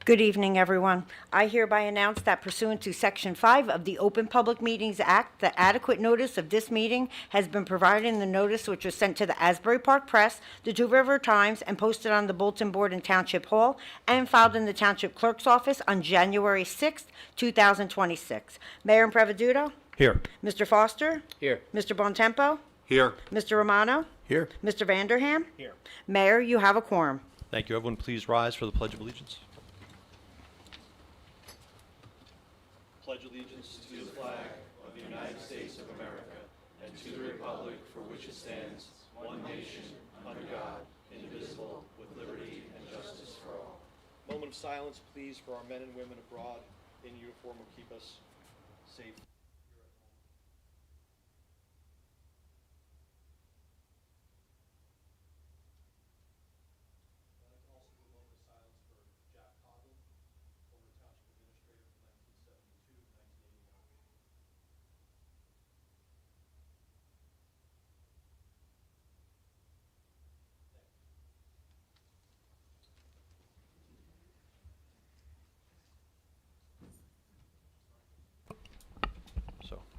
Good evening, everyone. I hereby announce that pursuant to Section 5 of the Open Public Meetings Act, that adequate notice of this meeting has been provided in the notice which was sent to the Asbury Park Press, the Two River Times, and posted on the bulletin board in Township Hall, and filed in the Township Clerk's office on January 6th, 2026. Mayor Impreviduto? Here. Mr. Foster? Here. Mr. Bontempo? Here. Mr. Romano? Here. Mr. Vanderham? Here. Mayor, you have a quorum. Thank you. Everyone, please rise for the Pledge of Allegiance. Pledge allegiance to the flag of the United States of America and to the republic for which it stands, one nation, under God, indivisible, with liberty and justice for all. Moment of silence, please, for our men and women abroad in uniform will keep us safe.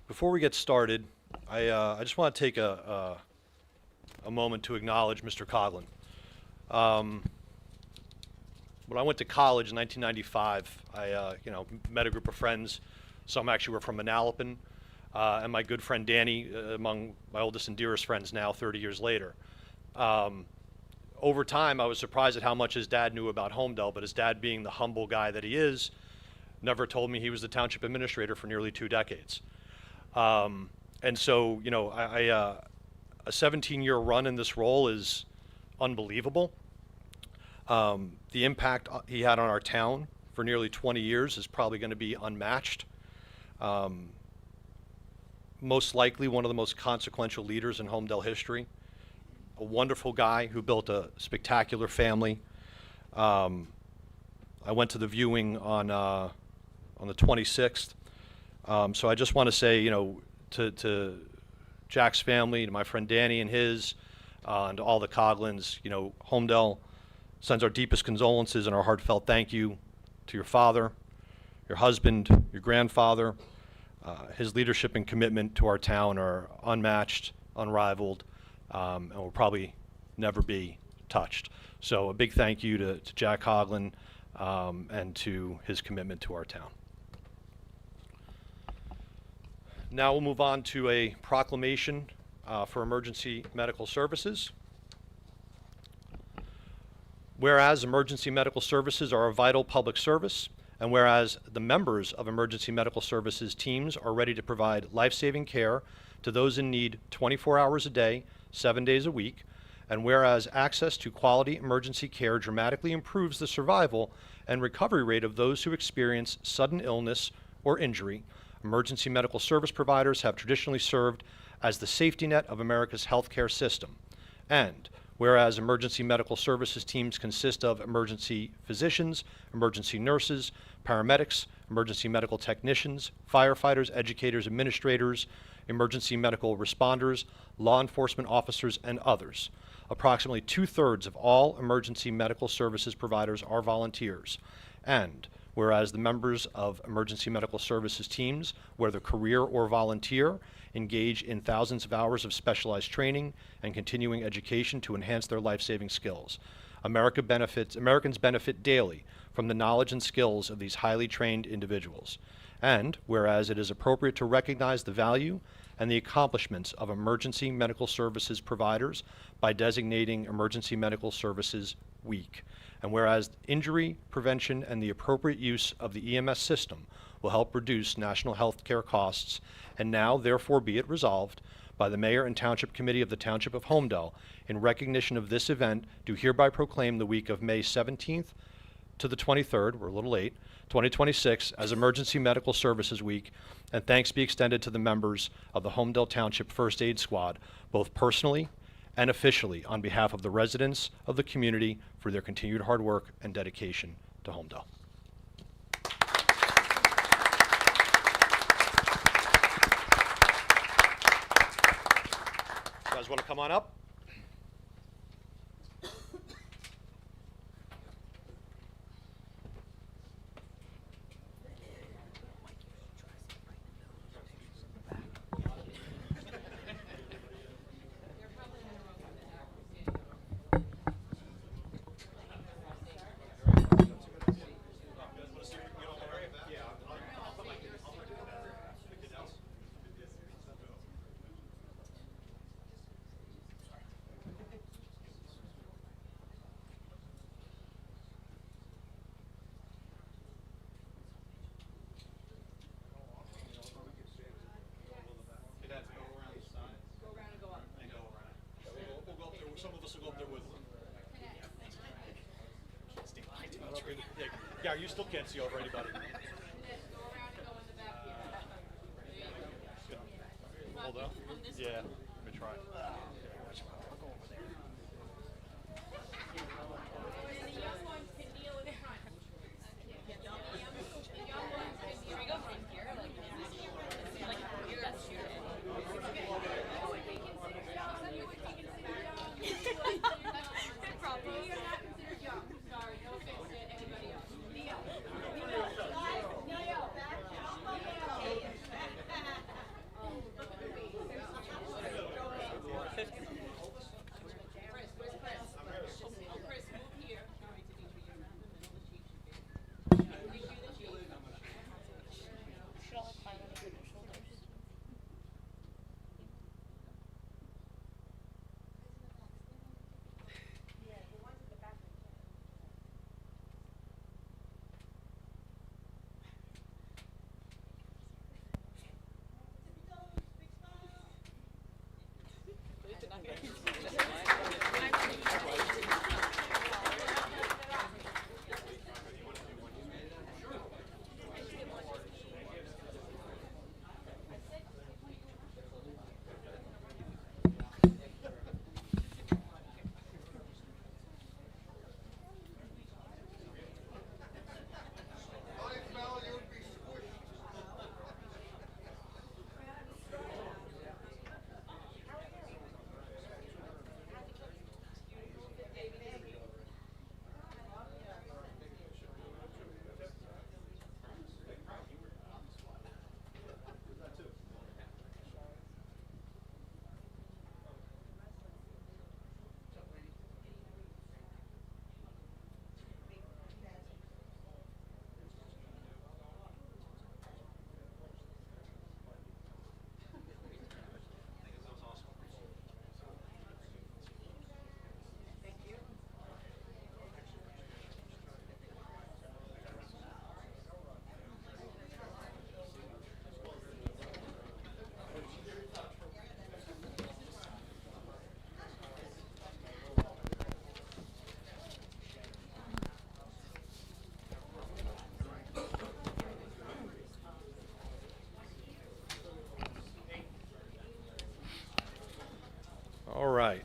Before we get started, I just want to take a moment to acknowledge Mr. Coughlin. When I went to college in 1995, I met a group of friends. Some actually were from Manalapan, and my good friend Danny, among my oldest and dearest friends now, 30 years later. Over time, I was surprised at how much his dad knew about Homedale, but his dad, being the humble guy that he is, never told me he was the township administrator for nearly 2 decades. And so, a 17-year run in this role is unbelievable. The impact he had on our town for nearly 20 years is probably going to be unmatched. Most likely one of the most consequential leaders in Homedale history. A wonderful guy who built a spectacular family. I went to the viewing on the 26th. So I just want to say, to Jack's family, to my friend Danny and his, and to all the Coughlins, Homedale sends our deepest condolences and our heartfelt thank you to your father, your husband, your grandfather. His leadership and commitment to our town are unmatched, unrivaled, and will probably never be touched. So a big thank you to Jack Coughlin and to his commitment to our town. Now we'll move on to a proclamation for emergency medical services. Whereas emergency medical services are a vital public service, and whereas the members of emergency medical services teams are ready to provide life-saving care to those in need 24 hours a day, 7 days a week, and whereas access to quality emergency care dramatically improves the survival and recovery rate of those who experience sudden illness or injury, emergency medical service providers have traditionally served as the safety net of America's healthcare system. And whereas emergency medical services teams consist of emergency physicians, emergency nurses, paramedics, emergency medical technicians, firefighters, educators, administrators, emergency medical responders, law enforcement officers, and others. Approximately 2/3 of all emergency medical services providers are volunteers. And whereas the members of emergency medical services teams, whether career or volunteer, engage in thousands of hours of specialized training and continuing education to enhance their life-saving skills. Americans benefit daily from the knowledge and skills of these highly trained individuals. And whereas it is appropriate to recognize the value and the accomplishments of emergency medical services providers by designating Emergency Medical Services Week. And whereas injury prevention and the appropriate use of the EMS system will help reduce national health care costs, and now therefore be it resolved by the Mayor and Township Committee of the Township of Homedale, in recognition of this event, do hereby proclaim the week of May 17th to the 23rd, we're a little late, 2026, as Emergency Medical Services Week, and thanks be extended to the members of the Homedale Township First Aid Squad, both personally and officially on behalf of the residents of the community for their continued hard work and dedication to Homedale. You guys want to come on up? Gary, you still can't see over anybody. Hold up. Yeah, let me try. All right.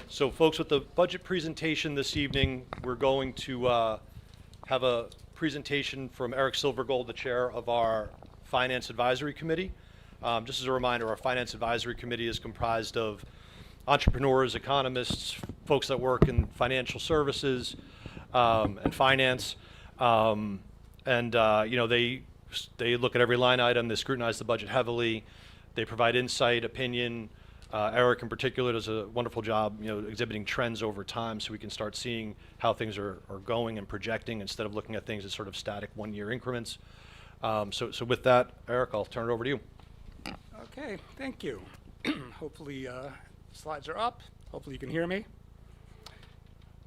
So folks, with the budget presentation this evening, we're going to have a presentation from Eric Silvergold, the chair of our Finance Advisory Committee. Just as a reminder, our Finance Advisory Committee is comprised of entrepreneurs, economists, folks that work in financial services and finance. You know, they look at every line item, they scrutinize the budget heavily, they provide insight, opinion. Eric in particular does a wonderful job, you know, exhibiting trends over time so we can start seeing how things are going and projecting instead of looking at things as sort of static one-year increments. So with that, Eric, I'll turn it over to you. Okay, thank you. Hopefully slides are up. Hopefully you can hear me.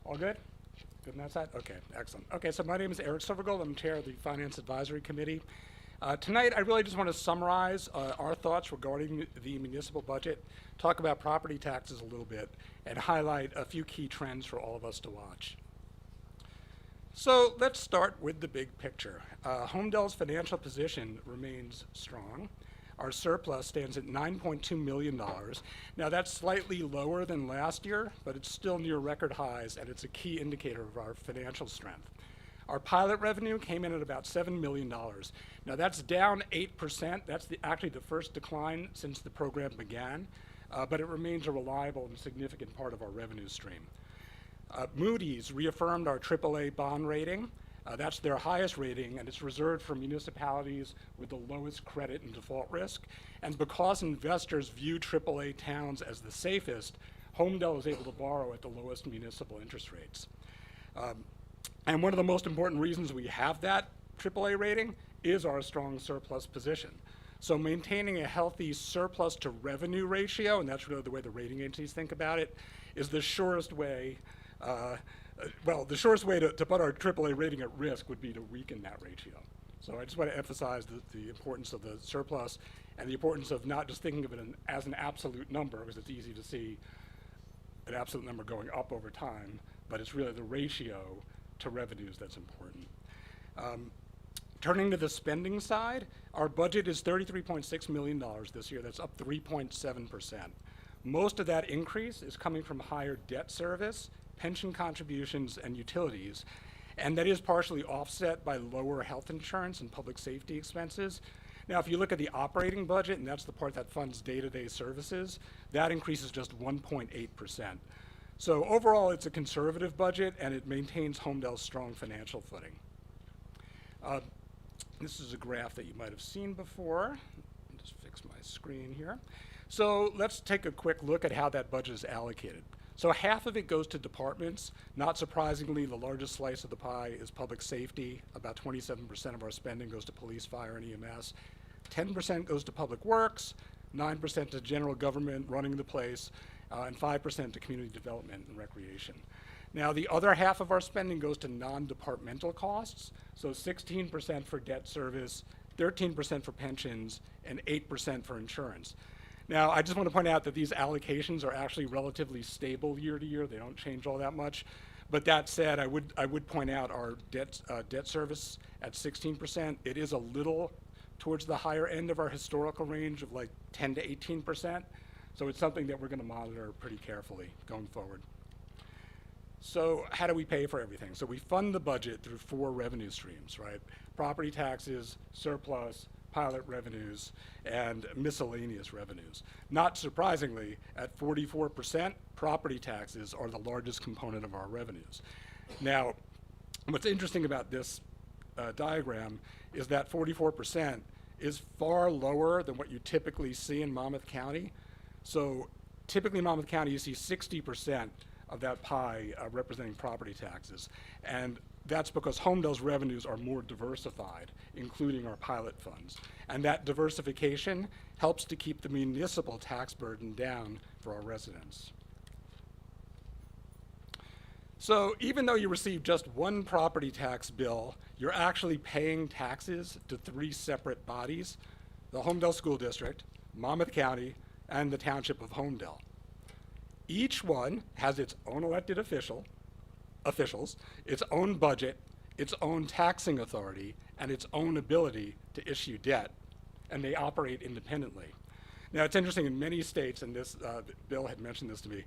All good? Good on that side? Okay, excellent. Okay, so my name is Eric Silvergold. I'm chair of the Finance Advisory Committee. Tonight, I really just want to summarize our thoughts regarding the municipal budget, talk about property taxes a little bit, and highlight a few key trends for all of us to watch. So let's start with the big picture. Homedale's financial position remains strong. Our surplus stands at $9.2 million. Now that's slightly lower than last year, but it's still near record highs, and it's a key indicator of our financial strength. Our pilot revenue came in at about $7 million. Now that's down 8%. That's actually the first decline since the program began, but it remains a reliable and significant part of our revenue stream. Moody's reaffirmed our AAA bond rating. That's their highest rating, and it's reserved for municipalities with the lowest credit and default risk. And because investors view AAA towns as the safest, Homedale is able to borrow at the lowest municipal interest rates. And one of the most important reasons we have that AAA rating is our strong surplus position. So maintaining a healthy surplus to revenue ratio, and that's really the way the rating agencies think about it, is the surest way, the surest way to put our AAA rating at risk would be to weaken that ratio. So I just want to emphasize the importance of the surplus and the importance of not just thinking of it as an absolute number, because it's easy to see an absolute number going up over time, but it's really the ratio to revenues that's important. Turning to the spending side, our budget is $33.6 million this year. That's up 3.7%. Most of that increase is coming from higher debt service, pension contributions, and utilities, and that is partially offset by lower health insurance and public safety expenses. Now, if you look at the operating budget, and that's the part that funds day-to-day services, that increase is just 1.8%. So overall, it's a conservative budget, and it maintains Homedale's strong financial footing. This is a graph that you might have seen before. I'll just fix my screen here. So let's take a quick look at how that budget is allocated. So half of it goes to departments. Not surprisingly, the largest slice of the pie is public safety. About 27% of our spending goes to police, fire, and EMS. 10% goes to public works, 9% to general government running the place, and 5% to community development and recreation. Now, the other half of our spending goes to non-departmental costs, so 16% for debt service, 13% for pensions, and 8% for insurance. Now, I just want to point out that these allocations are actually relatively stable year to year. They don't change all that much. But that said, I would point out our debt service at 16%. It is a little towards the higher end of our historical range of like 10 to 18%. So it's something that we're going to monitor pretty carefully going forward. So how do we pay for everything? So we fund the budget through 4 revenue streams, right? Property taxes, surplus, pilot revenues, and miscellaneous revenues. Not surprisingly, at 44%, property taxes are the largest component of our revenues. Now, what's interesting about this diagram is that 44% is far lower than what you typically see in Monmouth County. So typically in Monmouth County, you see 60% of that pie representing property taxes. And that's because Homedale's revenues are more diversified, including our pilot funds. And that diversification helps to keep the municipal tax burden down for our residents. So even though you receive just one property tax bill, you're actually paying taxes to 3 separate bodies: the Homedale School District, Monmouth County, and the Township of Homedale. Each one has its own elected officials, its own budget, its own taxing authority, and its own ability to issue debt, and they operate independently. Now, it's interesting, in many states, and this Bill had mentioned this to me,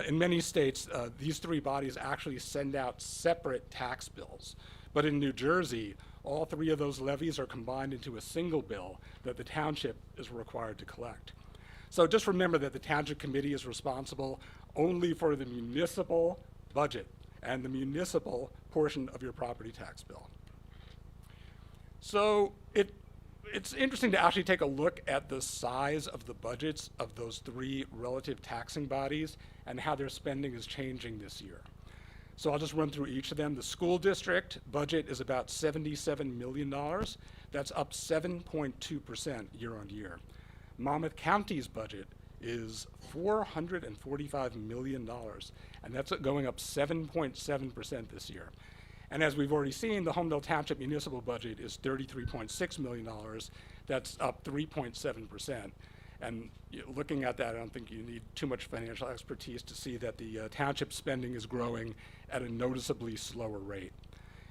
in many states, these 3 bodies actually send out separate tax bills. But in New Jersey, all 3 of those levies are combined into a single bill that the township is required to collect. So just remember that the Township Committee is responsible only for the municipal budget and the portion of your property tax bill. So it's interesting to actually take a look at the size of the budgets of those 3 relative taxing bodies and how their spending is changing this year. So I'll just run through each of them. The school district budget is about $77 million. That's up 7.2% year on year. Monmouth County's budget is $445 million, and that's going up 7.7% this year. And as we've already seen, the Homedale Township municipal budget is $33.6 million. That's up 3.7%. And looking at that, I don't think you need too much financial expertise to see that the township spending is growing at a noticeably slower rate.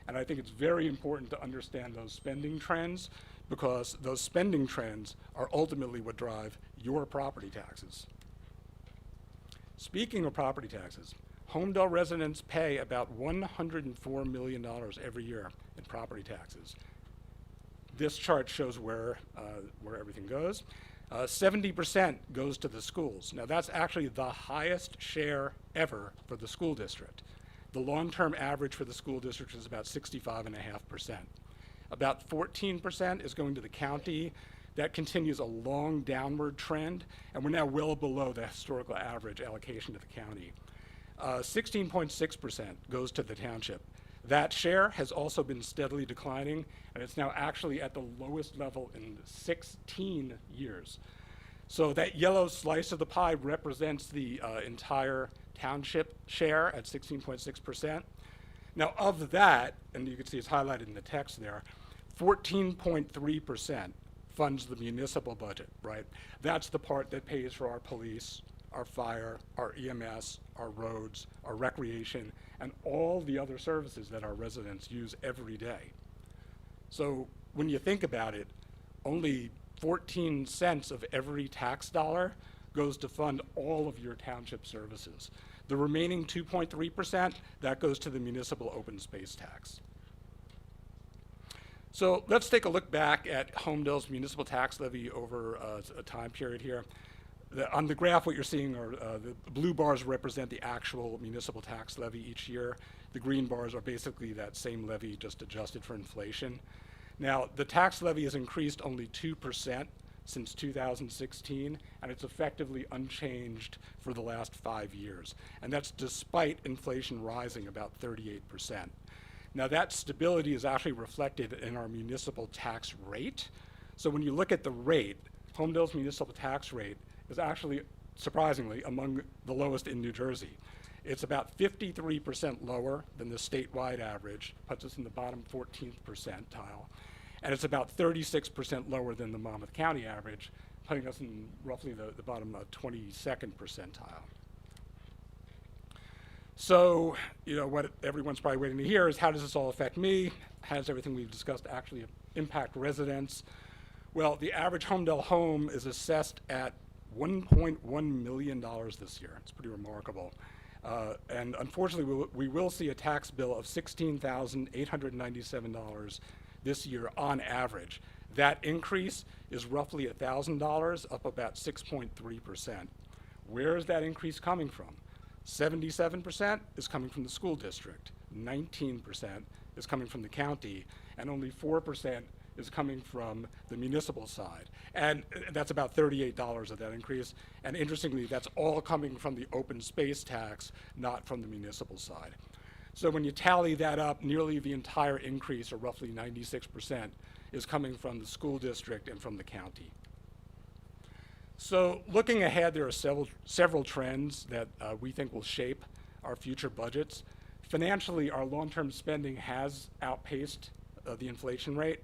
And I think it's very important to understand those spending trends, because those spending trends are ultimately what drive your property taxes. Speaking of property taxes, Homedale residents pay about $104 million every year in property taxes. This chart shows where everything goes. 70% goes to the schools. Now, that's actually the highest share ever for the school district. The long-term average for the school district is about 65.5%. About 14% is going to the county. That continues a long downward trend, and we're now well below the historical average allocation to the county. 16.6% goes to the township. That share has also been steadily declining, and it's now actually at the lowest level in 16 years. So that yellow slice of the pie represents the entire township share at 16.6%. Now, of that, and you can see it's highlighted in the text there, 14.3% funds the municipal budget, right? That's the part that pays for our police, our fire, our EMS, our roads, our recreation, and all the other services that our residents use every day. So when you think about it, only 14 cents of every tax dollar goes to fund all of your township services. The remaining 2.3%, that goes to the municipal open space tax. So let's take a look back at Homedale's municipal tax levy over a time period here. On the graph, what you're seeing are the blue bars represent the actual municipal tax levy each year. The green bars are basically that same levy, just adjusted for inflation. Now, the tax levy has increased only 2% since 2016, and it's effectively unchanged for the last 5 years. And that's despite inflation rising about 38%. Now, that stability is actually reflected in our municipal tax rate. So when you look at the rate, Homedale's municipal tax rate is actually, surprisingly, among the lowest in New Jersey. It's about 53% lower than the statewide average, puts us in the bottom 14th percentile. And it's about 36% lower than the Monmouth County average, putting us in roughly the bottom 22nd percentile. So, you know, what everyone's probably waiting to hear is, how does this all affect me? How does everything we've discussed actually impact residents? Well, the average Homedale home is assessed at $1.1 million this year. It's pretty remarkable. And unfortunately, we will see a tax bill of $16,897 this year on average. That increase is roughly $1,000, up about 6.3%. Where is that increase coming from? 77% is coming from the school district, 19% is coming from the county, and only 4% is coming from the municipal side. And that's about $38 of that increase. And interestingly, that's all coming from the open space tax, not from the municipal side. So when you tally that up, nearly the entire increase, or roughly 96%, is coming from the school district and from the county. So looking ahead, there are several trends that we think will shape our future budgets. Financially, our long-term spending has outpaced the inflation rate.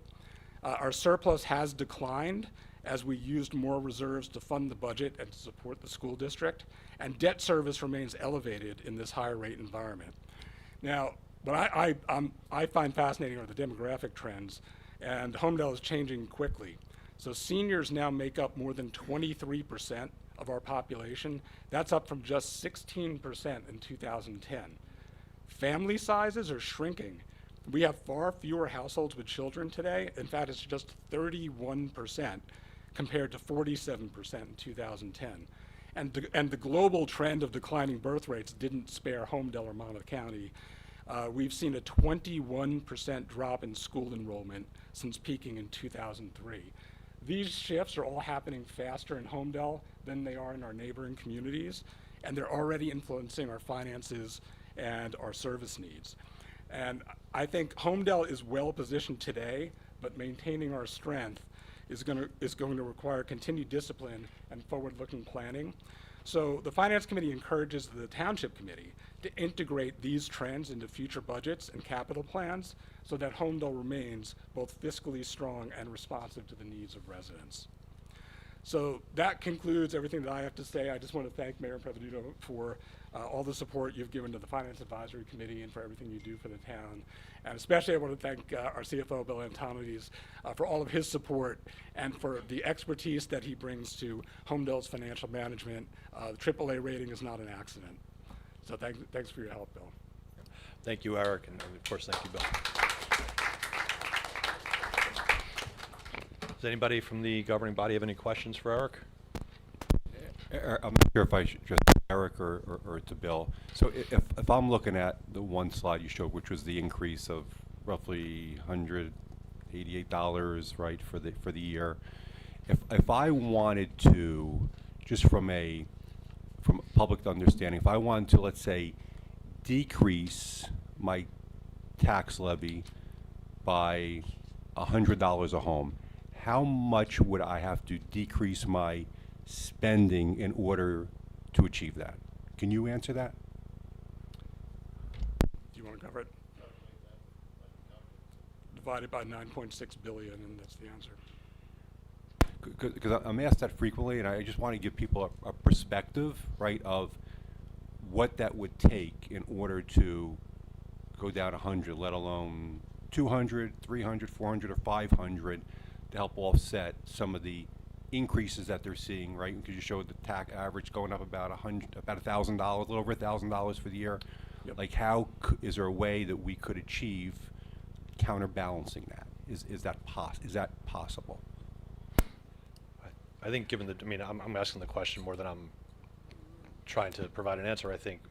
Our surplus has declined as we used more reserves to fund the budget and to support the school district, and debt service remains elevated in this higher rate environment. Now, what I find fascinating are the demographic trends, and Homedale is changing quickly. So seniors now make up more than 23% of our population. That's up from just 16% in 2010. Family sizes are shrinking. We have far fewer households with children today. In fact, it's just 31% compared to 47% in 2010. And the global trend of declining birth rates didn't spare Homedale or Monmouth County. We've seen a 21% drop in school enrollment since peaking in 2003. These shifts are all happening faster in Homedale than they are in our neighboring communities, and they're already influencing our finances and our service needs. And I think Homedale is well positioned today, but maintaining our strength is going to require continued discipline and forward-looking planning. So the Finance Committee encourages the Township Committee to integrate these trends into future budgets and capital plans so that Homedale remains both fiscally strong and responsive to the needs of residents. So that concludes everything that I have to say. I just want to thank Mayor Prevenuto for all the support you've given to the Finance Advisory Committee and for everything you do for the town. And especially I want to thank our CFO, Bill Antonides, for all of his support and for the expertise that he brings to Homedale's financial management. The AAA rating is not an accident. So thanks for your help, Bill. Thank you, Eric, and of course, thank you, Bill. Does anybody from the governing body have any questions for Eric? I'm not sure if I should just Eric or to Bill. So if I'm looking at the one slide you showed, which was the increase of roughly $188, right, for the year, if I wanted to, just from public understanding, if I wanted to, let's say, decrease my tax levy by $100 a home, how much would I have to decrease my spending in order to achieve that? Can you answer that? Do you want to cover it? Divided by 9.6 billion, and that's the answer. Because I'm asked that frequently, and I just want to give people a perspective, right, of what that would take in order to go down 100, let alone 200, 300, 400, or 500 to help offset some of the increases that they're seeing, right? Because you showed the tax average going up about $1,000, a little over $1,000 for the year. Yep. Like, how is there a way that we could achieve counterbalancing that? Is that possible? I think given the, I mean, I'm asking the question more than I'm trying to provide an answer. I think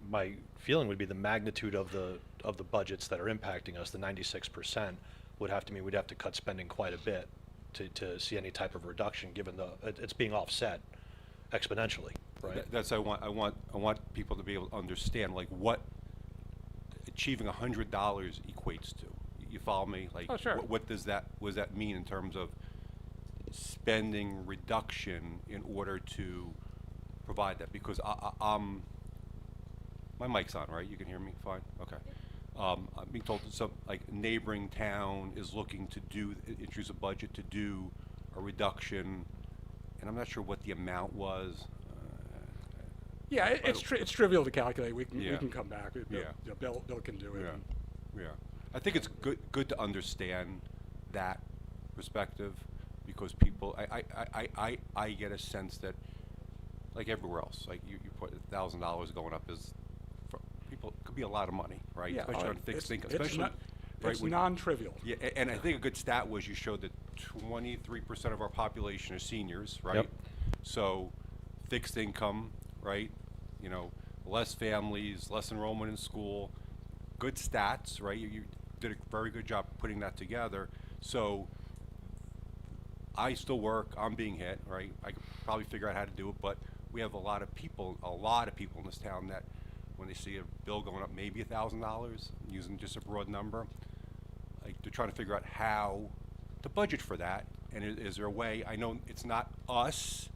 my feeling would be the magnitude of the budgets that are impacting us, the 96%, would have to mean we'd have to cut spending quite a bit to see any type of reduction, given it's being offset exponentially, right? That's I want people to be able to understand, like, what achieving $100 equates to. You follow me? Like, Oh, sure. what does that mean in terms of spending reduction in order to provide that? Because my mic's on, right? You can hear me fine? Okay. I'm being told that some, like, neighboring town is looking to introduce a budget to do a reduction, and I'm not sure what the amount was. Yeah, it's trivial to calculate. We Yeah. can come back. Yeah. Bill can do it. Yeah. I think it's good to understand that perspective, because people, I get a sense that, like everywhere else, like you put $1,000 going up is, for people, could be a lot of money, right? Yeah, Especially on fixed income, especially, right? It's non-trivial. Yeah, and I think a good stat was you showed that 23% of our population are seniors, right? Yep. So fixed income, right? You know, less families, less enrollment in school, good stats, right? You did a very good job putting that together. So I still work, I'm being hit, right? I could probably figure out how to do it, but we have a lot of people in this town that when they see a bill going up maybe $1,000, using just a broad number, like, they're trying to figure out how to budget for that. And is there a way, I know it's not us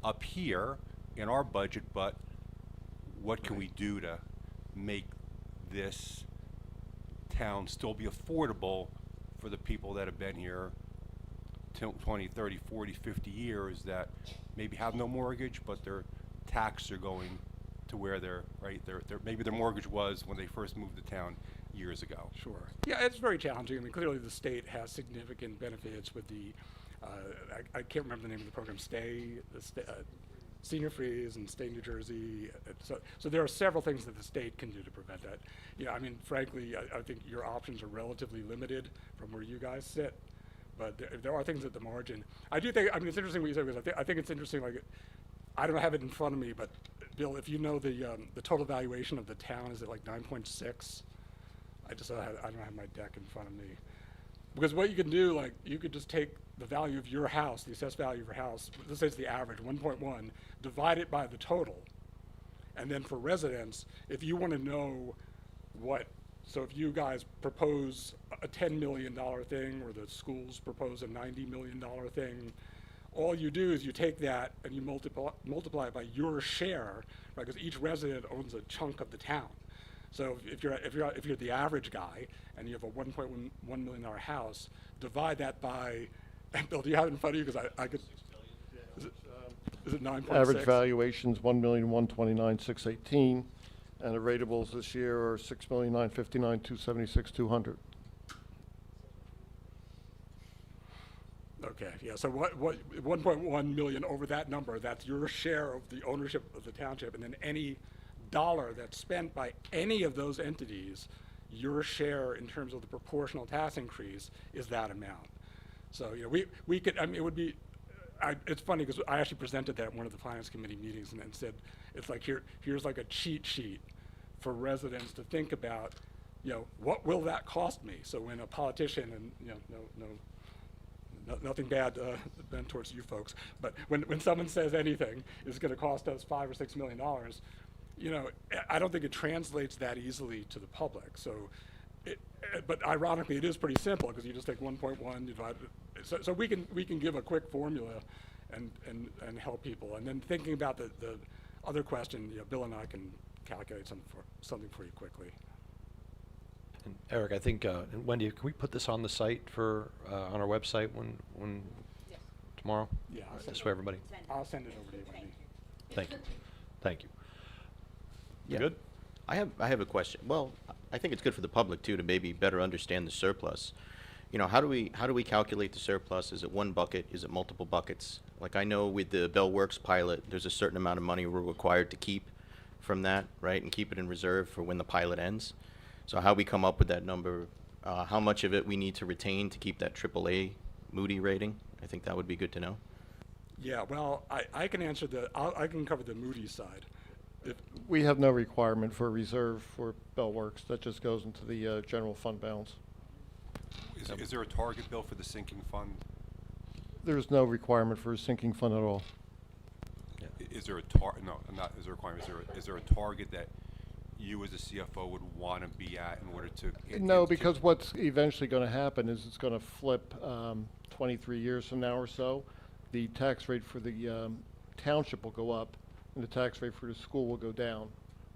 up here in our budget, but what can we do to make this town still be affordable for the people that have been here 20, 30, 40, 50 years that maybe have no mortgage, but their taxes are going to where they're, right, maybe their mortgage was when they first moved to town years ago. Sure. Yeah, it's very challenging. I mean, clearly the state has significant benefits with the, I can't remember the name of the program, Senior Freeze and Stay New Jersey. So there are several things that the state can do to prevent that. Yeah, I mean, frankly, I think your options are relatively limited from where you guys sit. But there are things at the margin. I do think, I mean, it's interesting what you said, because I think it's interesting, like, I don't have it in front of me, but Bill, if you know the total valuation of the town, is it like 9.6? I don't have my deck in front of me. Because what you can do, like, you could just take the value of your house, the assessed value of your house, let's say it's the average, 1.1, divide it by the total. And then for residents, if you want to know so if you guys propose a $10 million thing, or the schools propose a $90 million thing, all you do is you take that and you multiply it by your share, right? Because each resident owns a chunk of the town. So if you're the average guy and you have a $1.1 million house, divide that by, and Bill, do you have it in front of you? Because I could. Is it 9.6? Average valuation's $1,129,618, and the ratables this year are $6,959,276,200. Okay, yeah, so what 1.1 million over that number, that's your share of the ownership of the township, and then any dollar that's spent by any of those entities, your share in terms of the proportional tax increase is that amount. So, you know, we could, I mean, it would be, it's funny because I actually presented that at one of the finance committee meetings and said, it's like, here's like a cheat sheet for residents to think about, you know, what will that cost me? So when a politician, and, you know, nothing bad bent towards you folks, but when someone says anything is going to cost us $5 or $6 million, you know, I don't think it translates that easily to the public. So, but ironically, it is pretty simple because you just take 1.1 divide. So we can give a quick formula, and help people. And then thinking about the other question, you know, Bill and I can calculate something for you quickly. And Eric, I think, and Wendy, can we put this on the site for on our website when tomorrow? Yeah, This way, everybody. I'll send it over to you, Wendy. Thank you. Thank you. Yeah. Good? I have a question. Well, I think it's good for the public too to maybe better understand the surplus. You know, how do we calculate the surplus? Is it one bucket? Is it multiple buckets? Like I know with the Bell Works pilot, there's a certain amount of money we're required to keep from that, right, and keep it in reserve for when the pilot ends. So how we come up with that number, how much of it we need to retain to keep that AAA Moody rating? I think that would be good to know. Yeah, well, I can answer I can cover the Moody's side. We have no requirement for a reserve for Bell Works. That just goes into the general fund balance. Is there a target, Bill, for the sinking fund? There's no requirement for a sinking fund at all. Is there a no, not, is there a requirement, is there a target that you as a CFO would want to be at in order to? No, because what's eventually going to happen is it's going to flip 23 years from now or so. The tax rate for the township will go up, and the tax rate for the school will go down,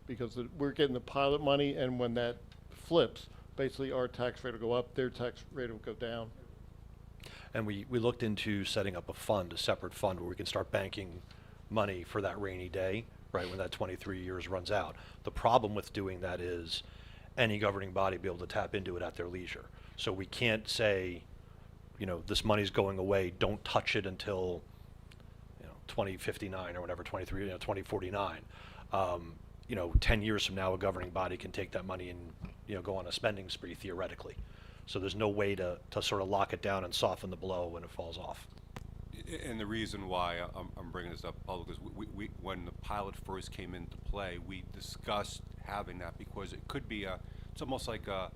because we're getting the pilot money, and when that flips, basically our tax rate will go up, their tax rate will go down. And we looked into setting up a separate fund where we can start banking money for that rainy day, right, when that 23 years runs out. The problem with doing that is any governing body be able to tap into it at their leisure. So we can't say, you know, this money's going away, don't touch it until, you know, 2059 or whatever, 2049. 10 years from now, a governing body can take that money and, you know, go on a spending spree theoretically. So there's no way to sort of lock it down and soften the blow when it falls off. And the reason why I'm bringing this up public is we when the pilot first came into play, we discussed having that because it could be it's almost like a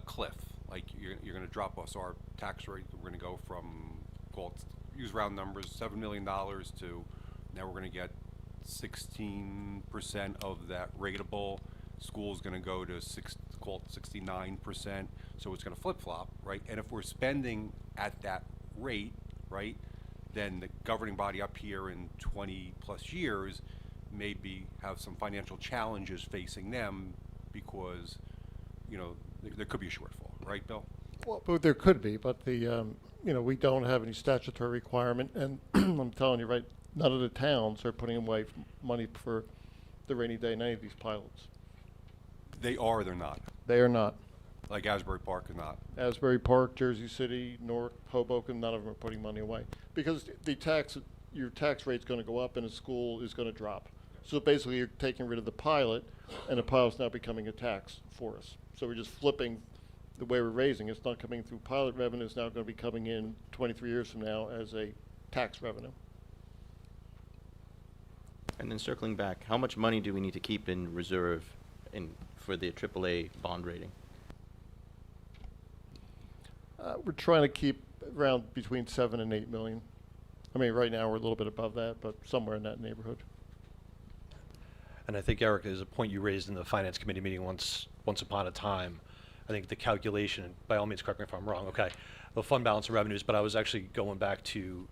cliff. Like you're going to drop us our tax rate. We're going to go from, use round numbers, $7 million to now we're going to get 16% of that rateable. School's going to go to 69%. So it's going to flip flop, right? And if we're spending at that rate, right, then the governing body up here in 20 plus years maybe have some financial challenges facing them because, you know, there could be a shortfall, right, Bill? Well, but there could be, but we don't have any statutory requirement, and I'm telling you, right, none of the towns are putting away money for the rainy day in any of these pilots. They are or they're not? They are not. Like Asbury Park is not? Asbury Park, Jersey City, Newark, Hoboken, none of them are putting money away. Because your tax rate's going to go up and the school is going to drop. So basically you're taking rid of the pilot, and the pilot's now becoming a tax for us. So we're just flipping the way we're raising. It's not coming through pilot revenue, it's now going to be coming in 23 years from now as a tax revenue. And then circling back, how much money do we need to keep in reserve for the AAA bond rating? We're trying to keep around between 7 and 8 million. I mean, right now we're a little bit above that, but somewhere in that neighborhood. And I think, Eric, is a point you raised in the Finance Committee meeting once upon a time. I think the calculation, and by all means, correct me if I'm wrong, okay, the fund balance of revenues, but I was actually going back to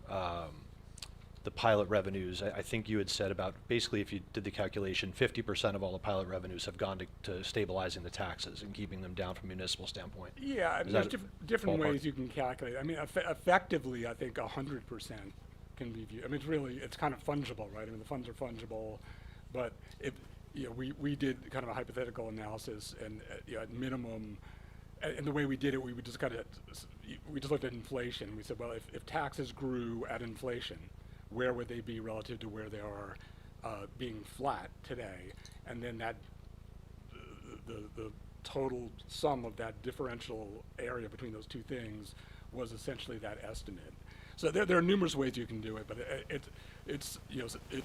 the pilot revenues. I think you had said about, basically, if you did the calculation, 50% of all the pilot revenues have gone to stabilizing the taxes and keeping them down from a municipal standpoint. Yeah, I mean, Is there's that different ballpark? ways you can calculate. I mean, effectively, I think 100% can be viewed. I mean, it's kind of fungible, right? I mean, the funds are fungible, but if we did kind of a hypothetical analysis, and at minimum, and the way we did it, we just looked at inflation. We said, well, if taxes grew at inflation, where would they be relative to where they are being flat today? And then that the total sum of that differential area between those two things was essentially that estimate. So there are numerous ways you can do it, but it's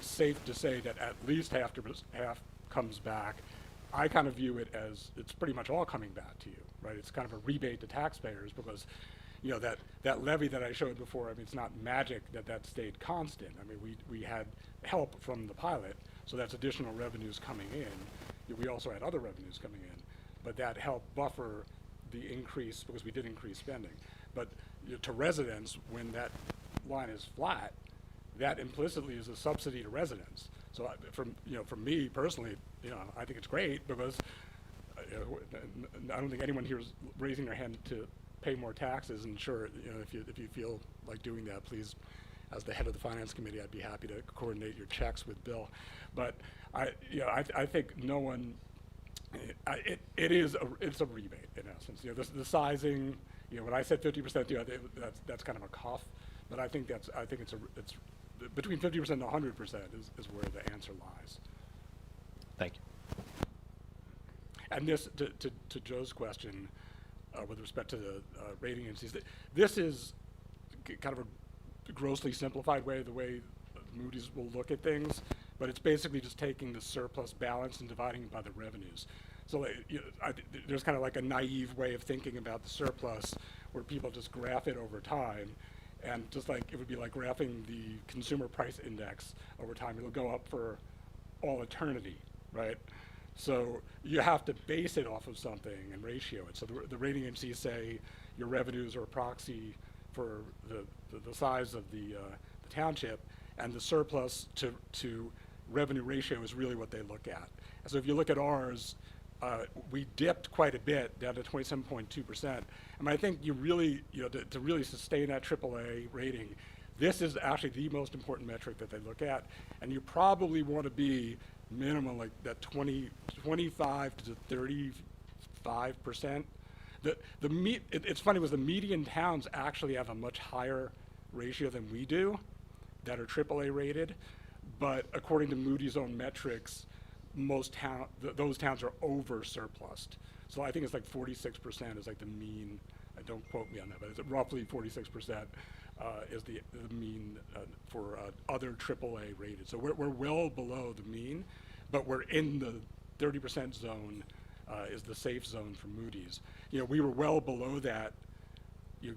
safe to say that at least half comes back. I kind of view it as it's pretty much all coming back to you, right? It's kind of a rebate to taxpayers because, that levy that I showed before, I mean, it's not magic that stayed constant. I mean, we had help from the pilot, so that's additional revenues coming in. We also had other revenues coming in, but that helped buffer the increase because we did increase spending. But to residents, when that line is flat, that implicitly is a subsidy to residents. So for me personally, I think it's great because I don't think anyone here is raising their hand to pay more taxes. And sure, if you feel like doing that, please as the head of the finance committee, I'd be happy to coordinate your checks with Bill. But I think no one, it's a rebate in essence. The sizing, when I said 50%, that's kind of a cough, but I think it's between 50% and 100% is where the answer lies. Thank you. And this, to Joe's question, with respect to the rating agencies, this is kind of a grossly simplified way, the way Moody's will look at things, but it's basically just taking the surplus balance and dividing it by the revenues. So there's kind of like a naive way of thinking about the surplus where people just graph it over time, and just like it would be like graphing the consumer price index over time. It'll go up for all eternity, right? So you have to base it off of something and ratio it. So the rating agencies say your revenues are a proxy for the size of the township, and the surplus to revenue ratio is really what they look at. And so if you look at ours, we dipped quite a bit down to 27.2%. And I think you really, to really sustain that AAA rating, this is actually the most important metric that they look at. And you probably want to be minimum like that 25 to 35%. It's funny, was the median towns actually have a much higher ratio than we do that are AAA rated, but according to Moody's own metrics, those towns are over surplused. So I think it's like 46% is like the mean. Don't quote me on that, but it's roughly 46% is the mean for other AAA rated. So we're well below the mean, but we're in the 30% zone is the safe zone for Moody's. We were well below that.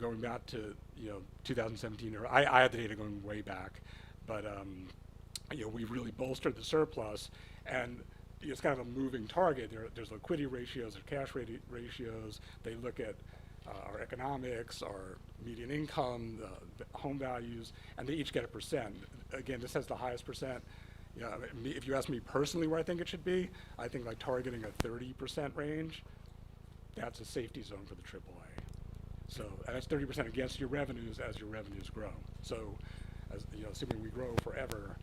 Going back to 2017, or I had the data going way back, but we really bolstered the surplus, and it's kind of a moving target. There's liquidity ratios, there's cash ratios. They look at our economics, our median income, home values, and they each get a percent. Again, this has the highest percent. If you ask me personally where I think it should be, I think like targeting a 30% range, that's a safety zone for the AAA. So that's 30% against your revenues as your revenues grow. So, assuming we grow forever,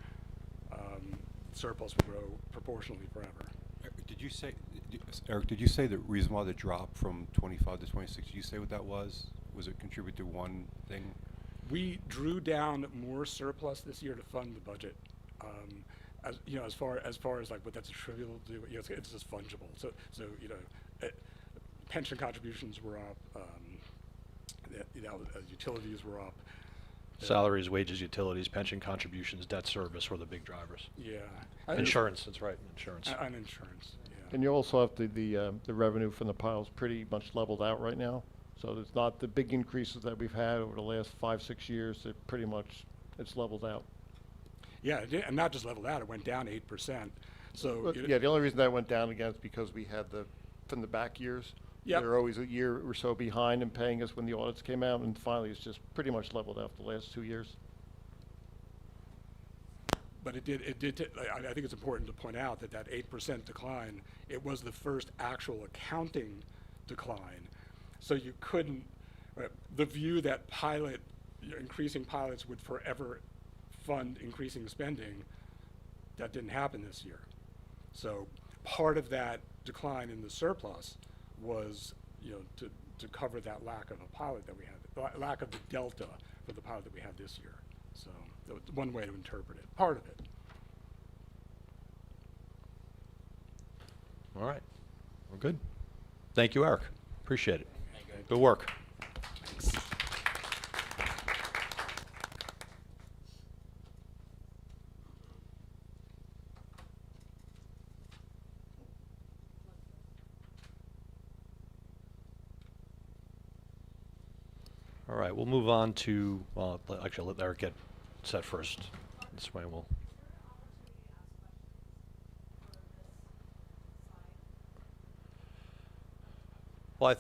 surplus will grow proportionally forever. Eric, did you say the reason why the drop from 25 to 26, did you say what that was? Was it contribute to one thing? We drew down more surplus this year to fund the budget. As far as like what that's attributable to, it's just fungible. So pension contributions were up, utilities were up. Salaries, wages, utilities, pension contributions, debt service were the big drivers. Yeah. Insurance, that's right, insurance. And insurance, yeah. And you also have the revenue from the piles pretty much leveled out right now. So it's not the big increases that we've had over the last 5-6 years. It's leveled out. Yeah, and not just leveled out, it went down 8%. So Yeah, the only reason that went down again is because we had from the back years. Yep. They're always a year or so behind in paying us when the audits came out, and finally it's just pretty much leveled out the last 2 years. But I think it's important to point out that 8% decline, it was the first actual accounting decline. So you couldn't, the view that increasing pilots would forever fund increasing spending, that didn't happen this year. So part of that decline in the surplus was, to cover that lack of a pilot that we had, lack of the delta for the pilot that we had this year. So that's one way to interpret it, part of it. All right, we're good. Thank you, Eric. Appreciate it. Good work. All right, we'll move on to, actually, let Eric get set first. This way we'll. Well,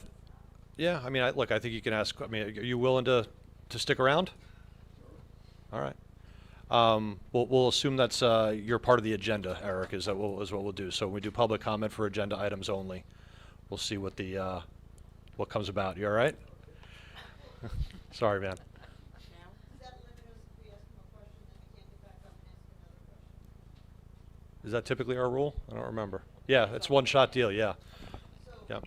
yeah, I mean, look, I think you can ask, are you willing to stick around? All right. We'll assume that's you're part of the agenda, Eric, is what we'll do. So we do public comment for agenda items only. We'll see what what comes about. You all right? Sorry, man. Is that typically our rule? I don't remember. Yeah, it's one-shot deal, yeah. Yep.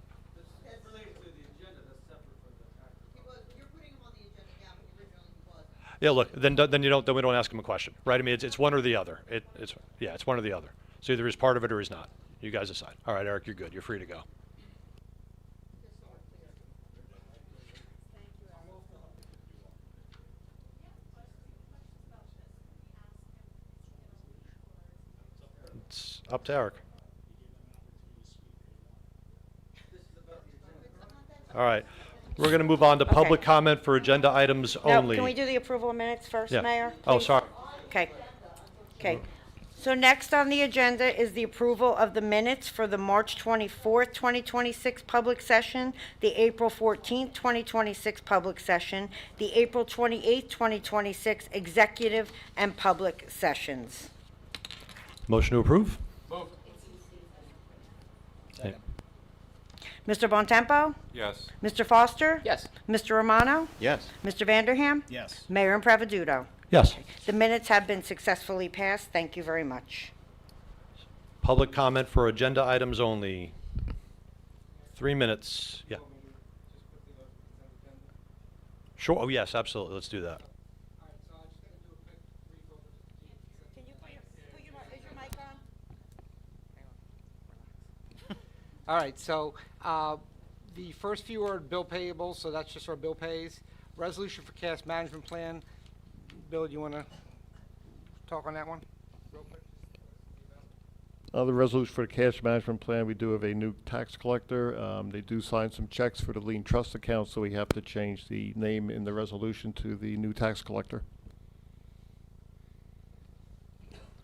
Yeah, look, then you don't, then we don't ask him a question, right? I mean, it's one or the other. It's one or the other. So either he's part of it or he's not. You guys decide. All right, Eric, you're good. You're free to go. It's up to Eric. All right. We're going to move on to public comment for agenda items Now, only. can we do the approval of minutes first, Yeah. Mayor? Oh, please? sorry. Okay. Okay. So next on the agenda is the approval of the minutes for the March 24th, 2026 public session, the April 14th, 2026 public session, the April 28th, 2026 executive and public sessions. Motion to approve? Mr. Bontempo? Yes. Mr. Foster? Yes. Mr. Romano? Yes. Mr. Vanderham? Yes. Mayor Impreviduto? Yes. The minutes have been successfully passed. Thank you very much. Public comment for agenda items only. 3 minutes. Yeah. Sure. Oh, yes, absolutely. Let's do that. Can you put your mic on? All right, so the first few are bill payables, so that's just our bill pays. Resolution for cash management plan. Bill, do you want to talk on that one? Real quick? The resolution for the cash management plan, we do have a new tax collector. They do sign some checks for the lien trust account, so we have to change the name in the resolution to the new tax collector.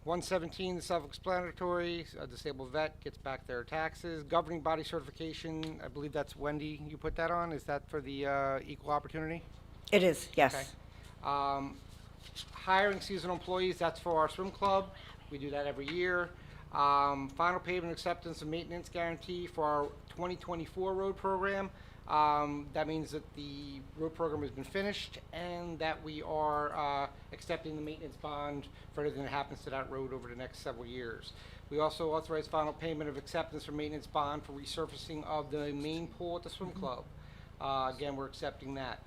117, self-explanatory. A disabled vet gets back their taxes. Governing body certification, I believe that's Wendy. You put that on. Is that for the equal opportunity? It is, yes. Okay. Hiring seasonal employees, that's for our swim club. We do that every year. Final payment acceptance and maintenance guarantee for our 2024 road program. That means that the road program has been finished and that we are accepting the maintenance bond for anything that happens to that road over the next several years. We also authorize final payment of acceptance for maintenance bond for resurfacing of the main pool at the swim club. Again, we're accepting that.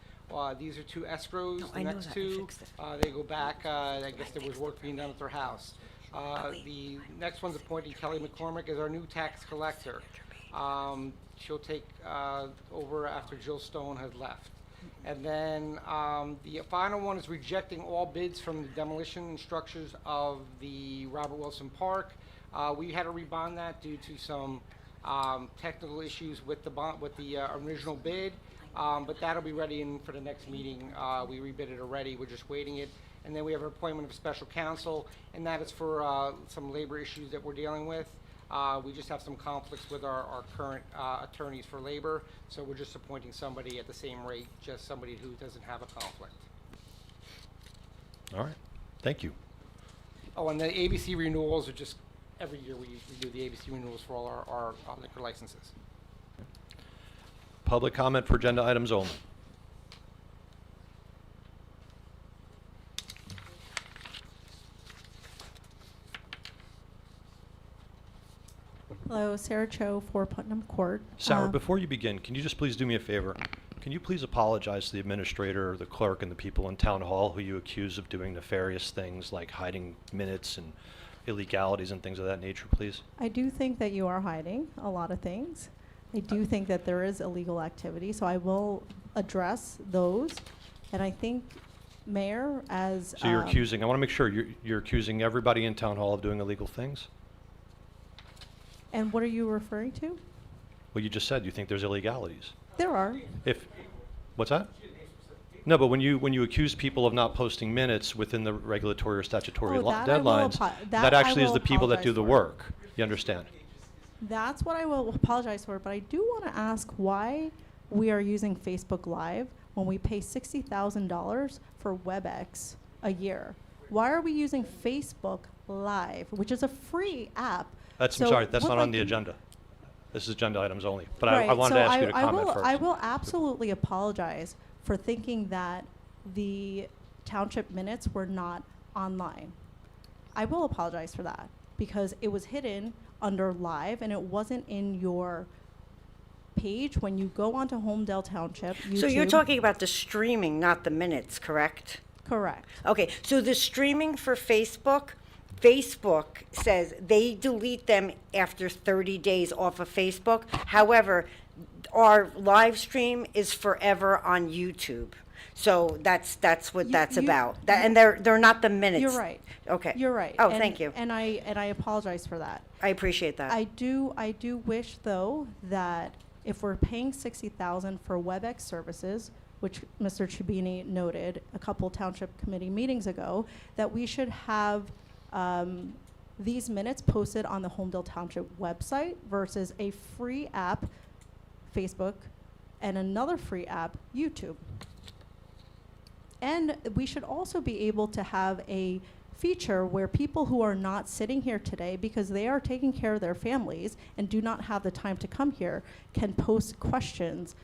These are two escrows. No, The I know next that. I two, fixed it. they go back. I guess there was work being done at their house. The next one's appointing Kelly McCormick as our new tax collector. She'll take over after Jill Stone has left. And then the final one is rejecting all bids from the demolition structures of the Robert Wilson Park. We had to rebond that due to some technical issues with the bond, with the original bid. But that'll be ready for the next meeting. We rebid it already. We're just waiting it. And then we have an appointment of special counsel, and that is for some labor issues that we're dealing with. We just have some conflicts with our current attorneys for labor, so we're just appointing somebody at the same rate, just somebody who doesn't have a conflict. All right. Thank you. Oh, and the ABC renewals are just, every year we do the ABC renewals for all our liquor licenses. Public comment for agenda items only. Hello, Sarah Cho, 4 Putnam Court. Sarah, before you begin, can you just please do me a favor? Can you please apologize to the administrator, the clerk, and the people in town hall who you accuse of doing nefarious things like hiding minutes and illegalities and things of that nature, please? I do think that you are hiding a lot of things. I do think that there is illegal activity, so I will address those. And I think, Mayor, as So you're accusing, I want to make sure, you're accusing everybody in town hall of doing illegal things? And what are you referring to? Well, you just said you think there's illegalities. There are. What's that? No, but when you accuse people of not posting minutes within the regulatory or statutory that I will deadlines, that that I actually is will the people that do apologize the for. work. You understand? That's what I will apologize for, but I do want to ask why we are using Facebook Live when we pay $60,000 for WebEx a year. Why are we using Facebook Live, which is a free app? I'm sorry, that's what, not on like, the agenda. This is agenda items only. But Right, I wanted so to ask you to comment first. I will absolutely apologize for thinking that the township minutes were not online. I will apologize for that. because it was hidden under live and it wasn't in your page when you go onto Homedale Township YouTube. So you're talking about the streaming, not the minutes, correct? Correct. Okay, so the streaming for Facebook, Facebook says they delete them after 30 days off of Facebook. However, our live stream is forever on YouTube. So that's what that's you- about. And they're not the minutes. You're right. Okay. You're right. Oh, And- thank you. And I apologize for that. I appreciate that. I do wish though that if we're paying $60,000 for WebEx services, which Mr. Chibini noted a couple township committee meetings ago, that we should have these minutes posted on the Homedale Township website versus a free app, Facebook, and another free app, YouTube. And we should also be able to have a feature where people who are not sitting here today because they are taking care of their families and do not have the time to come here can post questions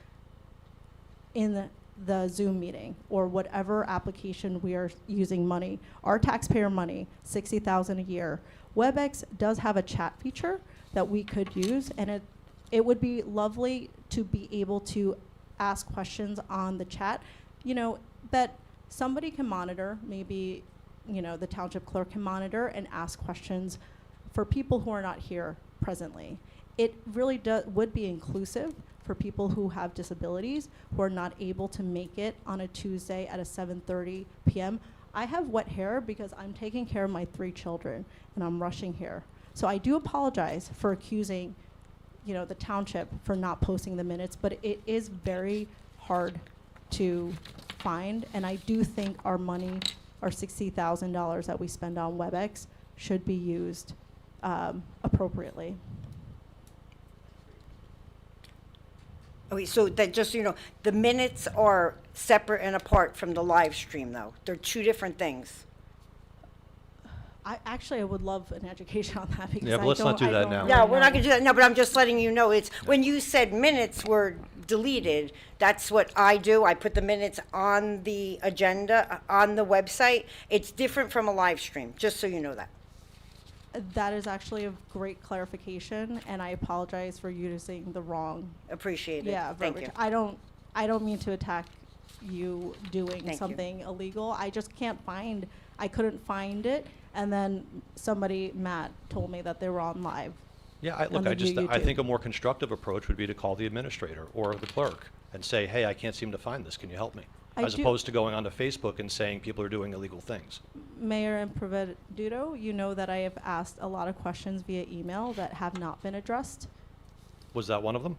in the Zoom meeting or whatever application we are using money, our taxpayer money, $60,000 a year. WebEx does have a chat feature that we could use, and it would be lovely to be able to ask questions on the chat, that somebody can monitor, maybe, the township clerk can monitor and ask questions for people who are not here presently. It really would be inclusive for people who have disabilities, who are not able to make it on a Tuesday at a 7:30 p.m. I have wet hair because I'm taking care of my 3 children and I'm rushing here. So I do apologize for accusing, the township for not posting the minutes, but it is very hard to find, and I do think our money, our $60,000 that we spend on WebEx should be used appropriately. Okay, so that just, the minutes are separate and apart from the live stream, though. They're 2 different things. I would love an education on that because Yeah, but let's not do that now. Yeah, we're not gonna do that, no, but I'm just letting you know, it's, when you said minutes were deleted, that's what I do. I put the minutes on the agenda, on the website. It's different from a live stream, just so you know that. That is actually a great clarification, and I apologize for using the wrong. Appreciate it. Yeah, Thank verbiage. you. I don't mean to attack you doing Thank you. something illegal. I just I couldn't find it, and then Matt told me that they were on live. Yeah, on look, the I YouTube. think a more constructive approach would be to call the administrator or the clerk and say, hey, I can't seem to find this, can you help me? As opposed to going onto Facebook and saying people are doing illegal things. Mayor Improveduto, you know that I have asked a lot of questions via email that have not been addressed. Was that one of them?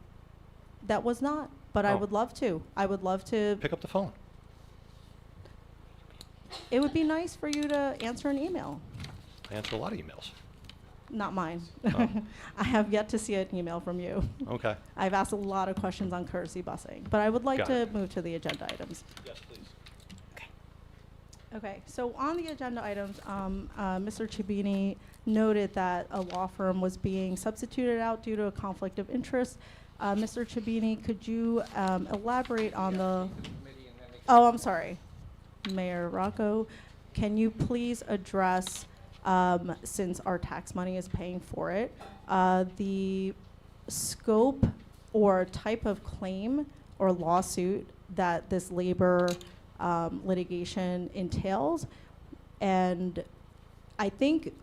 That was not, but I Oh. would love to. I would love to. Pick up the phone. It would be nice for you to answer an email. I answer a lot of emails. Not mine. Oh. I have yet to see an email from you. Okay. I've asked a lot of questions on courtesy busing, but I would like Got to it. move to the agenda items. Yes, please. Okay, so on the agenda items, Mr. Chibini noted that a law firm was being substituted out due to a conflict of interest. Mr. Chibini, could you elaborate on the? Oh, I'm sorry, Mayor Rocco, can you please address, since our tax money is paying for it, the scope or type of claim or lawsuit that this labor litigation entails? And I think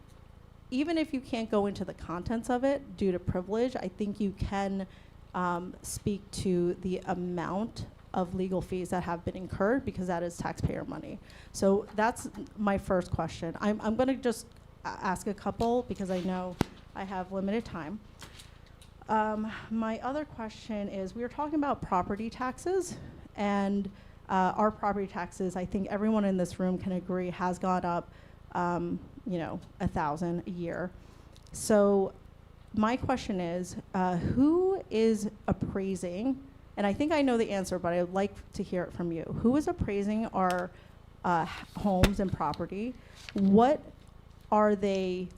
even if you can't go into the contents of it due to privilege, I think you can speak to the amount of legal fees that have been incurred because that is taxpayer money. So that's my first question. I'm going to just ask a couple because I know I have limited time. My other question is, we were talking about property taxes, and our property taxes, I think everyone in this room can agree, has gone up, $1,000 a year. So my question is, who is appraising, and I think I know the answer, but I'd like to hear it from you. Who is appraising our homes and property? What are they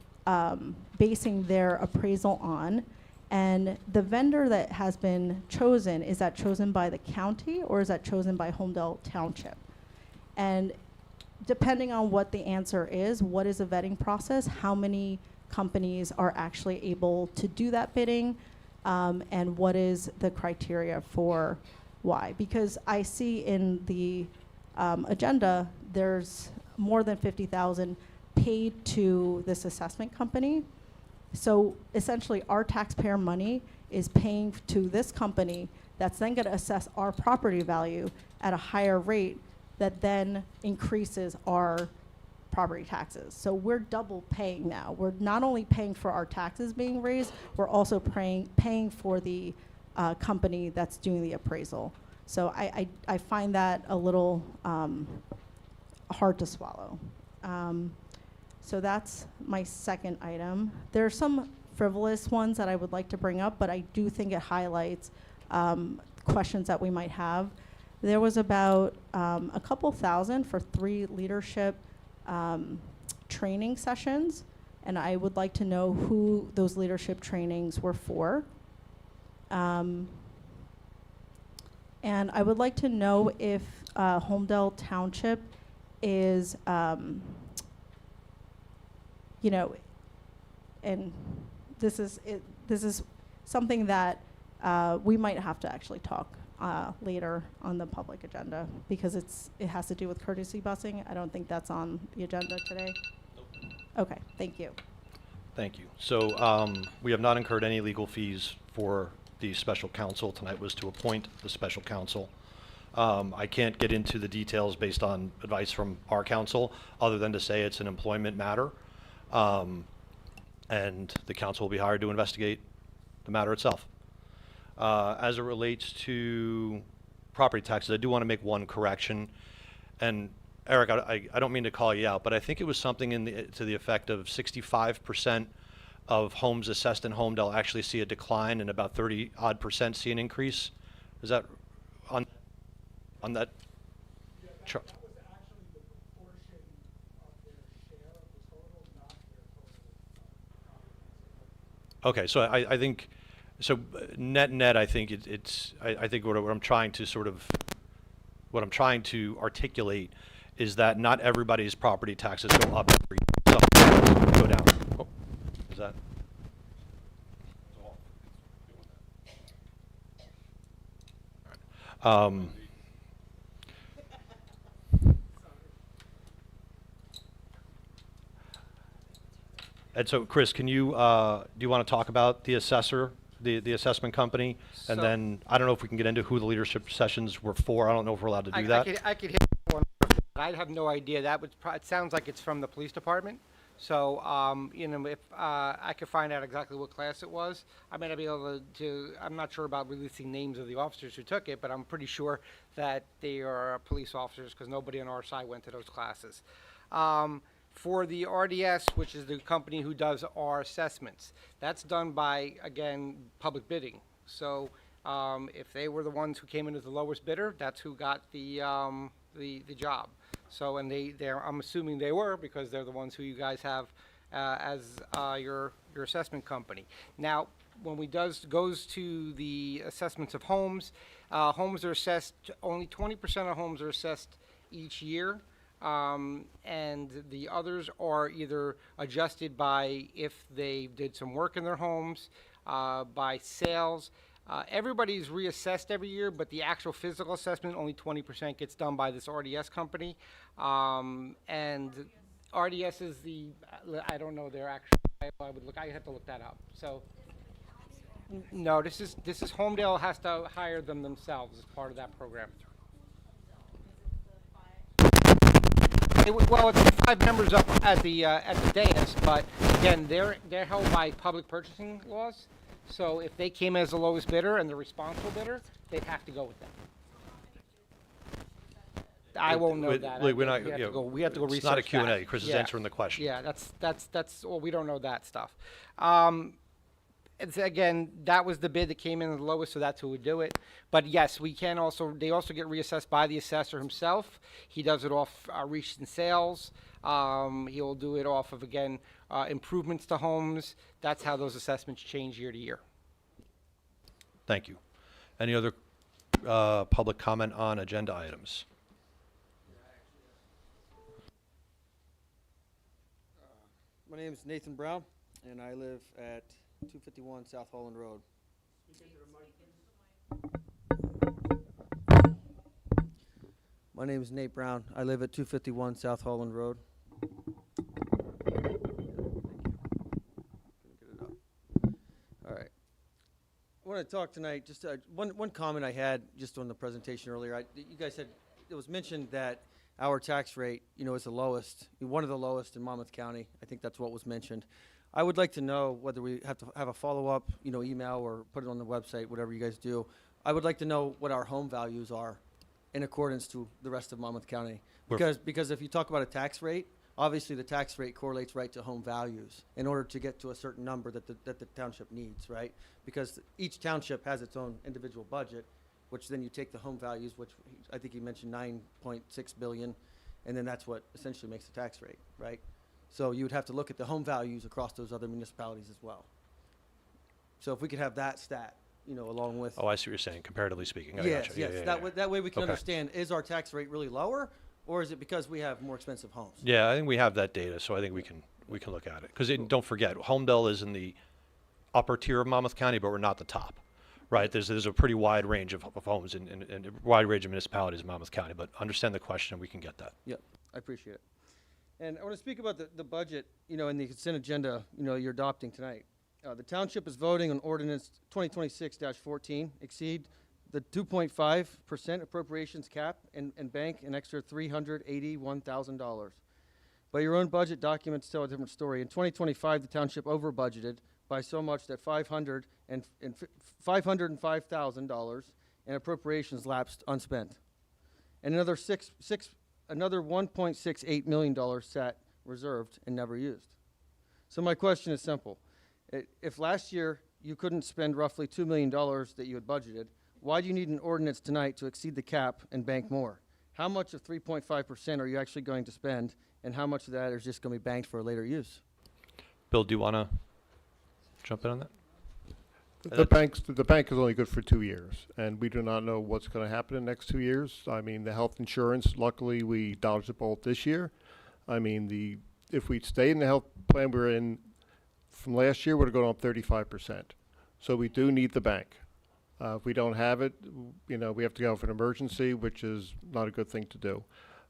basing their appraisal on? And the vendor that has been chosen, is that chosen by the county or is that chosen by Homedale Township? And depending on what the answer is, what is the vetting process? How many companies are actually able to do that bidding, and what is the criteria for why? Because I see in the agenda, there's more than 50,000 paid to this assessment company. So essentially, our taxpayer money is paying to this company that's then going to assess our property value at a higher rate that then increases our property taxes. So we're double paying now. We're not only paying for our taxes being raised, we're also paying for the company that's doing the appraisal. So I find that a little hard to swallow. So that's my second item. There are some frivolous ones that I would like to bring up, but I do think it highlights questions that we might have. There was about a couple thousand for 3 leadership training sessions, and I would like to know who those leadership trainings were for. And I would like to know if Homedale Township is, you know, and this is something that we might have to actually talk later on the public agenda, because it has to do with courtesy busing. I don't think that's on the agenda today. Okay, thank you. Thank you. So we have not incurred any legal fees for the special counsel. Tonight was to appoint the special counsel. I can't get into the details based on advice from our counsel, other than to say it's an employment matter. And the counsel will be hired to investigate the matter itself. As it relates to property taxes, I do want to make one correction. And Eric, I don't mean to call you out, but I think it was something to the effect of 65% of homes assessed in Homedale actually see a decline, and about 30-odd% see an increase. Is that on that chart? That was actually the proportion of their share of the total, not their total. Okay, so I think, so net, I think I think what I'm trying to articulate is that not everybody's property taxes go up every year. Some go down. Oh, is that? And so, Chris, can you, do you want to talk about the assessor, the assessment company? And So- then, I don't know if we can get into who the leadership sessions were for. I don't know if we're allowed to do that. I could hit one. I have no idea. It sounds like it's from the police department. So, you know, if I could find out exactly what class it was, I may not be able to. I'm not sure about releasing names of the officers who took it, but I'm pretty sure that they are police officers, because nobody on our side went to those classes. For the RDS, which is the company who does our assessments, that's done by, again, public bidding. So if they were the ones who came in as the lowest bidder, that's who got the job. So, and I'm assuming they were, because they're the ones who you guys have as your assessment company. Now, when goes to the assessments of homes, homes are assessed, only 20% of homes are assessed each year. And the others are either adjusted by if they did some work in their homes, by sales. Everybody's reassessed every year, but the actual physical assessment, only 20% gets done by this RDS company. And RDS is I don't know their actual, I have to look that up. So, no, this is Homedale has to hire them themselves as part of that program. Well, it's 5 members up at the dais, but again, they're held by public purchasing laws. So if they came as the lowest bidder and the responsible bidder, they'd have to go with them. I won't know that. We're not, We have to go research it's not a Q&A. that. Chris is Yeah. answering the question. Yeah, that's well, we don't know that stuff. Again, that was the bid that came in the lowest, so that's who would do it. But yes, they also get reassessed by the assessor himself. He does it off recent sales. He'll do it off of, again, improvements to homes. That's how those assessments change year to year. Thank you. Any other public comment on agenda items? My name is Nathan Brown. and I live at 251 South Holland Road. My name is Nate Brown. I live at 251 South Holland Road. All right. I want to talk tonight, just one comment I had just on the presentation earlier. You guys said, it was mentioned that our tax rate, is the lowest, one of the lowest in Monmouth County. I think that's what was mentioned. I would like to know whether we have to have a follow-up, email or put it on the website, whatever you guys do. I would like to know what our home values are in accordance to the rest of Monmouth County. Because if you talk about a tax rate, obviously the tax rate correlates right to home values in order to get to a certain number that the township needs, right? Because each township has its own individual budget, which then you take the home values, which I think you mentioned 9.6 billion, and then that's what essentially makes the tax rate, right? So you would have to look at the home values across those other municipalities as well. So if we could have that stat, along with. Oh, I see what you're saying, comparatively speaking. I Yes, gotcha. yes. Yeah. That way we can Okay. understand, is our tax rate really lower, or is it because we have more expensive homes? Yeah, I think we have that data, so I think we can look at it. Because don't forget, Homedale is in the upper tier of Monmouth County, but we're not the top, right? There's a pretty wide range of homes and a wide range of municipalities in Monmouth County, but understand the question, we can get that. Yep, I appreciate it. And I want to speak about the budget, in the consent agenda, you're adopting tonight. The township is voting on ordinance 2026-14, exceed the 2.5% appropriations cap and bank an extra $381,000. But your own budget documents tell a different story. In 2025, the township over budgeted by so much that $505,000 in appropriations lapsed unspent. And another $1.68 million sat reserved and never used. So my question is simple. If last year you couldn't spend roughly $2 million that you had budgeted, why do you need an ordinance tonight to exceed the cap and bank more? How much of 3.5% are you actually going to spend, and how much of that is just going to be banked for a later use? Bill, do you want to jump in on that? The bank is only good for 2 years, and we do not know what's going to happen in the next 2 years. I mean, the health insurance, luckily we dodged the bullet this year. I mean, if we stay in the health plan we're in from last year, we're going up 35%. So we do need the bank. If we don't have it, we have to go for an emergency, which is not a good thing to do.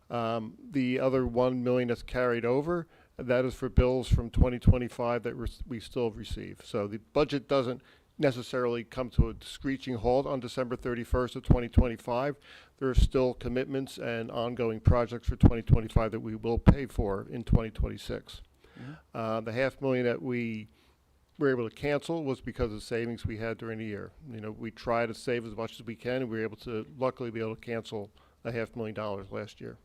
The other $1 million that's carried over, that is for bills from 2025 that we still receive. So the budget doesn't necessarily come to a screeching halt on December 31st of 2025. There are still commitments and ongoing projects for 2025 that we will pay for in 2026. Mm-hmm. The $500,000 that we were able to cancel was because of savings we had during the year. We try to save as much as we can, and we were able to luckily be able to cancel $500,000 last year.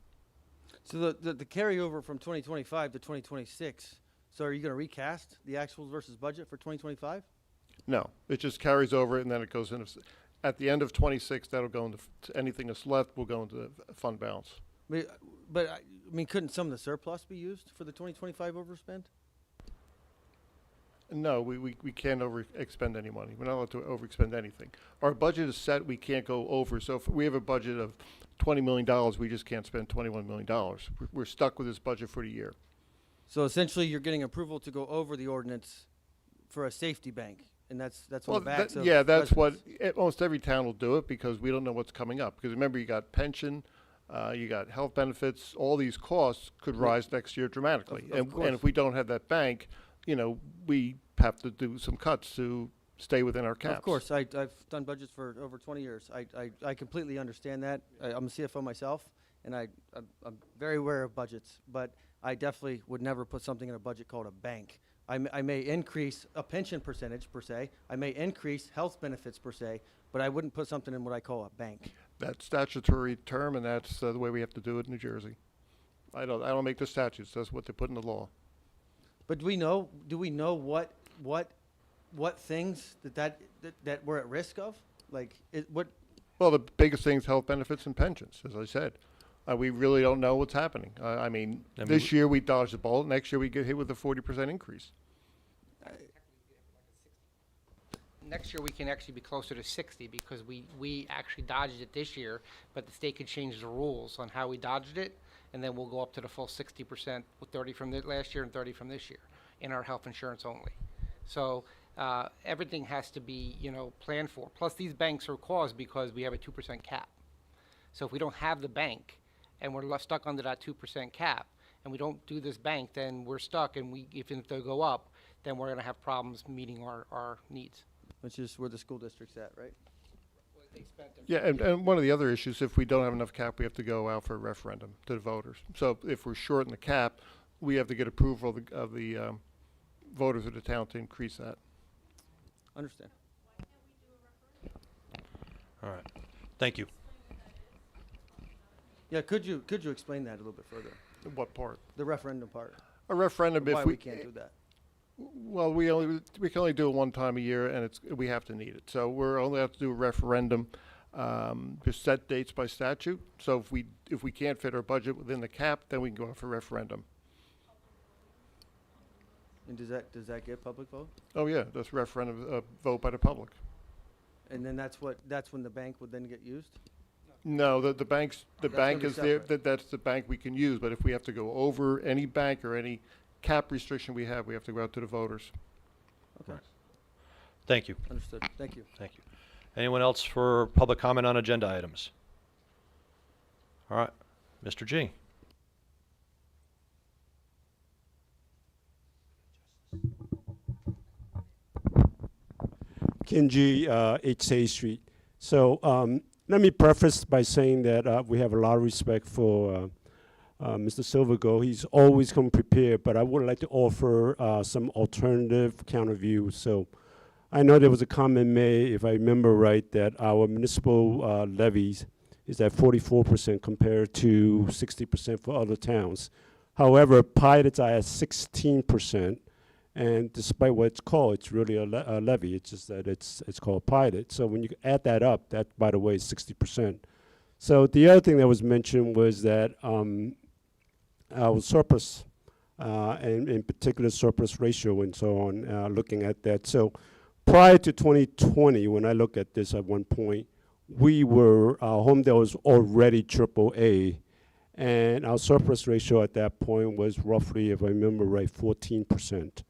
So the carryover from 2025 to 2026, so are you going to recast the actuals versus budget for 2025? No, it just carries over, and then it goes into, at the end of 26, that'll go into, anything that's left will go into the fund balance. But I mean, couldn't some of the surplus be used for the 2025 overspend? No, we can't overexpend any money. We're not allowed to overexpend anything. Our budget is set, we can't go over. So if we have a budget of $20 million, we just can't spend $21 million. We're stuck with this budget for the year. So essentially, you're getting approval to go over the ordinance for a safety bank, and that's on the backs of yeah, that's residents. almost every town will do it, because we don't know what's coming up. Because remember, you got pension, you got health benefits, all these costs could rise next year dramatically. Of course. And if we don't have that bank, we have to do some cuts to stay within our caps. Of course, I've done budgets for over 20 years. I completely understand that. I'm a CFO myself, and I'm very aware of budgets, but I definitely would never put something in a budget called a bank. I may increase a pension percentage per se. I may increase health benefits per se, but I wouldn't put something in what I call a bank. That's statutory term, and that's the way we have to do it in New Jersey. I don't make the statutes. That's what they put in the law. But do we know what things that we're at risk of? Well, the biggest thing is health benefits and pensions, as I said. We really don't know what's happening. I mean, this year we dodged the bullet. Next year we get hit with a 40% increase. Next year, we can actually be closer to 60 because we actually dodged it this year, but the state could change the rules on how we dodged it, and then we'll go up to the full 60% with 30 from the last year and 30 from this year. in our health insurance only. So everything has to be, planned for. Plus, these banks are caused because we have a 2% cap. So if we don't have the bank and we're stuck under that 2% cap and we don't do this bank, then we're stuck, and even if they go up, then we're going to have problems meeting our needs. Which is where the school district's at, right? Yeah, and one of the other issues, if we don't have enough cap, we have to go out for a referendum to the voters. So if we're short in the cap, we have to get approval of the voters of the town to increase that. Understand. All right. Thank you. Yeah, could you explain that a little bit further? What part? The referendum part. A referendum, Why if we can't do that? Well, we can only do it one time a year, and we have to need it. So we're only have to do a referendum, just set dates by statute. So if we can't fit our budget within the cap, then we can go out for referendum. And does that get public vote? Oh yeah, that's referendum vote by the public. And then that's when the bank would then get used? No, the bank gonna be is there. separate. That's the bank we can use. But if we have to go over any bank or any cap restriction we have to go out to the voters. Okay, Thank you. understood. Thank you. Thank you. Anyone else for public comment on agenda items? All right. Mr. G. Ken G, 8 Street. So let me preface by saying that we have a lot of respect for Mr. Silvergo. He's always come prepared, but I would like to offer some alternative counter views. So I know there was a comment made, if I remember right, that our municipal levies is at 44% compared to 60% for other towns. However, pilots are at 16%. And despite what it's called, it's really a levy. It's just that it's called pilot. So when you add that up, that, by the way, is 60%. So the other thing that was mentioned was that our surplus, and in particular surplus ratio and so on, looking at that. So prior to 2020, when I look at this at one point, our Homedale was already AAA, and our surplus ratio at that point was roughly, if I remember right, 14%.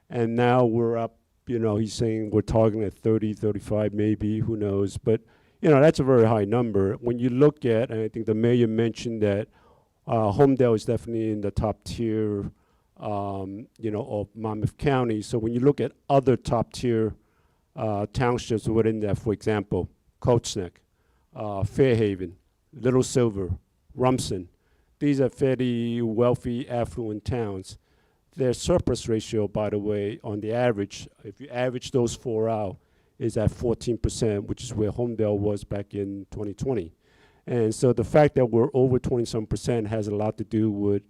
And now we're up, he's saying we're targeting at 30, 35 maybe, who knows. But, that's a very high number. When you look at, and I think the mayor mentioned that Homedale is definitely in the top tier, of Monmouth County. So when you look at other top tier townships within that, for example, Coachneck, Fairhaven, Little Silver, Rumson, these are fairly wealthy, affluent towns. Their surplus ratio, by the way, on the average, if you average those four out, is at 14%, which is where Homedale was back in 2020. And so the fact that we're over 20-some% has a lot to do with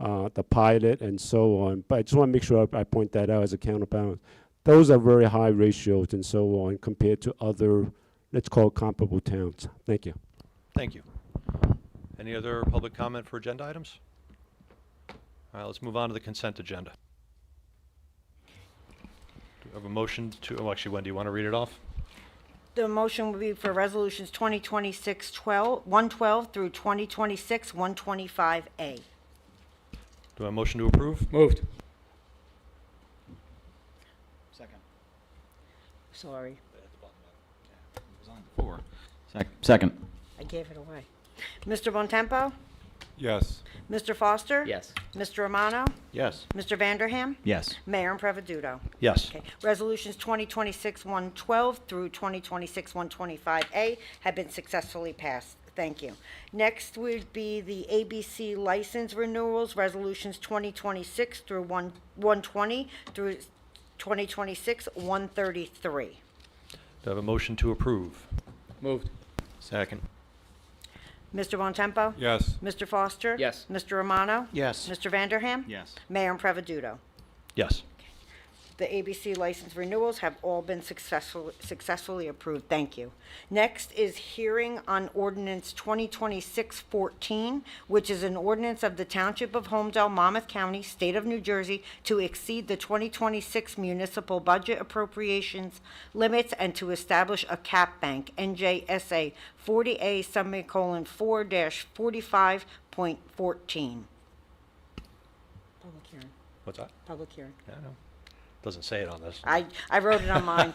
the pilot and so on. But I just want to make sure I point that out as a counterbalance. Those are very high ratios and so on compared to other, let's call it comparable towns. Thank you. Thank you. Any other public comment for agenda items? All right, let's move on to the consent agenda. Do we have a motion to, actually, Wendy, you want to read it off? The motion will be for resolutions 2026-112 through 2026-125A. Do I have a motion to approve? Moved. Second. Sorry, It was on before. Second. I gave it away. Mr. Bontempo? Yes. Mr. Foster? Yes. Mr. Romano? Yes. Mr. Vanderham? Yes. Mayor Impreviduto? Yes. Okay. Resolutions 2026-112 through 2026-125A have been successfully passed. Thank you. Next would be the ABC license renewals, resolutions 2026 through 120 through 2026-133. Do I have a motion to approve? Moved. Second. Mr. Bontempo? Yes. Mr. Foster? Yes. Mr. Romano? Yes. Mr. Vanderham? Yes. Mayor Impreviduto? Yes. The ABC license renewals have all been successfully approved. Thank you. Next is hearing on ordinance 2026-14, which is an ordinance of the Township of Homedale, Monmouth County, State of New Jersey, to exceed the 2026 municipal budget appropriations limits and to establish a cap bank, NJSA 40A:4-45.14. Public hearing. What's that? Public hearing. Yeah, I know. Doesn't say it on this. I wrote it on mine.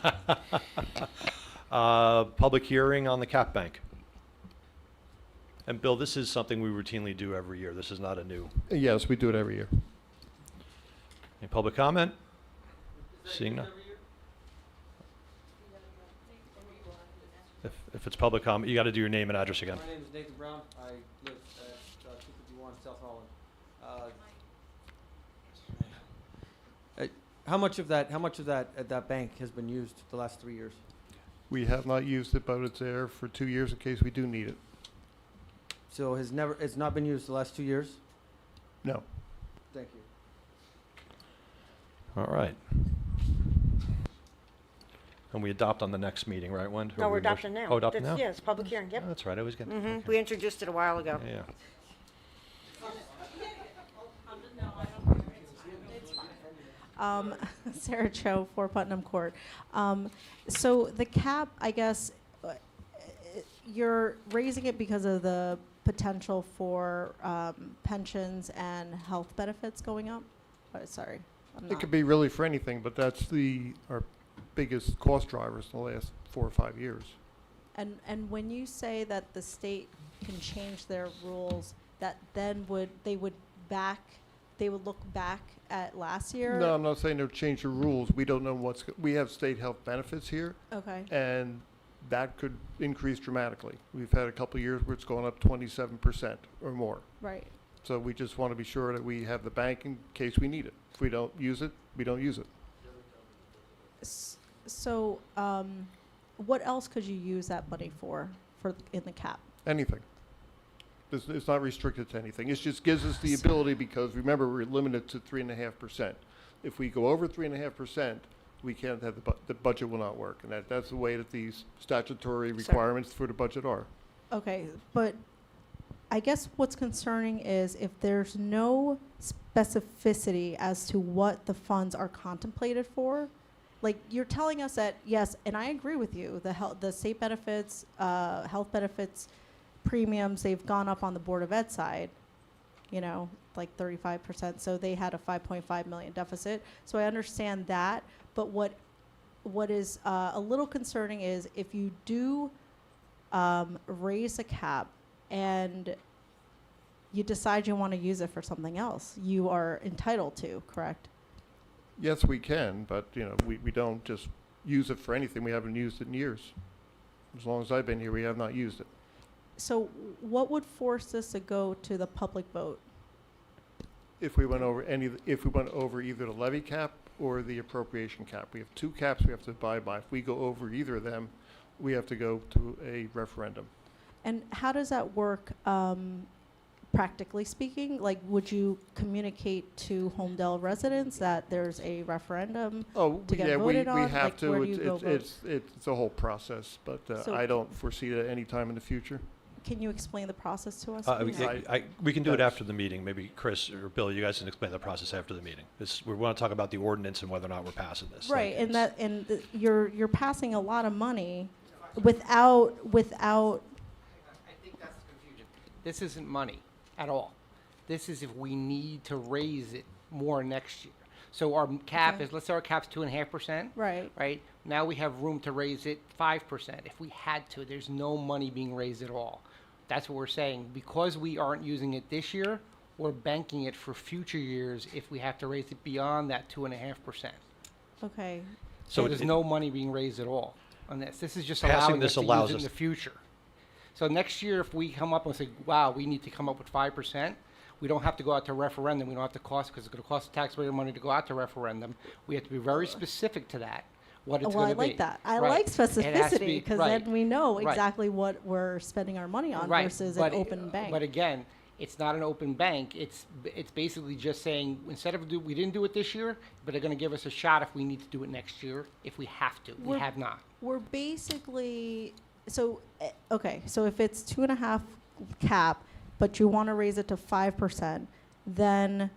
Public hearing on the cap bank. And Bill, this is something we routinely do every year. This is not a new. Yes, we do it every year. Any public comment? Seeing none. If it's public comment, you got to do your name and address again. My name is Nathan Brown. I live at 251 South Holland. How much of that bank has been used the last 3 years? We have not used it, but it's there for 2 years in case we do need it. So it's not been used the last 2 years? No. Thank you. All right. And we adopt on the next meeting, right, Wendy? No, we're adopting now. Oh, adopting That's- now? Yeah, it's public hearing, yep. Oh, that's right, I always get. Mhm. okay. We introduced it a while ago. Yeah. Sarah Cho for Putnam Court. So the cap, I guess, you're raising it because of the potential for pensions and health benefits going up? Sorry, I'm It not. could be really for anything, but that's our biggest cost drivers in the last 4 or 5 years. And when you say that the state can change their rules, that then they would look back at last year? No, I'm not saying they'll change the rules. We don't know we have state health benefits here, Okay. and that could increase dramatically. We've had a couple of years where it's gone up 27% or more. Right. So we just want to be sure that we have the bank in case we need it. If we don't use it, we don't use it. So, what else could you use that money for in the cap? Anything. It's not restricted to anything. It just gives us the ability, because remember, we're limited to 3.5%. If we go over 3.5%, we can't have the budget will not work. And that's the way that these statutory requirements for the budget are. Okay, but I guess what's concerning is if there's no specificity as to what the funds are contemplated for. Like, you're telling us that, yes, and I agree with you, the state benefits, health benefits, premiums, they've gone up on the Board of Ed side, like 35%, so they had a 5.5 million deficit. So I understand that, but what is a little concerning is if you do raise the cap and you decide you want to use it for something else, you are entitled to, correct? Yes, we can, but we don't just use it for anything. We haven't used it in years. As long as I've been here, we have not used it. So what would force this to go to the public vote? If we went over either the levy cap or the appropriation cap. We have 2 caps we have to abide by. If we go over either of them, we have to go to a referendum. And how does that work, practically speaking? Like, would you communicate to Homedale residents that there's a referendum? Oh, to get yeah, we voted on? have Like, to. where do you go vote? It's a whole process, but So- I don't foresee that any time in the future. Can you explain the process to us, please? We can do it Yes. after the meeting. Maybe Chris or Bill, you guys can explain the process after the meeting. We want to talk about the ordinance and whether or not we're passing this. Right, Like, and you're passing a lot of money without. I think that's the confusion. This isn't money at all. This is if we need to raise it more next year. So our cap Okay. is, let's say our cap's 2.5%. Right. Right? Now we have room to raise it 5%. If we had to, there's no money being raised at all. That's what we're saying. Because we aren't using it this year, we're banking it for future years if we have to raise it beyond that 2.5%. Okay. So there's no money being raised at all on this. This is just Passing allowing this us to allows use it in us- the future. So next year, if we come up and say, wow, we need to come up with 5%, we don't have to go out to referendum. We don't have to cost, because it's going to cost the taxpayer money to go out to referendum. We have to be very specific to that, what it's Well, going I to be. like that. I Right. like It has to specificity, be- because right. then we know Right. exactly what we're spending our money on Right, versus but- an open bank. But again, it's not an open bank. It's basically just saying, instead of we didn't do it this year, but they're going to give us a shot if we need to do it next year, if we have to. We We're- have not. We're basically, okay, so if it's 2.5 cap, but you want to raise it to 5%, then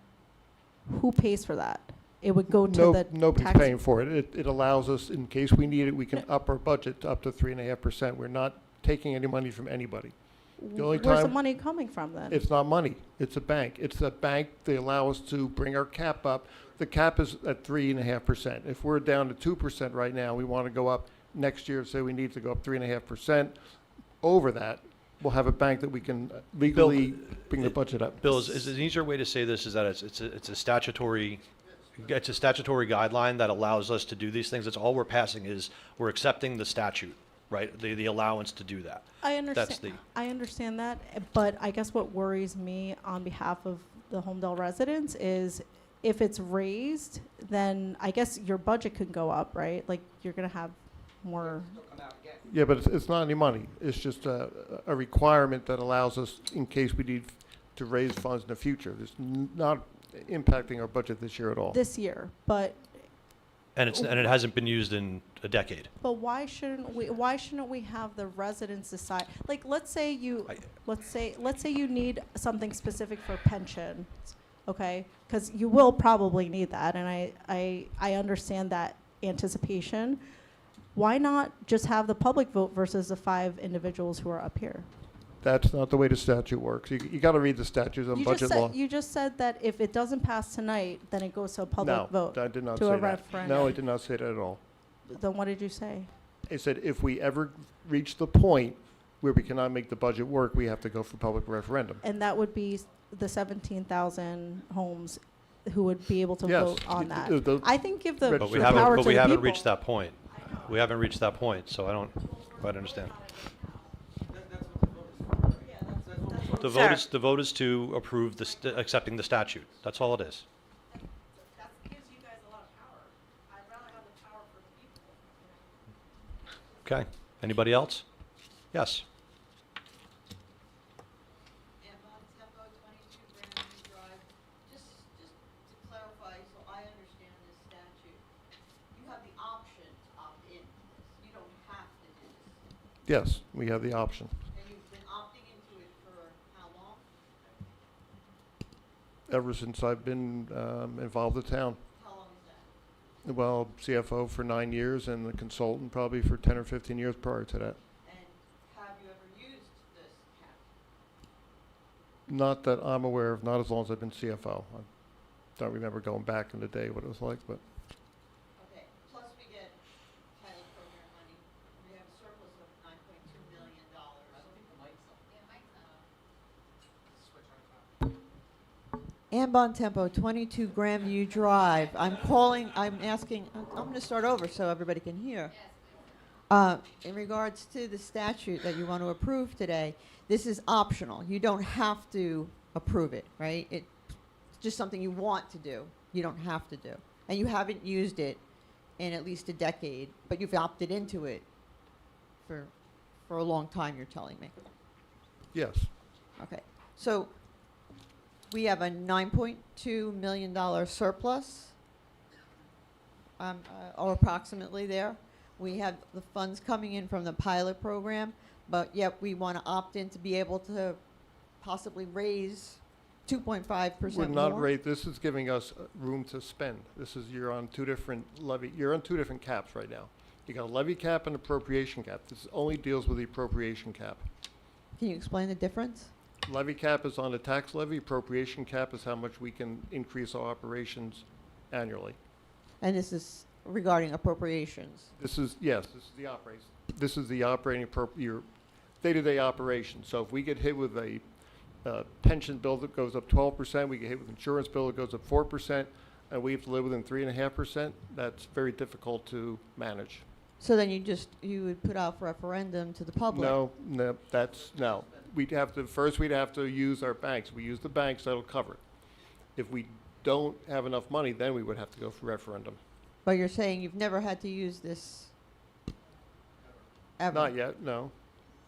who pays for that? It would go to the Nobody's tax- paying for it. It allows us, in case we need it, we can up our budget to up to 3.5%. We're not taking any money from anybody. The only where's the time- money coming from then? It's not money. It's a bank. It's a bank. They allow us to bring our cap up. The cap is at 3.5%. If we're down to 2% right now, we want to go up next year, say we need to go up 3.5%. Over that, we'll have a bank that we can legally bring the budget up. Bill, is an easier way to say this is that it's a statutory guideline that allows us to do these things. That's all we're passing is we're accepting the statute, right? The allowance to do that. I understand. That's the, I understand that, but I guess what worries me on behalf of the Homedale residents is if it's raised, then I guess your budget could go up, right? Like you're gonna have more. Yeah, but it's not any money. It's just a requirement that allows us, in case we need to raise funds in the future. It's not impacting our budget this year at all. This year, but and it hasn't been used in a decade. why shouldn't we have the residents decide? Like, let's say you need something specific for pension, okay? Because you will probably need that, and I understand that anticipation. Why not just have the public vote versus the 5 individuals who are up here? That's not the way the statute works. You got to read the statutes on budget law. You just said that if it doesn't pass tonight, then it goes to a public vote. No, I did not to say a that. referendum. No, I did not say that at all. Then what did you say? I said if we ever reach the point where we cannot make the budget work, we have to go for public referendum. And that would be the 17,000 homes who would be able to Yes. vote on that. The- I think give the, But the But we power haven't, to but the we haven't people. reached that point. We haven't reached that point, so I don't quite understand. The vote is, Sir. the vote is to approve accepting the statute. That's all it is. That gives you guys a lot of power. I'd rather have the power for the people. Okay. Anybody else? Yes. Tempo 22 Grandview Drive. Just to clarify, so I understand this statute, you have the option to opt in to this. You don't have to do this. Yes, we have the option. And you've been opting into it for how long? Ever since I've been involved with town. How long is that? Well, CFO for 9 years and the consultant probably for 10 or 15 years prior to that. And have you ever used this cap? Not that I'm aware of, not as long as I've been CFO. I don't remember going back in the day what it was like, but Okay, plus we get pilot program money. We have a surplus of $9.2 million. Ambon Tempo, 22 Grandview Drive. I'm asking, I'm going to start over so everybody can hear. In regards to the statute that you want to approve today, this is optional. You don't have to approve it, right? It's just something you want to do. You don't have to do. And you haven't used it in at least a decade, but you've opted into it for a long time, you're telling me. yes. Okay, so we have a $9.2 million surplus, or approximately there. We have the funds coming in from the pilot program, but yet we want to opt in to be able to possibly raise 2.5% We're not more. rate, this is giving us room to spend. This is, you're on two different caps right now. You got a levy cap and appropriation cap. This only deals with the appropriation cap. Can you explain the difference? Levy cap is on the tax levy, appropriation cap is how much we can increase our operations annually. And this is regarding appropriations. This is, yes, this is the operating, your day-to-day operation. So if we get hit with a pension bill that goes up 12%, we get hit with insurance bill that goes up 4%, and we have to live within 3.5%, that's very difficult to manage. So then you would put out referendum to the public? No, we'd have to use our banks. We use the banks, that'll cover it. If we don't have enough money, then we would have to go for referendum. But you're saying you've never had to use this ever? Not yet, no.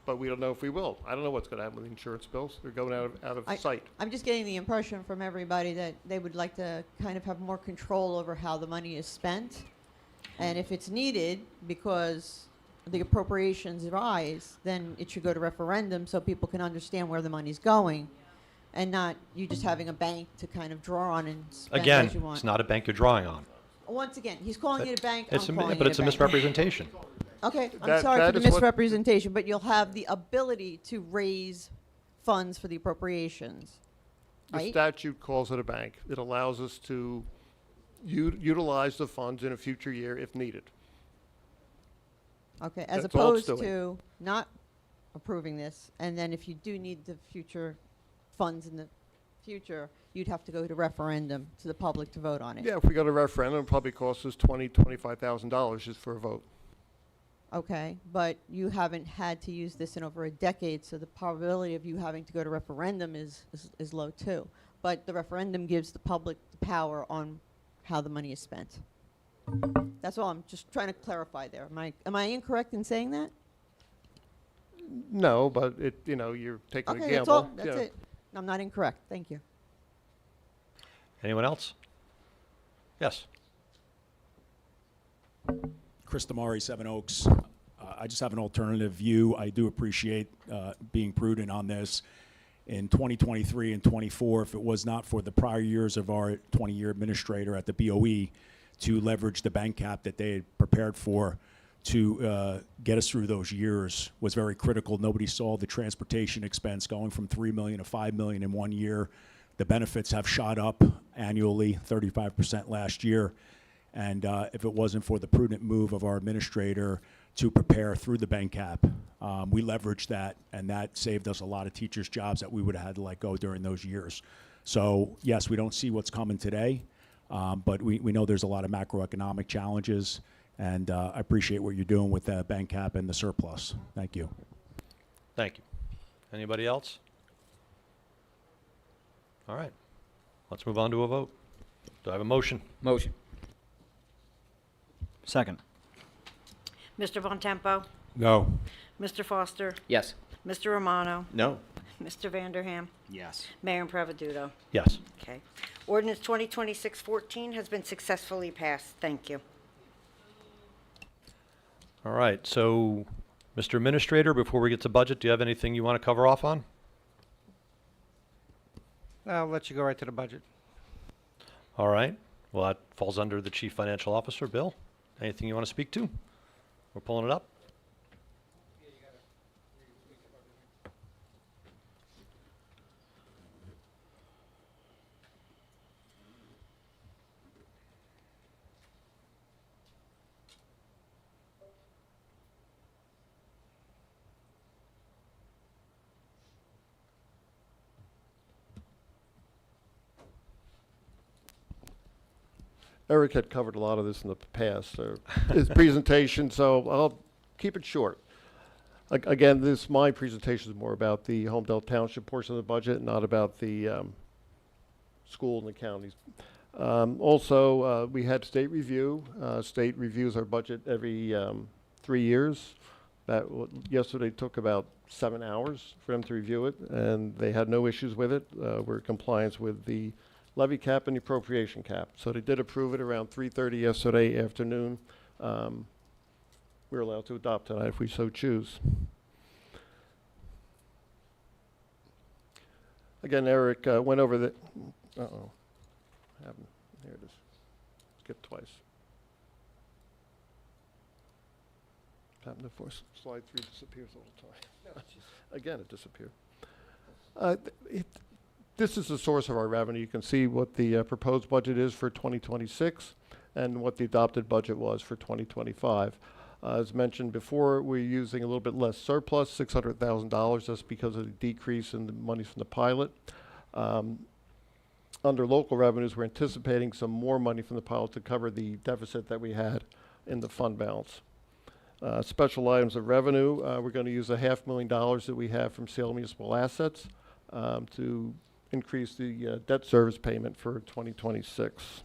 But we don't know if we will. I don't know what's gonna happen with insurance bills. They're going out of sight. I'm just getting the impression from everybody that they would like to kind of have more control over how the money is spent. And if it's needed because the appropriations rise, then it should go to referendum so people can understand where the money's going. And not you just having a bank to kind of draw on and spend Again, as you want. it's not a bank you're drawing on. Once again, he's calling it a bank, It's I'm calling it but it's a bank. misrepresentation. Okay, I'm That- sorry that for the is what- misrepresentation, but you'll have the ability to raise funds for the appropriations, The right? statute calls it a bank. It allows us to utilize the funds in a future year if needed. Okay, as That's all it's opposed doing. to not approving this, and then if you do need the future funds in the future, you'd have to go to referendum to the public to vote on it. Yeah, if we go to referendum, it probably costs us $25,000 just for a vote. Okay, but you haven't had to use this in over a decade, so the probability of you having to go to referendum is low too. But the referendum gives the public the power on how the money is spent. That's all. I'm just trying to clarify there. Am I incorrect in saying that? No, but you're taking a Okay, gamble. that's all. That's Yeah. it. I'm not incorrect. Thank you. Anyone else? Yes. Chris Damari, Seven Oaks. I just have an alternative view. I do appreciate being prudent on this. In 2023 and 24, if it was not for the prior years of our 20-year administrator at the BOE to leverage the bank cap that they had prepared for to get us through those years was very critical. Nobody saw the transportation expense going from $3 million to $5 million in 1 year. The benefits have shot up annually, 35% last year. And if it wasn't for the prudent move of our administrator to prepare through the bank cap, we leveraged that, and that saved us a lot of teachers' jobs that we would have had to let go during those years. So yes, we don't see what's coming today, but we know there's a lot of macroeconomic challenges, and I appreciate what you're doing with the bank cap and the surplus. Thank you. Thank you. Anybody else? All right. Let's move on to a vote. Do I have a motion? Motion. Second. Mr. Von Tempo, No. Mr. Foster, Yes. Mr. Romano, No. Mr. Vanderham, Yes. Mayor Improvisato. Yes. Okay. Ordinance 2026-14 has been successfully passed. Thank you. All right. So, Mr. Administrator, before we get to budget, do you have anything you want to cover off on? I'll let you go right to the budget. All right. Well, that falls under the Chief Financial Officer. Bill, anything you want to speak to? We're pulling it up. Eric had covered a lot of this in the past, his presentation, so I'll keep it short. Again, my presentation is more about the Homedale Township portion of the budget, not about the school and the counties. Also, we had state review. State reviews our budget every 3 years. Yesterday took about 7 hours for them to review it, and they had no issues with it. We're in compliance with the levy cap and the appropriation cap. So they did approve it around 3:30 yesterday afternoon. We're allowed to adopt tonight if we so choose. Again, Eric went over the, there it is. Skip twice. Happened before slide 3 disappears all the time. Again, it disappeared. This is the source of our revenue. You can see what the proposed budget is for 2026 and what the adopted budget was for 2025. As mentioned before, we're using a little bit less surplus, $600,000. That's because of the decrease in the money from the pilot. Under local revenues, we're anticipating some more money from the pilot to cover the deficit that we had in the fund balance. Special items of revenue, we're going to use $500,000 that we have from sale of municipal assets to increase the debt service payment for 2026.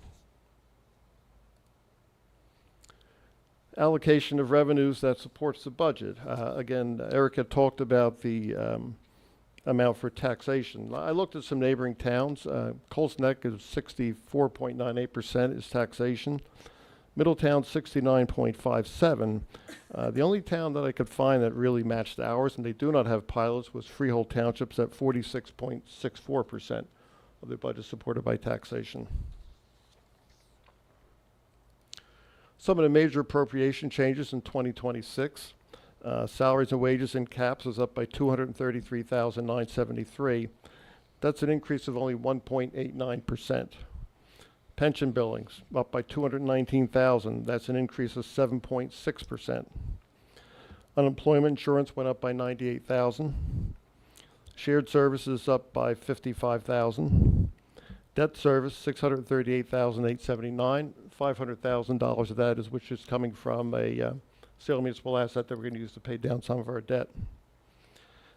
Allocation of revenues that supports the budget. Again, Eric had talked about the amount for taxation. I looked at some neighboring towns. Colts Neck is 64.98% is taxation. Middletown 69.57. The only town that I could find that really matched ours, and they do not have pilots, was Freehold Townships at 46.64% of their budget supported by taxation. Some of the major appropriation changes in 2026. Salaries and wages in caps is up by 233,973. That's an increase of only 1.89%. Pension billings up by 219,000. That's an increase of 7.6%. Unemployment insurance went up by 98,000. Shared services up by 55,000. Debt service 638,879. $500,000 of that is which is coming from a sale of municipal asset that we're going to use to pay down some of our debt.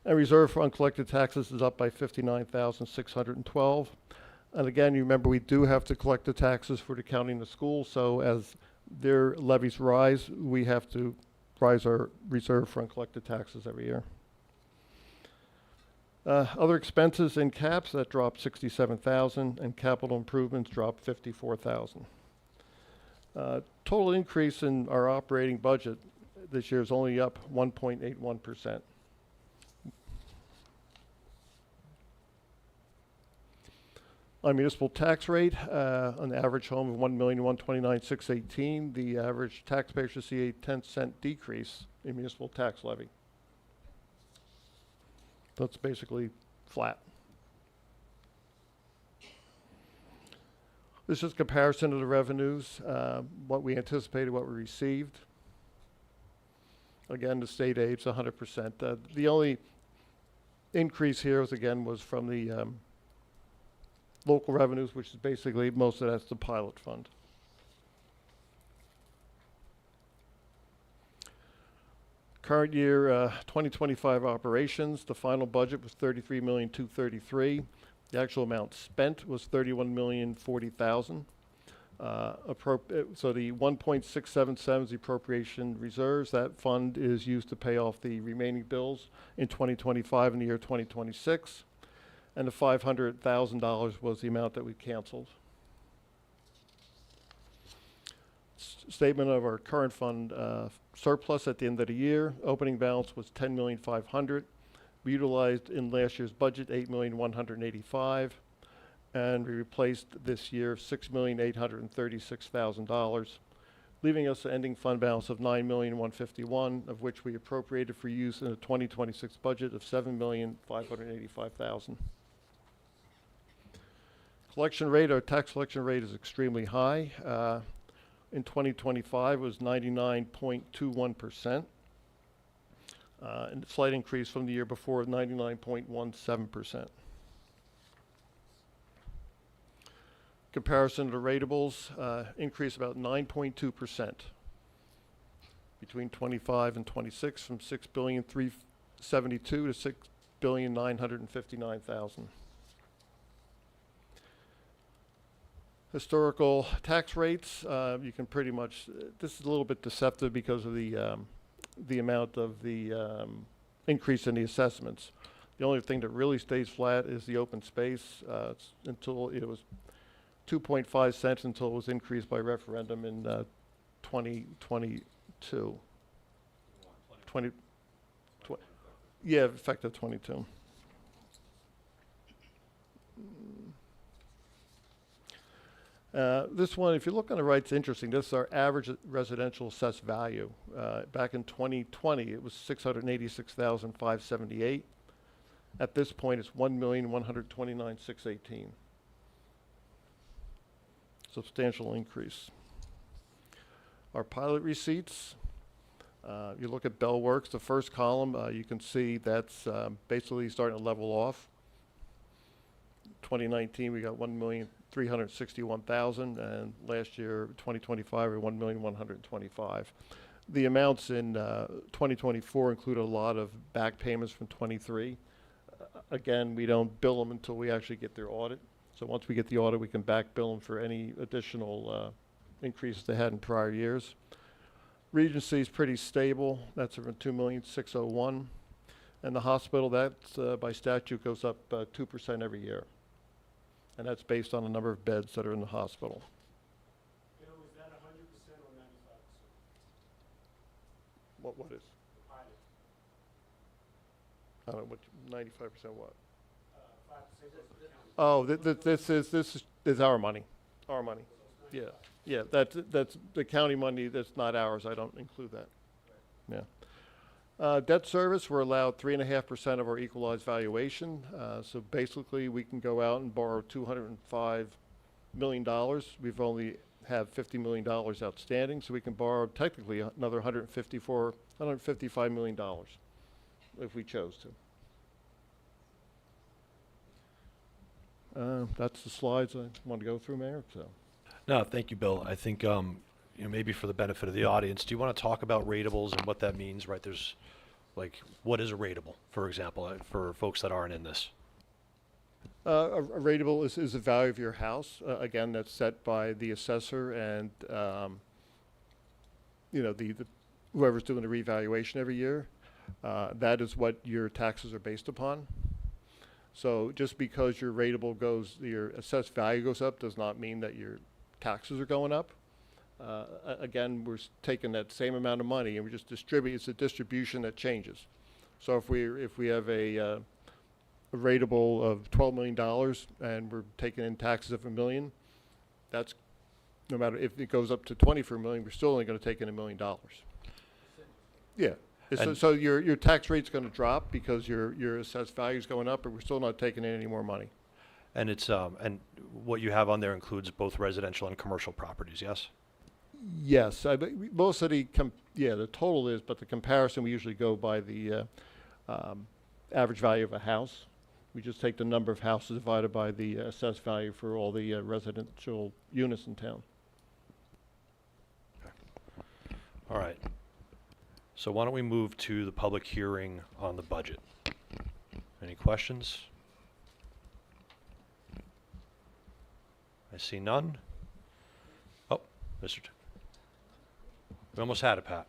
And reserve for uncollected taxes is up by 59,612. And again, you remember we do have to collect the taxes for the county and the schools, so as their levies rise, we have to rise our reserve for uncollected taxes every year. Other expenses in caps, that dropped 67,000, and capital improvements dropped 54,000. Total increase in our operating budget this year is only up 1.81%. On municipal tax rate, on the average home of $1,129,618, the average taxpayer should see a 10-cent decrease in municipal tax levy. That's basically flat. This is a comparison of the revenues, what we anticipated, what we received. Again, the state aid's 100%. The only increase here was from the local revenues, which is basically most of that's the pilot fund. Current year 2025 operations, the final budget was $33,233,000. The actual amount spent was $31,040,000. So the 1.677 is the appropriation reserves. That fund is used to pay off the remaining bills in 2025 and the year 2026. And the $500,000 was the amount that we canceled. Statement of our current fund surplus at the end of the year. Opening balance was $10,500,000. We utilized in last year's budget $8,185,000, and we replaced this year $6,836,000, leaving us an ending fund balance of $9,151,000, of which we appropriated for use in the 2026 budget of $7,585,000. Collection rate, our tax collection rate is extremely high. In 2025 was 99.21%, and a slight increase from the year before of 99.17%. Comparison to ratables, increase about 9.2% between 25 and 26, from $6,372,000 to $6,959,000. Historical tax rates, you can pretty much, this is a little bit deceptive because of the amount of the increase in the assessments. The only thing that really stays flat is the open space until it was 2.5 cents until it was increased by referendum in 2022. Yeah, effective 22. This one, if you look on the right, it's interesting. This is our average residential assessed value. Back in 2020, it was $686,578. At this point, it's $1,129,618. Substantial increase. Our pilot receipts. You look at Bell Works, the first column, you can see that's basically starting to level off. 2019, we got $1,361,000, and last year, 2025, we're $1,125,000. The amounts in 2024 include a lot of back payments from 23. Again, we don't bill them until we actually get their audit. So once we get the audit, we can back bill them for any additional increases they had in prior years. Regency is pretty stable. That's around $2,601,000. And the hospital, that by statute goes up 2% every year. And that's based on the number of beds that are in the hospital. Is that 100% or 95%? What is? I don't know, what, 95% what? Oh, this is our money. Our money. Yeah, yeah. That's the county money. That's not ours. I don't include that. Yeah. Debt service, we're allowed 3.5% of our equalized valuation. So basically, we can go out and borrow $205 million. We've only have $50 million outstanding, so we can borrow technically another $155 million if we chose to. That's the slides I want to go through, Mayor. So. No, thank you, Bill. I think, maybe for the benefit of the audience, do you want to talk about ratables and what that means, right? There's, like, what is a ratable, for example, for folks that aren't in this? A ratable is the value of your house. Again, that's set by the assessor and, the whoever's doing the revaluation every year. That is what your taxes are based upon. So just because your your assessed value goes up does not mean that your taxes are going up. Again, we're taking that same amount of money and we just distribute. It's a distribution that changes. So if we have a ratable of $12 million and we're taking in taxes of $1 million, that's no matter if it goes up to 24 million, we're still only going to take in $1 million. Yeah. So your tax rate's going to drop because your assessed value is going up, but we're still not taking in any more money. And it's, and what you have on there includes both residential and commercial properties, yes? Yes, most of the total is, but the comparison we usually go by the average value of a house. We just take the number of houses divided by the assessed value for all the residential units in town. All right. So why don't we move to the public hearing on the budget? Any questions? I see none. Oh, Mr. We almost had it, Pat.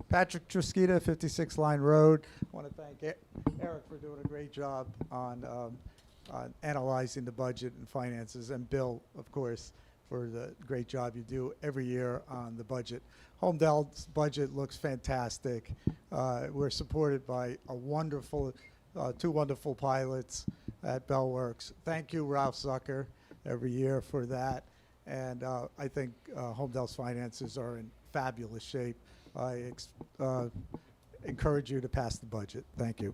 Patrick Trisquita, 56 Line Road. I want to thank Eric for doing a great job on analyzing the budget and finances, and Bill, of course, for the great job you do every year on the budget. Homedale's budget looks fantastic. We're supported by a wonderful, two wonderful pilots at Bellworks. Thank you, Ralph Zucker, every year for that. And I think Homedale's finances are in fabulous shape. I encourage you to pass the budget. Thank you.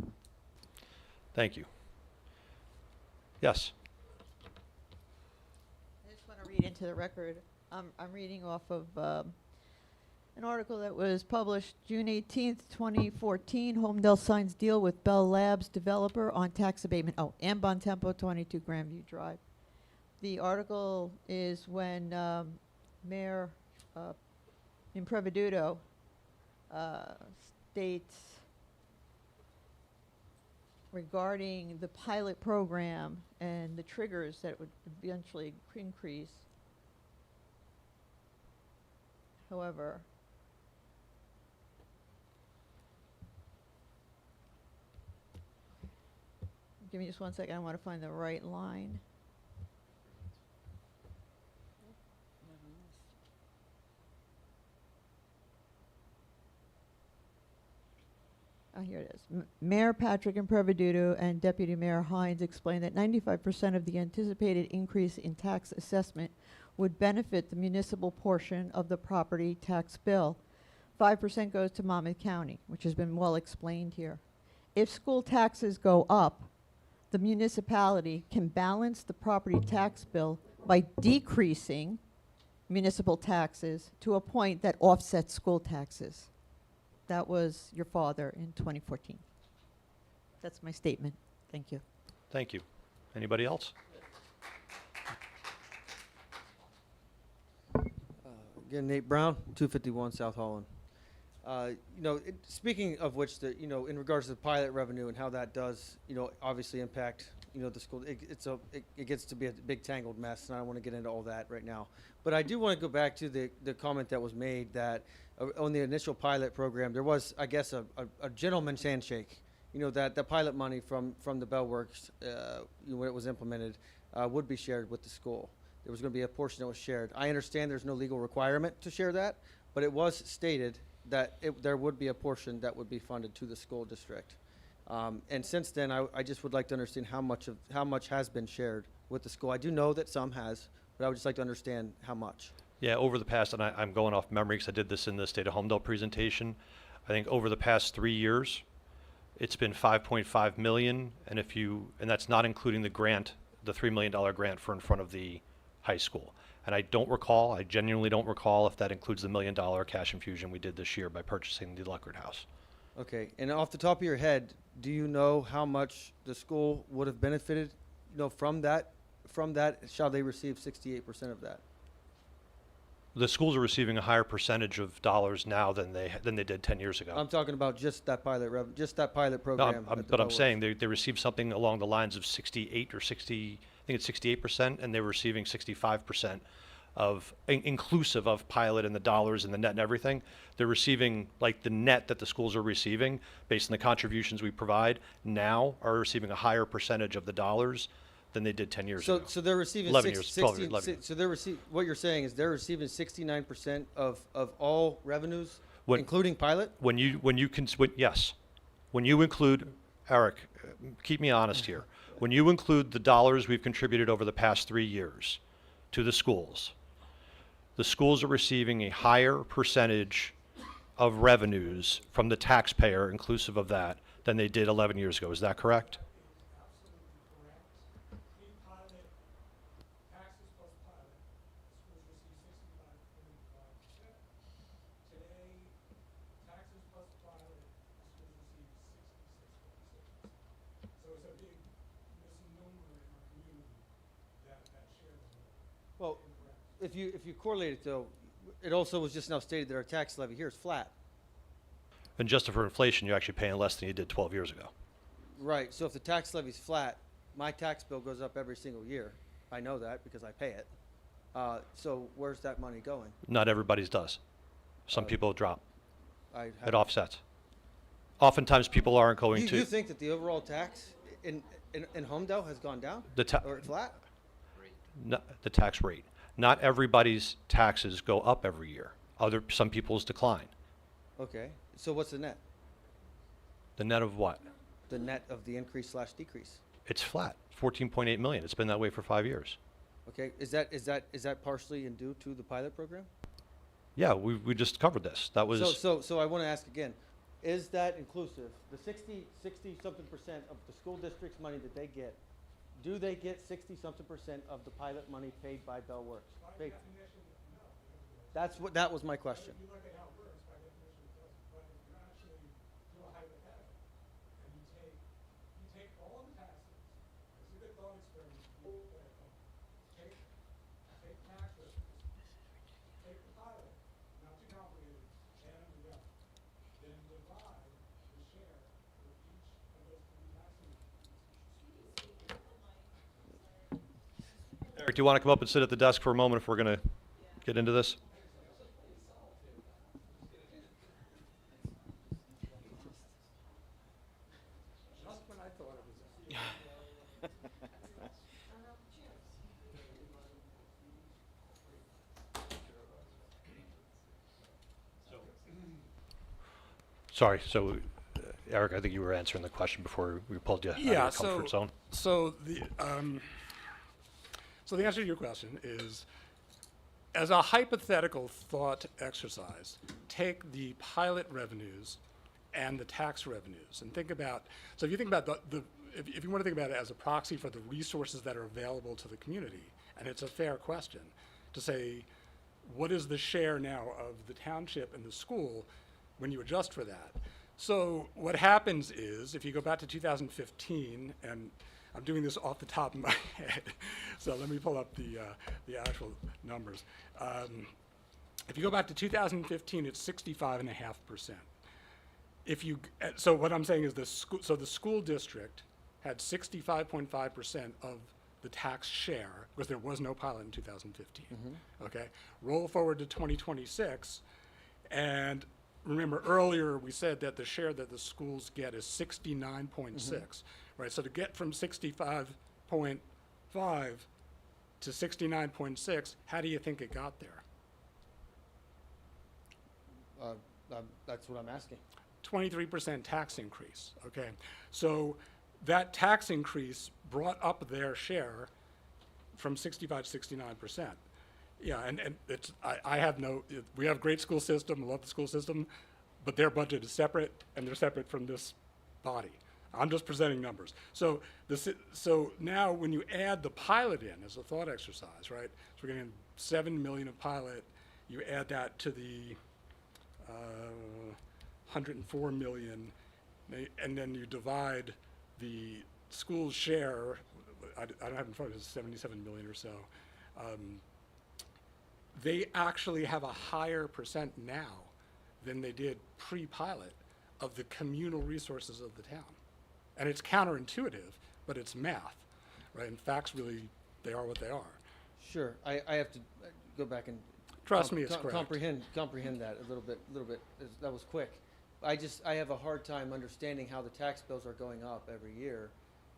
Thank you. Yes. I just want to read into the record. I'm reading off of an article that was published June 18th, 2014. Homedale signs deal with Bell Labs developer on tax abatement. Oh, and Bontempo, 22 Grandview Drive. The article is when Mayor Impreveduto states regarding the pilot program and the triggers that would eventually increase. However, give me just 1 second. I want to find the right line. Oh, here it is. Mayor Patrick Impreveduto and Deputy Mayor Hines explained that 95% of the anticipated increase in tax assessment would benefit the municipal portion of the property tax bill. 5% goes to Monmouth County, which has been well explained here. If school taxes go up, the municipality can balance the property tax bill by decreasing municipal taxes to a point that offsets school taxes. That was your father in 2014. That's my statement. Thank you. Thank you. Anybody else? Again, Nate Brown, 251 South Holland. Speaking of which, in regards to the pilot revenue and how that does, obviously impact, the school, it gets to be a big tangled mess, and I don't want to get into all that right now. But I do want to go back to the comment that was made that on the initial pilot program, there was, I guess, a gentleman's handshake, that the pilot money from the Bellworks, when it was implemented, would be shared with the school. There was going to be a portion that was shared. I understand there's no legal requirement to share that, but it was stated that there would be a portion that would be funded to the school district. And since then, I just would like to understand how much has been shared with the school. I do know that some has, but I would just like to understand how much. Yeah, over the past, and I'm going off memory because I did this in the State of Homedale presentation. I think over the past 3 years, it's been 5.5 million, and that's not including the grant, the $3 million grant for in front of the high school. And I genuinely don't recall if that includes the $1 million cash infusion we did this year by purchasing the Luckard House. Okay, and off the top of your head, do you know how much the school would have benefited, from that? Shall they receive 68% of that? The schools are receiving a higher percentage of dollars now than they did 10 years ago. I'm talking about just that pilot just that pilot No, program. but I'm saying they received something along the lines of 68 or 60, I think it's 68%, and they were receiving 65% of, inclusive of pilot and the dollars and the net and everything. They're receiving, like the net that the schools are receiving, based on the contributions we provide, now are receiving a higher percentage of the dollars than they did 10 years ago. So they're receiving 11 years, 12 years, 11 years. So they're what you're saying is they're receiving 69% of all revenues, When- including pilot? Yes. When you include, Eric, keep me honest here. When you include the dollars we've contributed over the past 3 years to the schools are receiving a higher percentage of revenues from the taxpayer, inclusive of that, than they did 11 years ago. Is that correct? Well, if you correlate it though, it also was just now stated that our tax levy here is flat. Adjusted for inflation, you're actually paying less than you did 12 years ago. Right, so if the tax levy's flat, my tax bill goes up every single year. I know that because I pay it. So where's that money going? Not everybody's does. Some people drop. I It haven't- offsets. Oftentimes, people aren't going to. You think that the overall tax in Homedale has gone down? The Or flat? the tax rate. Not everybody's taxes go up every year. Some people's decline. Okay, so what's the net? The net of what? The net of the increase/decrease. It's flat, 14.8 million. It's been that way for 5 years. Okay, is that partially in due to the pilot program? Yeah, we just covered this. That was, So I want to ask again, is that inclusive? The 60-something% of the school district's money that they get, do they get 60-something% of the pilot money paid by Bell Works? That was my question. Eric, do you want to come up and sit at the desk for a moment if we're going to get into this? Sorry, so Eric, I think you were answering the question before we pulled you out of your comfort zone. So the answer to your question is, as a hypothetical thought exercise, take the pilot revenues and the tax revenues and think about, so if you think about if you want to think about it as a proxy for the resources that are available to the community, and it's a fair question to say, what is the share now of the township and the school when you adjust for that? So what happens is, if you go back to 2015, and I'm doing this off the top of my head, so let me pull up the actual numbers. If you go back to 2015, it's 65.5%. So what I'm saying is the school district had 65.5% of the tax share because there was no pilot in 2015. Okay, roll forward to 2026, and remember earlier we said that the share that the schools get is 69.6, right? So to get from 65.5 to 69.6, how do you think it got there? That's what I'm asking. 23% tax increase, okay? So that tax increase brought up their share from 65 to 69%. Yeah, and it's, I have no, we have a great school system, I love the school system, but their budget is separate, and they're separate from this body. I'm just presenting numbers. So so now when you add the pilot in as a thought exercise, right? So we're getting 7 million of pilot, you add that to the 104 million, and then you divide the school's share, I don't have in front of it, 77 million or so. They actually have a higher percent now than they did pre-pilot of the communal resources of the town. And it's counterintuitive, but it's math, right? And facts really, they are what they are. Sure, I have to go back and. Trust me, it's correct. Comprehend that a little bit, that was quick. I have a hard time understanding how the tax bills are going up every year.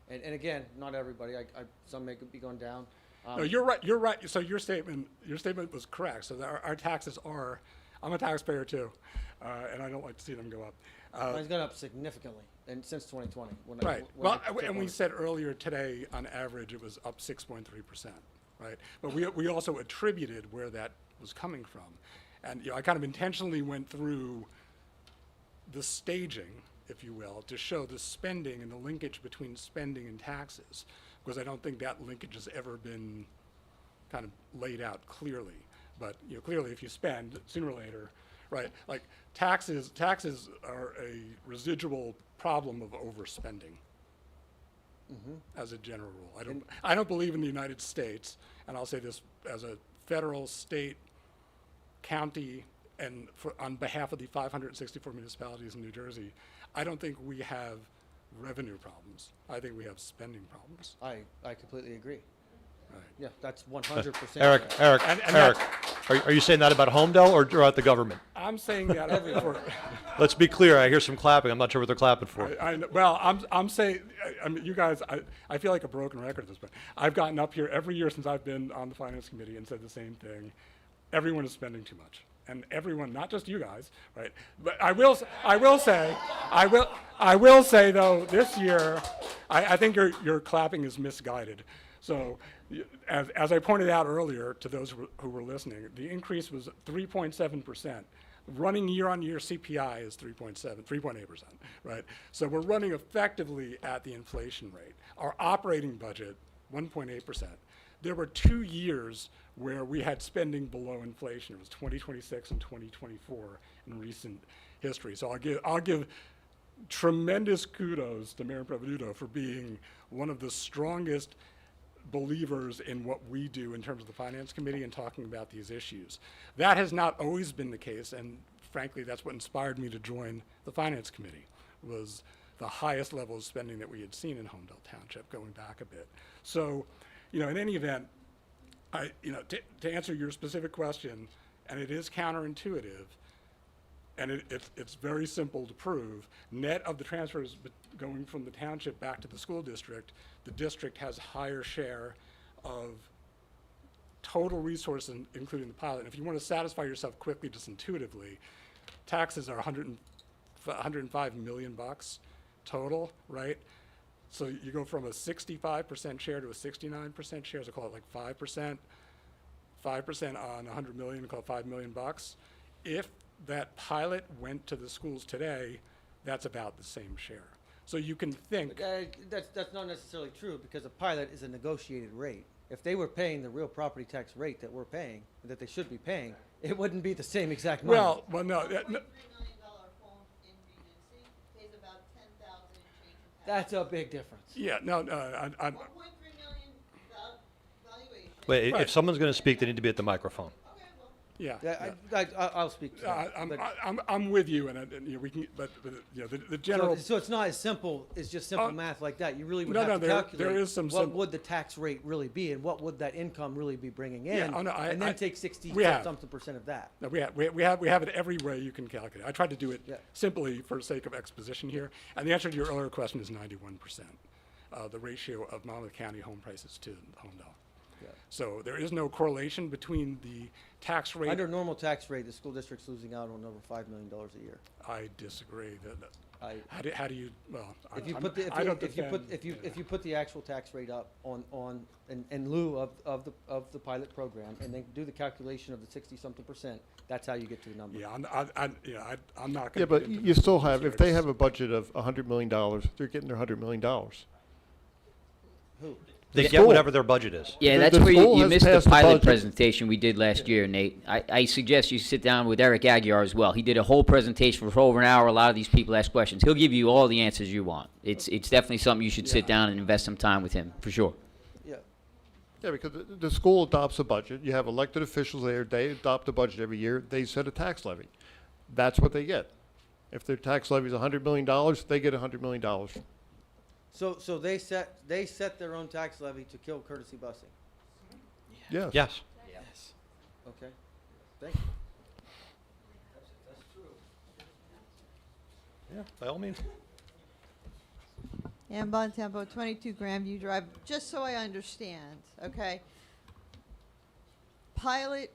And again, not everybody, some may be going down. No, you're right. So your statement was correct. So our taxes are, I'm a taxpayer too, and I don't like to see them go up. Mine's gone up significantly, and since 2020. And we said earlier today, on average, it was up 6.3%, right? But we also attributed where that was coming from. And I kind of intentionally went through the staging, if you will, to show the spending and the linkage between spending and taxes, because I don't think that linkage has ever been kind of laid out clearly. But clearly, if you spend, sooner or later, right? Like taxes are a residual problem of overspending. As a general rule, I don't believe in the United States, and I'll say this as a federal, state, county, and on behalf of the 564 municipalities in New Jersey, I don't think we have revenue problems. I think we have spending problems. I completely agree. Right. Yeah, that's 100%. Eric, are you saying that about Homedale or about the government? I'm saying that everywhere. Let's be clear. I hear some clapping. I'm not sure what they're clapping for. Well, I'm saying, I mean, you guys, I feel like a broken record at this point. I've gotten up here every year since I've been on the finance committee and said the same thing. Everyone is spending too much, and everyone, not just you guys, right? But I will say though, this year, I think your clapping is misguided. So, as I pointed out earlier to those who were listening, the increase was 3.7%. Running year-on-year CPI is 3.8%, right? So we're running effectively at the inflation rate. Our operating budget, 1.8%. There were 2 years where we had spending below inflation. It was 2026 and 2024 in recent history. So I'll give tremendous kudos to Mayor Prevenuto for being one of the strongest believers in what we do in terms of the Finance Committee and talking about these issues. That has not always been the case, and frankly, that's what inspired me to join the Finance Committee, was the highest level of spending that we had seen in Homedale Township, going back a bit. So, in any event, to answer your specific question, and it is counterintuitive, and it's very simple to prove, net of the transfers going from the township back to the school district, the district has higher share of total resources, including the pilot. And if you want to satisfy yourself quickly, just intuitively, taxes are 105 million bucks total, right? So you go from a 65% share to a 69% share, so call it like 5%. 5% on 100 million, call it 5 million bucks. If that pilot went to the schools today, that's about the same share. So you can think. That's not necessarily true, because a pilot is a negotiated rate. If they were paying the real property tax rate that we're paying, that they should be paying, it wouldn't be the same exact number. Well, no. $3 million phone in Regency pays about $10,000 in change in tax. That's a big difference. Yeah, no, I'm. 1.3 million valuation. Wait, Right. if someone's going to speak, they need to be at the microphone. Yeah. I'll speak to that. I'm with you, and we can, but the general. So it's not as simple as just simple math like that. You really would No, have to there calculate is some what would the tax rate really be, and what would that income really be bringing in, and then take 60-something% of that. No, we have it every way you can calculate. I tried to do it simply for the sake of exposition here, and the answer to your earlier question is 91%, the ratio of Monmouth County home prices to Homedale. So there is no correlation between the tax rate. Under normal tax rate, the school district's losing out on over $5 million a year. I disagree. I- How do you, well, If you I'm- put the, I don't if you put, defend, if you put the actual tax rate up in lieu of the pilot program, and then do the calculation of the 60-something%, that's how you get to the number. Yeah, I'm not Yeah, gonna. but get into you the still have, if they specifics. have a budget of $100 million, they're getting their $100 million. Who? They The get school. whatever their budget is. Yeah, The- that's the where school you has missed the passed the pilot budget. presentation we did last year, Nate. I suggest you sit down with Eric Aguiar as well. He did a whole presentation for over an hour. A lot of these people ask questions. He'll give you all the answers you want. It's definitely something you should sit down and invest some time with him, for sure. Yeah. Yeah, because the school adopts a budget. You have elected officials there. They adopt a budget every year. They set a tax levy. That's what they get. If their tax levy is $100 million, they get $100 million. So they set their own tax levy to kill courtesy busing. Yes. Yes. Okay. Thank you. That's true. Yeah, by all means. And Bontempo, 22 Grandview Drive, just so I understand, okay? Pilot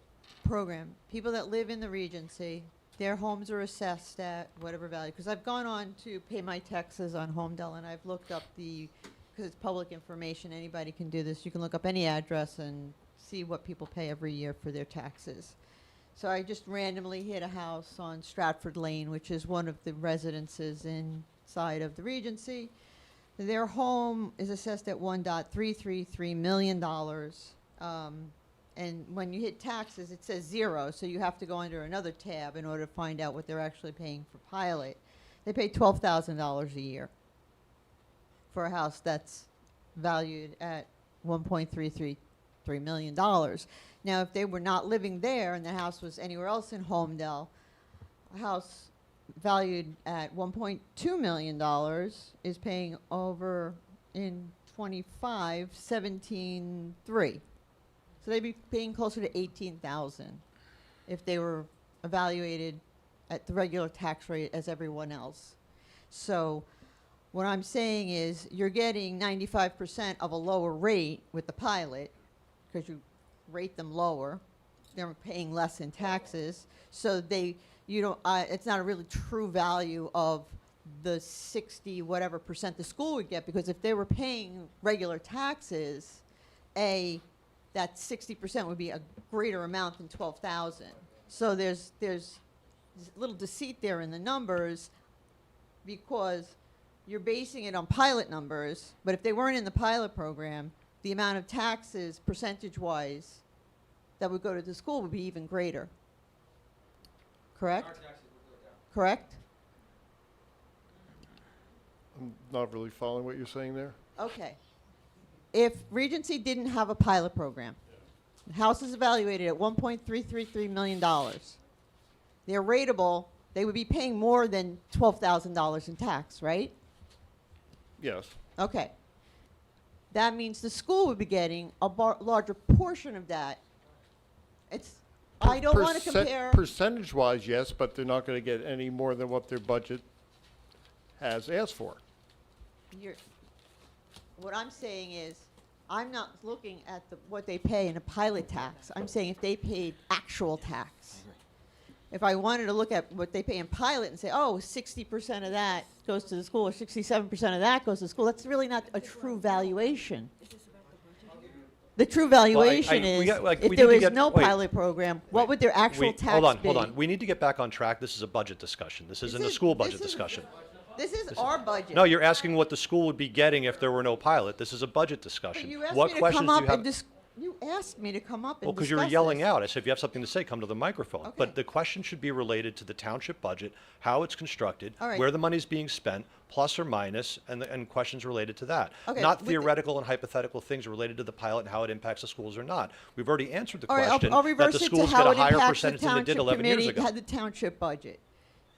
program, people that live in the Regency, their homes are assessed at whatever value. Because I've gone on to pay my taxes on Homedale, and I've looked up because it's public information, anybody can do this. You can look up any address and see what people pay every year for their taxes. So I just randomly hit a house on Stratford Lane, which is one of the residences inside of the Regency. Their home is assessed at $1.333 million. And when you hit taxes, it says zero, so you have to go under another tab in order to find out what they're actually paying for pilot. They pay $12,000 a year for a house that's valued at $1.333 million. Now, if they were not living there and the house was anywhere else in Homedale, a house valued at $1.2 million is paying over in 25, 17.3. So they'd be paying closer to 18,000 if they were evaluated at the regular tax rate as everyone else. So what I'm saying is you're getting 95% of a lower rate with the pilot because you rate them lower. They're paying less in taxes. So it's not a really true value of the 60 whatever percent the school would get, because if they were paying regular taxes, that 60% would be a greater amount than 12,000. So there's a little deceit there in the numbers because you're basing it on pilot numbers, but if they weren't in the pilot program, the amount of taxes percentage-wise that would go to the school would be even greater. Correct? Correct? I'm not really following what you're saying there. Okay. If Regency didn't have a pilot program, the house is evaluated at $1.333 million. They're rateable. They would be paying more than $12,000 in tax, right? Yes. Okay. That means the school would be getting a larger portion of that. I don't want to compare. Percentage-wise, yes, but they're not going to get any more than what their budget has asked for. What I'm saying is, I'm not looking at what they pay in a pilot tax. I'm saying if they paid actual tax. If I wanted to look at what they pay in pilot and say, oh, 60% of that goes to the school, or 67% of that goes to the school, that's really not a true valuation. The true valuation is, if there was no pilot program, what would their actual tax be? Hold on. We need to get back on track. This is a budget discussion. This isn't a school budget discussion. This is our budget. No, you're asking what the school would be getting if there were no pilot. This is a budget But discussion. you asked What me to questions come do up you have? you asked me to come up and Well, because discuss you were yelling this. out. I said, if you have something to say, come to the microphone. Okay. But the question should be related to the township budget, how it's constructed, All right. where the money's being spent, plus or minus, and questions related to that. Okay, Not with the- theoretical and hypothetical things related to the pilot and how it impacts the schools or not. We've already answered the All right, question I'll that reverse the it to schools how get a it higher impacts the percentage than they did township 11 years committee ago. had the township budget.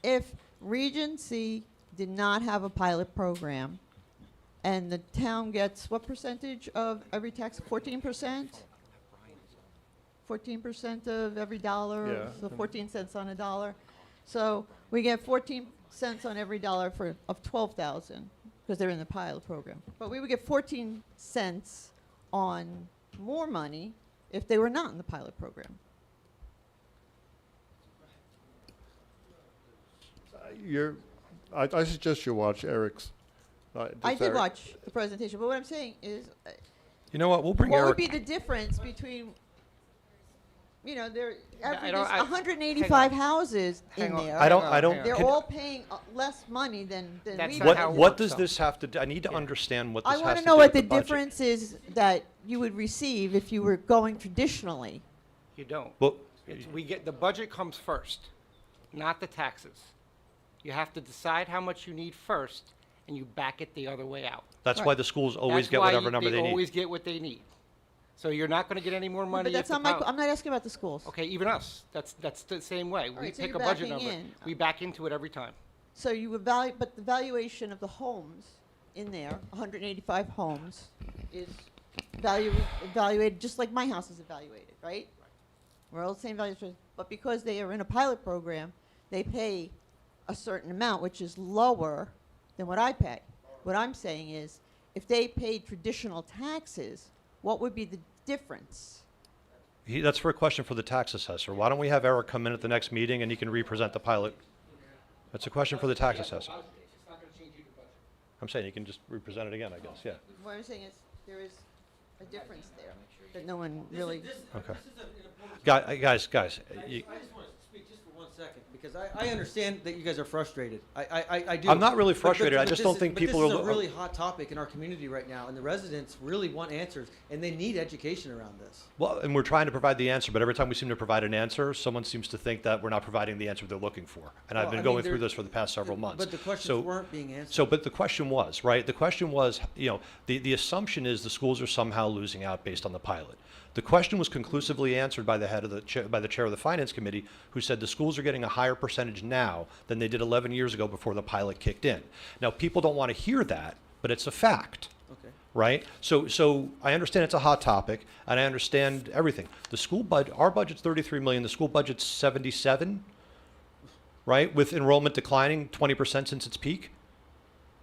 If Regency did not have a pilot program, and the town gets what percentage of every tax? 14%? 14% of every dollar, Yeah. so 14 cents on a dollar. So we get 14 cents on every dollar of 12,000 because they're in the pilot program. But we would get 14 cents on more money if they were not in the pilot program? I suggest you watch Eric's. I did watch the presentation, but what I'm saying is, You know what? We'll bring what Eric. would be the difference between, there's I don't- I- 185 houses in Hang on. there. I don't. They're can- all paying less money than That's we not pay. how it What works, does though. this have to do? I need to understand what this I has want to to know do what with the budget. difference is that you would receive if you were going traditionally. You don't. Well, The budget comes first, not the taxes. You have to decide how much you need first, and you back it the other way out. that's why the schools always That's get why whatever number they they always need. get what they need. So you're not going to get any more money. But that's if the not pol- I'm not asking about the schools. Okay, even us. That's the same way. We right, so pick you're a budget backing number. in. We back into it every time. So you evaluate, but the valuation of the homes in there, 185 homes, is evaluated just like my house is evaluated, right? We're all the same valuation, but because they are in a pilot program, they pay a certain amount, which is lower than what I pay. What I'm saying is, if they paid traditional taxes, what would be the difference? That's for a question for the tax assessor. Why don't we have Eric come in at the next meeting and he can represent the pilot? That's a question for the tax assessor. I'm saying you can just represent it again, I guess, yeah. What I'm saying is, there is a difference there that no one really. Okay. Guys, you, I just want to speak just for 1 second, because I understand that you guys are frustrated. I do. I'm not really But- frustrated. I but just this don't is- think but people this are is a lo- really hot topic in our community right now, and the residents really want answers, and they need education around this. Well, and we're trying to provide the answer, but every time we seem to provide an answer, someone seems to think that we're not providing the answer they're looking for. And I've Well, been I mean, going through there- this for the past several months. But the questions So- weren't being answered. So, but the question was, right? The question was, the assumption is the schools are somehow losing out based on the pilot. The question was conclusively answered by the head of by the chair of the finance committee, who said the schools are getting a higher percentage now than they did 11 years ago before the pilot kicked in. Now, people don't want to hear that, but it's a fact. Okay. Right? So I understand it's a hot topic, and I understand everything. The school budget, our budget's 33 million, the school budget's 77, right? With enrollment declining 20% since its peak,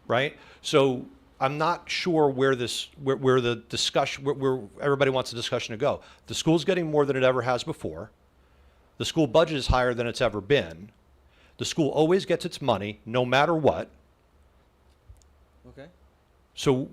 right? So I'm not sure where the discussion, where everybody wants the discussion to go. The school's getting more than it ever has before. The school budget is higher than it's ever been. The school always gets its money, no matter what. Okay. So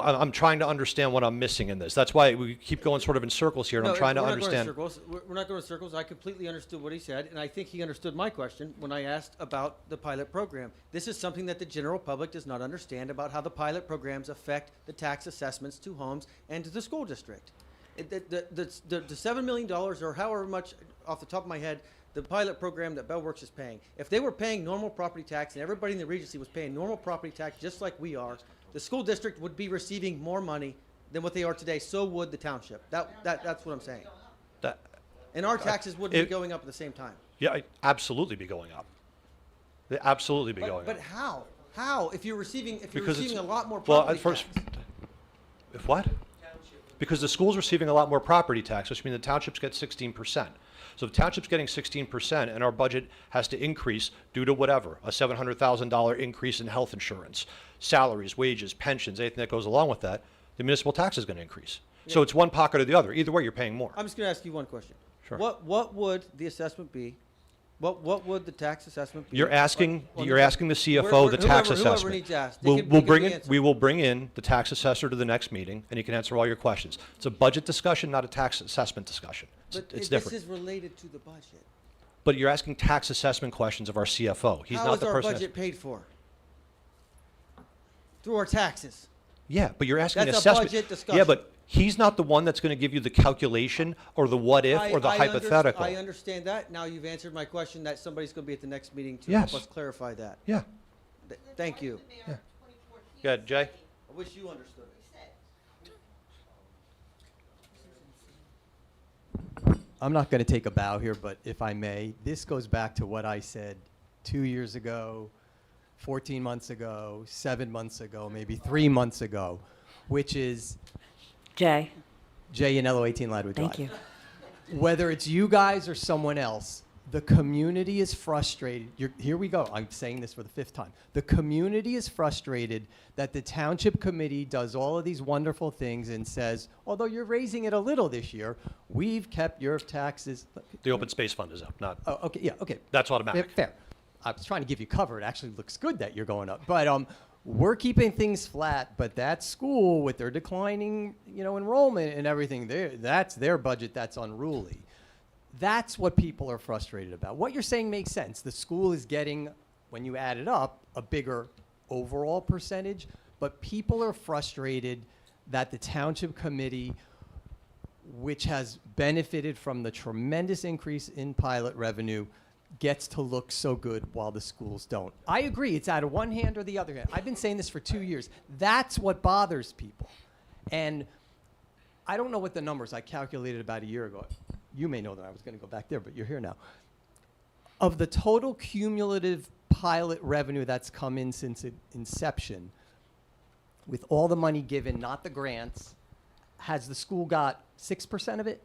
I'm trying to understand what I'm missing in this. That's why we keep going sort of in circles here, and No, I'm trying to we're understand. Not going in circles. We're not going in circles. I completely understood what he said, and I think he understood my question when I asked about the pilot program. This is something that the general public does not understand about how the pilot programs affect the tax assessments to homes and to the school district. The $7 million, or however much, off the top of my head, the pilot program that Bellworks is paying. If they were paying normal property tax and everybody in the Regency was paying normal property tax just like we are, the school district would be receiving more money than what they are today. So would the township. That's what I'm saying. That, And our taxes wouldn't it- be going up at the same time. yeah, I'd absolutely be going up. They'd absolutely be going But up. how? How? If you're receiving Because a lot more well, property at first, tax. if what? Because the school's receiving a lot more property tax, which means the townships get 16%. So if the township's getting 16% and our budget has to increase due to whatever, a $700,000 increase in health insurance, salaries, wages, pensions, anything that goes along with that, the municipal tax is going to increase. So it's one pocket or the other. Either way, you're paying more. I'm just going to ask you one question. Sure. What would the assessment be? What would the tax assessment be? You're asking on the CFO whoever- the tax whoever assessment. needs to ask. We'll, They can we'll give bring the in, answer. we will bring in the tax assessor to the next meeting, and he can answer all your questions. It's a budget discussion, not a tax assessment discussion. But It's this different. is related to the budget. But you're asking tax assessment questions of our CFO. He's How not is the our person. budget paid for? Through our taxes. Yeah, but you're asking That's a assessment. budget Yeah, discussion. but he's not the one that's going to give you the calculation or the what if or the hypothetical. I understand that. Now you've answered my question that somebody's going to be at the next meeting to Yes. help us clarify that. Yeah. Thank you. Yeah, Jay? I wish you understood. I'm not going to take a bow here, but if I may, this goes back to what I said 2 years ago, 14 months ago, 7 months ago, maybe 3 months ago, which is Jay. J and LO 18 Ladwood Drive. Thank you. Whether it's you guys or someone else, The community is frustrated. Here we go. I'm saying this for the 5th time. The community is frustrated that the township committee does all of these wonderful things and says, although you're raising it a little this year, we've kept your taxes. The open space fund is up, not. Oh, okay, yeah, okay. That's automatic. Fair. I was trying to give you cover. It actually looks good that you're going up. But we're keeping things flat, but that school with their declining, enrollment and everything, that's their budget that's unruly. That's what people are frustrated about. What you're saying makes sense. The school is getting, when you add it up, a bigger overall percentage, but people are frustrated that the township committee, which has benefited from the tremendous increase in pilot revenue, gets to look so good while the schools don't. I agree, it's out of one hand or the other hand. I've been saying this for 2 years. That's what bothers people. And I don't know what the numbers I calculated about a year ago. You may know that I was going to go back there, but you're here now. Of the total cumulative pilot revenue that's come in since inception, with all the money given, not the grants, has the school got 6% of it?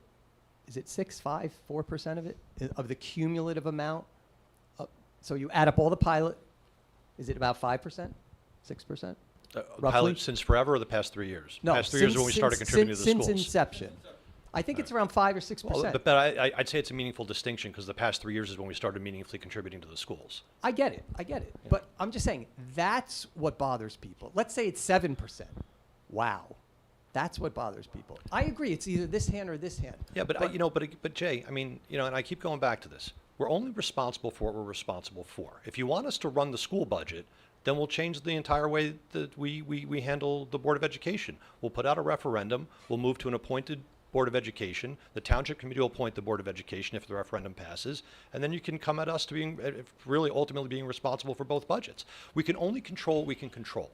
Is it 6, 5, 4% of it, of the cumulative amount? So you add up all the pilot, is it about 5%, 6%? Pilot since forever or the past 3 years? No, Past 3 years is when we started contributing to the schools. Since inception. I think it's around 5 or 6%. Well, but I'd say it's a meaningful distinction because the past 3 years is when we started meaningfully contributing to the schools. I get it. Yeah. But I'm just saying, that's what bothers people. Let's say it's 7%. Wow. That's what bothers people. I agree. It's either this hand or this hand. Yeah, but Jay, I mean, and I keep going back to this. We're only responsible for what we're responsible for. If you want us to run the school budget, then we'll change the entire way that we handle the Board of Education. We'll put out a referendum. We'll move to an appointed Board of Education. The Township Committee will appoint the Board of Education if the referendum passes, and then you can come at us to being really ultimately being responsible for both budgets. We can only control what we can control.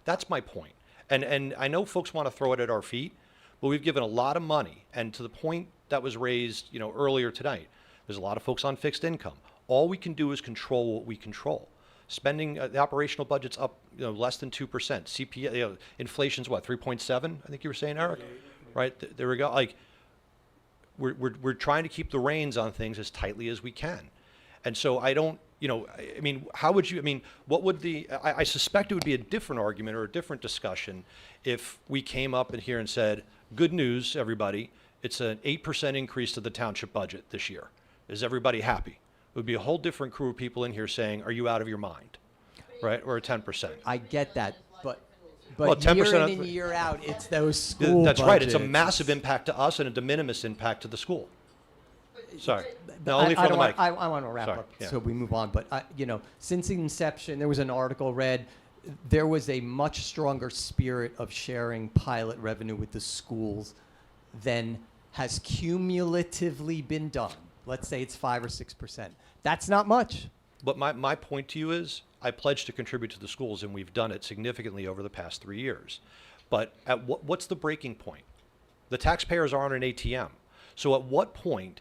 That's my point. And I know folks want to throw it at our feet, but we've given a lot of money, and to the point that was raised, earlier tonight, there's a lot of folks on fixed income. All we can do is control what we control. Spending, the operational budget's up, less than 2%. CPI, inflation's what, 3.7? I think you were saying, Eric? Right, there we go. Like, we're trying to keep the reins on things as tightly as we can. And so I don't, I mean, how would you, I mean, what would I suspect it would be a different argument or a different discussion if we came up in here and said, good news, everybody, it's an 8% increase to the township budget this year. Is everybody happy? It would be a whole different crew of people in here saying, are you out of your mind? Right, or a 10%. I get that, but Well, 10% year in of- and year out, it's those school That's right. It's a budgets. massive impact to us and a de minimis impact to the school. Sorry. But No, only for the don't mic. I want to wrap Sorry, up yeah. so we move on. But, since inception, there was an article read, there was a much stronger spirit of sharing pilot revenue with the schools than has cumulatively been done. Let's say it's 5 or 6%. That's not much. But my point to you is, I pledge to contribute to the schools, and we've done it significantly over the past 3 years. But at what's the breaking point? The taxpayers are on an ATM. So at what point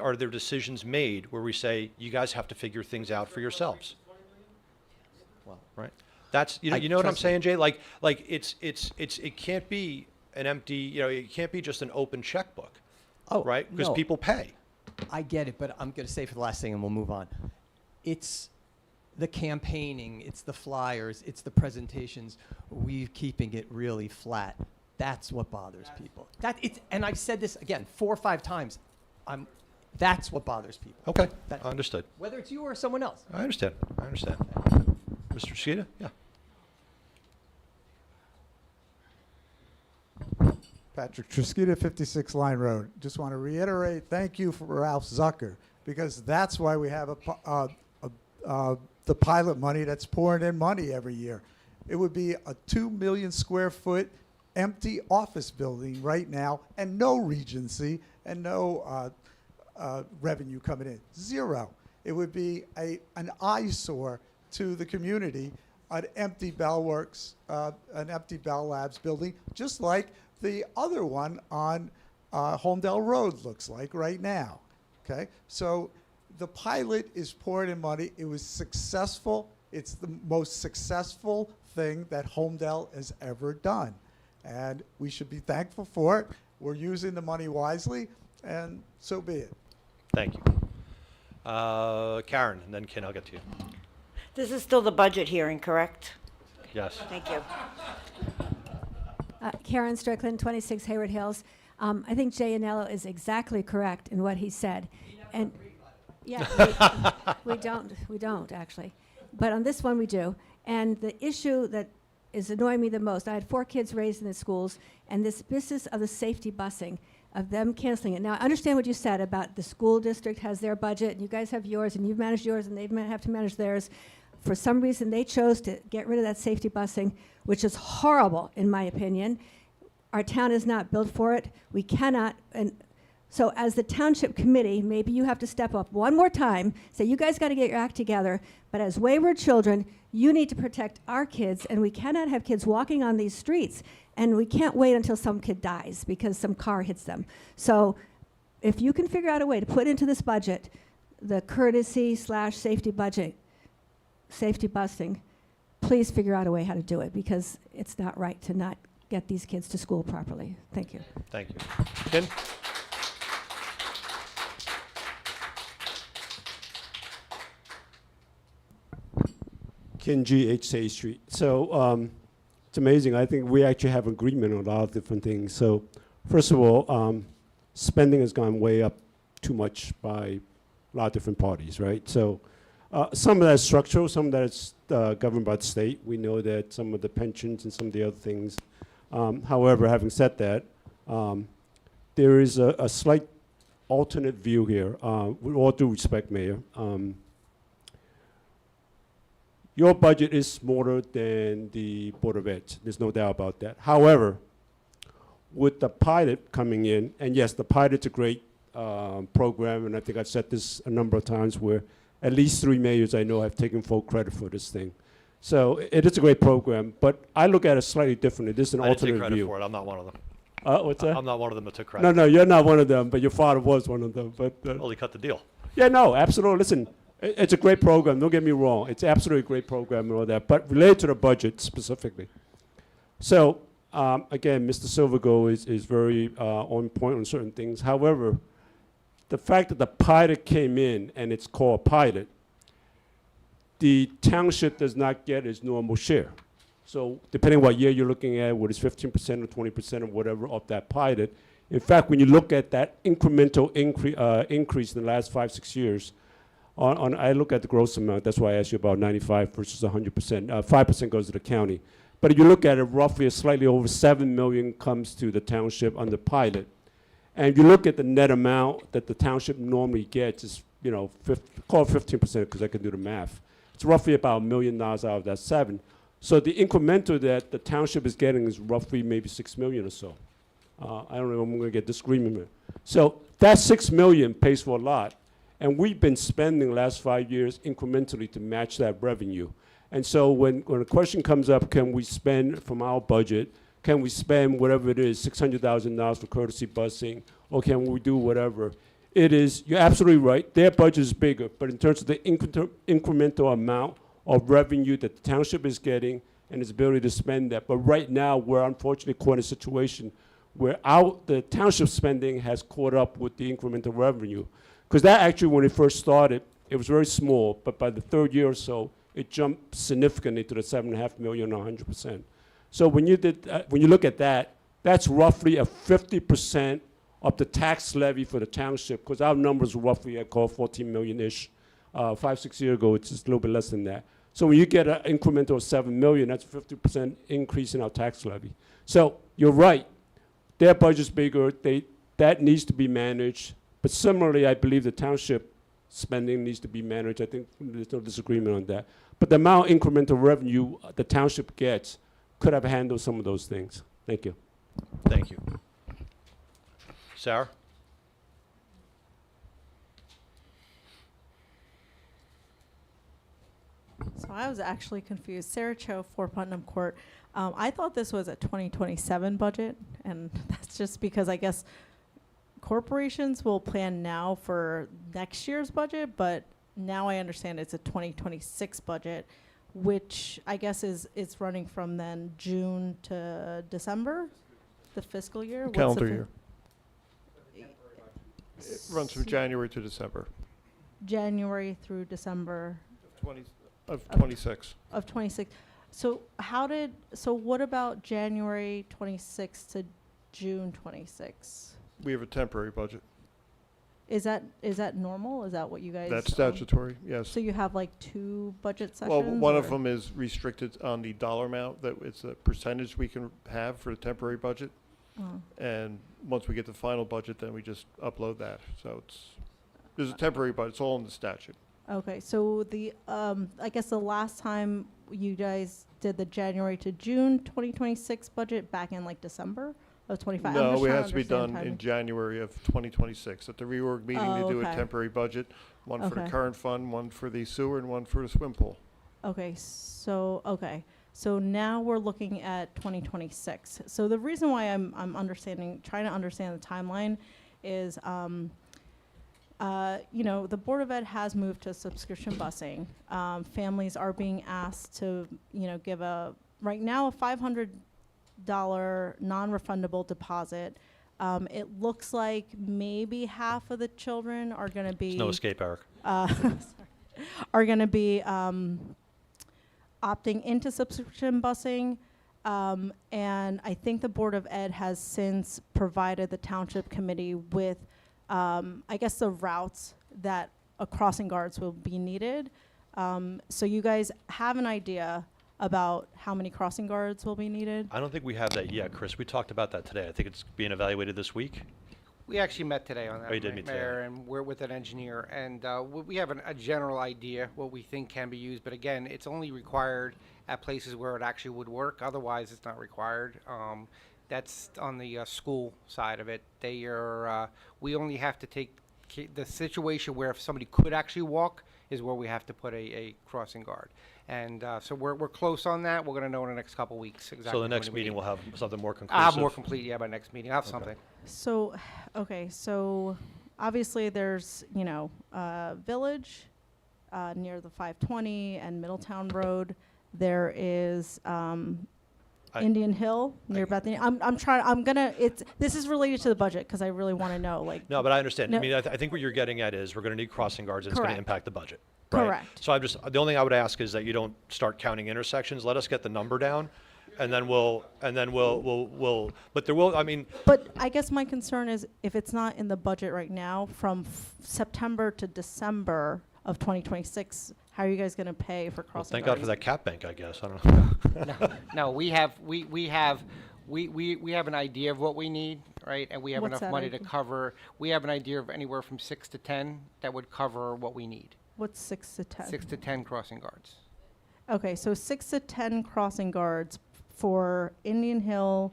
are there decisions made where we say, you guys have to figure things out for yourselves? Well, right. That's you know what I'm saying, Jay? Like it can't be an empty, it can't be just an open checkbook. Oh, right? Because no. people pay. I get it, but I'm going to say for the last thing and we'll move on. It's the campaigning, it's the flyers, it's the presentations. We're keeping it really flat. That's what bothers people. And I've said this again 4 or 5 times. That's what bothers people. Okay, understood. Whether it's you or someone else. I understand. Mr. Shkita? Yeah. Patrick Truskita, 56 Line Road. Just want to reiterate, thank you for Ralph Zucker, because that's why we have the pilot money that's pouring in money every year. It would be a 2 million square foot empty office building right now, and no Regency and no revenue coming in. Zero. It would be an eyesore to the community, an empty Bell Works, an empty Bell Labs building, just like the other one on Holmdel Road looks like right now. Okay, so the pilot is pouring in money. It was successful. It's the most successful thing that Holmdel has ever done, and we should be thankful for it. We're using the money wisely, and so be it. Thank you. Karen, and then Ken, I'll get to you. This is still the budget hearing, correct? Yes. Thank you. Karen Strickland, 26 Hayward Hills. I think Jay Anello is exactly correct in what he said. And yeah, we don't actually. But on this one we do. And the issue that is annoying me the most, I had 4 kids raised in the schools, and this business of the safety busing, of them canceling it. Now, I understand what you said about the school district has their budget, and you guys have yours, and you've managed yours, and they have to manage theirs. For some reason, they chose to get rid of that safety busing, which is horrible, in my opinion. Our town is not built for it. We cannot, and so as the township committee, maybe you have to step up one more time, say, you guys got to get your act together, but as wayward children, you need to protect our kids, and we cannot have kids walking on these streets, and we can't wait until some kid dies because some car hits them. So if you can figure out a way to put into this budget the courtesy/safety budget, safety busing, please figure out a way how to do it, because it's not right to not get these kids to school properly. Thank you. Thank you. Ken? Ken G, 8 State Street. So it's amazing. I think we actually have agreement on a lot of different things. So first of all, spending has gone way up too much by a lot of different parties, right? So some of that is structural, some of that is governed by the state. We know that some of the pensions and some of the other things. However, having said that, there is a slight alternate view here. With all due respect, Mayor. Your budget is smaller than the Board of Ed. There's no doubt about that. However, with the pilot coming in, and yes, the pilot's a great program, and I think I've said this a number of times where at least 3 mayors I know have taken full credit for this thing. So it is a great program, but I look at it slightly differently. This is an I didn't take alternate credit view. for it. I'm not one of them. What's that? I'm not one of them that took credit. No, you're not one of them, but your father was one of them. But Well, he cut the deal. yeah, no, absolutely. Listen, it's a great program. Don't get me wrong. It's absolutely a great program and all that, but related to the budget specifically. So, again, Mr. Silvergo is very on point on certain things. However, the fact that the pilot came in and it's called pilot, the township does not get its normal share. So depending on what year you're looking at, whether it's 15% or 20% or whatever of that pilot, in fact, when you look at that incremental increase in the last 5-6 years, I look at the gross amount. That's why I asked you about 95 versus 100%. 5% goes to the county. But if you look at it, roughly a slightly over 7 million comes to the township under pilot. And if you look at the net amount that the township normally gets, is call it 15% because I can do the math. It's roughly about $1 million out of that 7. So the incremental that the township is getting is roughly maybe 6 million or so. I don't know if I'm going to get disagreement. So that 6 million pays for a lot. And we've been spending the last 5 years incrementally to match that revenue. And so when the question comes up, can we spend from our budget, can we spend whatever it is, $600,000 for courtesy busing, or can we do whatever? It is, you're absolutely right, their budget is bigger, but in terms of the incremental amount of revenue that the township is getting and its ability to spend that. But right now, we're unfortunately caught in a situation where the township spending has caught up with the incremental revenue. Because that actually, when it first started, it was very small, but by the 3rd year or so, it jumped significantly to the 7.5 million, 100%. So when you look at that, that's roughly a 50% of the tax levy for the township, because our numbers were roughly, I call 14 million-ish. 5-6 years ago, it's just a little bit less than that. So when you get an incremental of 7 million, that's a 50% increase in our tax levy. So you're right, their budget's bigger, that needs to be managed. But similarly, I believe the township spending needs to be managed. I think there's no disagreement on that. But the amount of incremental revenue the township gets could have handled some of those things. Thank you. Thank you. Sarah? So I was actually confused. Sarah Cho, 4 Putnam Court. I thought this was a 2027 budget, and that's just because I guess corporations will plan now for next year's budget, but now I understand it's a 2026 budget, which I guess it's running from then June to December, the fiscal year? Calendar year. It runs from January to December. January through December 26. of 26. So what about January 26 to June 26? We have a temporary budget. Is that normal? Is that what you guys? That's statutory, yes. So you have like 2 budget sessions? Well, one of or- them is restricted on the dollar amount, that it's a percentage we can have for the temporary budget. Oh. And once we get the final budget, then we just upload that. So there's a temporary budget, it's all in the statute. Okay, so I guess the last time you guys did the January to June 2026 budget back in like December of 25? I'm No, just it trying to has to be understand done in timing. January of 2026. At the reorg meeting, they Oh, do a okay. temporary budget, one for the Okay. current fund, one for the sewer, and one for the swim pool. Okay, so now we're looking at 2026. So the reason why I'm trying to understand the timeline is, the Board of Ed has moved to subscription busing. Families are being asked to, give right now a $500 non-refundable deposit. It looks like maybe half of the children are going to be. There's no escape, Eric. Are going to be opting into subscription busing. And I think the Board of Ed has since provided the Township Committee with, I guess, the routes that crossing guards will be needed. So you guys have an idea about how many crossing guards will be needed? I don't think we have that yet, Chris. We talked about that today. I think it's being evaluated this week. We actually met today on that, Oh, you did meet today. Mayor, and we're with an engineer, and we have a general idea what we think can be used, but again, it's only required at places where it actually would work. Otherwise, it's not required. That's on the school side of it. We only have to take the situation where if somebody could actually walk is where we have to put a crossing guard. And so we're close on that. We're going to know in the next couple weeks exactly. So the when next we meeting meet. will have something more conclusive. I'll have more complete, yeah, by next meeting. I'll have something. So, okay, so obviously there's, Village near the 520 and Middletown Road. There is Indian Hill near Bethany. This is related to the budget because I really want to know, like. No, but I understand. No. I mean, I think what you're getting at is we're going to need crossing guards, and it's going to Correct. impact the budget. Right? Correct. So the only thing I would ask is that you don't start counting intersections. Let us get the number down, and then we'll, but there will, I mean. But I guess my concern is if it's not in the budget right now, from September to December of 2026, how are you guys going to pay for Well, crossing thank guards? God for that cap bank, I guess. I don't know. No, we have an idea of what we need, right? And we have What's enough that money to idea? cover. We have an idea of anywhere from 6 to 10 that would cover what we need. What's 6 to 10? 6 to 10 crossing guards. Okay, so 6 to 10 crossing guards for Indian Hill,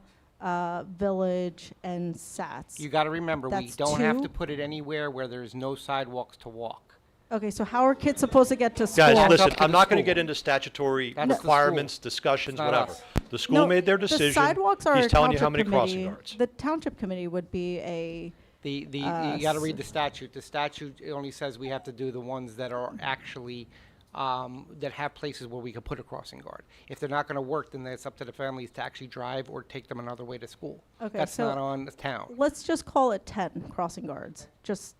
Village, and Sats. You got to remember, we That's don't have to 2? put it anywhere where there's no sidewalks to walk. Okay, so how are kids supposed to get to school? Guys, That's listen, up to I'm the not going to school. get into statutory That's the requirements, school. discussions, It's not whatever. us. The school No, made their decision. The sidewalks are He's a telling you how township many crossing committee. guards. The Township Committee would be a. You got to read the statute. The statute only says we have to do the ones that are actually that have places where we can put a crossing guard. If they're not going to work, then it's up to the families to actually drive or take them another way to school. Okay, That's so not on the town. Let's just call it 10 crossing guards. Just,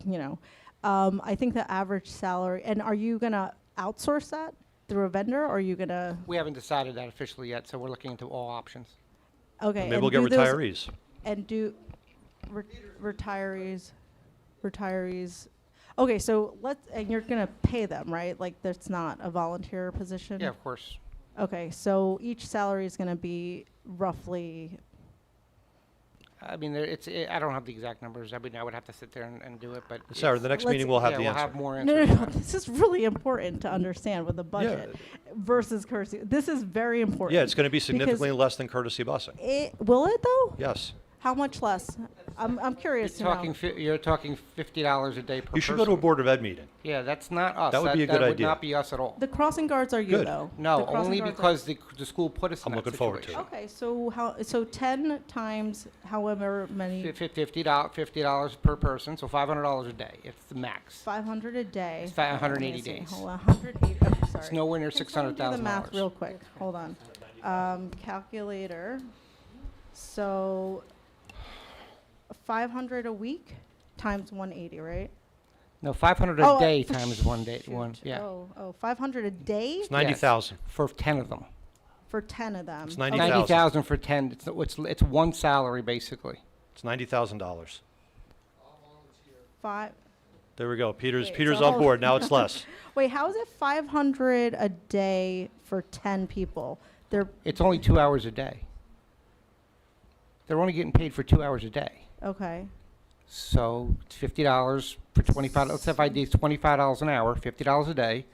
I think the average salary, and are you going to outsource that through a vendor, or are you going to? We haven't decided that officially yet, so we're looking into all options. Okay. Maybe and we'll get do those- retirees. And do retirees. Okay, so and you're going to pay them, right? Like, that's not a volunteer position? Yeah, of course. Okay, so each salary is going to be roughly. I mean, I don't have the exact numbers. I mean, I would have to sit there and do it, but. Sarah, the next meeting we'll have yeah, the we'll answer. have more No, answers. no, no. This is really important to understand with the budget versus courtesy. This is very important. Yeah, it's going to be because significantly less than courtesy busing. Will it though? Yes. How much less? I'm curious You're to know. you're talking $50 a day per person. You should go to a Board of Ed meeting. Yeah, that's not us. That would be a good That would idea. not be us at all. The crossing guards are you Good. though? No, The crossing only guards because the school put us in I'm that looking forward to situation. Okay, so 10 times however many. $50 per person, so $500 a day. It's the max. 500 a day. It's 180 Let me see. days. Hold on, 180. Oh, sorry. It's nowhere near Can someone do the math $600,000. real quick. Hold on. Calculator. So 500 a week times 180, right? No, 500 a Oh, day for times one day, shoot. yeah. Oh, 500 a day It's 90,000. For 10 of them. for 10 of them. It's 90,000. 90,000 for 10. It's one salary, basically. It's $90,000. Five. There we go. Peter's Wait, Peter's so on hold- board. Now it's less. Wait, how is it 500 a day for 10 people? They're It's only 2 hours a day. They're only getting paid for 2 hours a day. okay. So it's $50 for 25. Let's say if I did $25 an hour, $50 a day.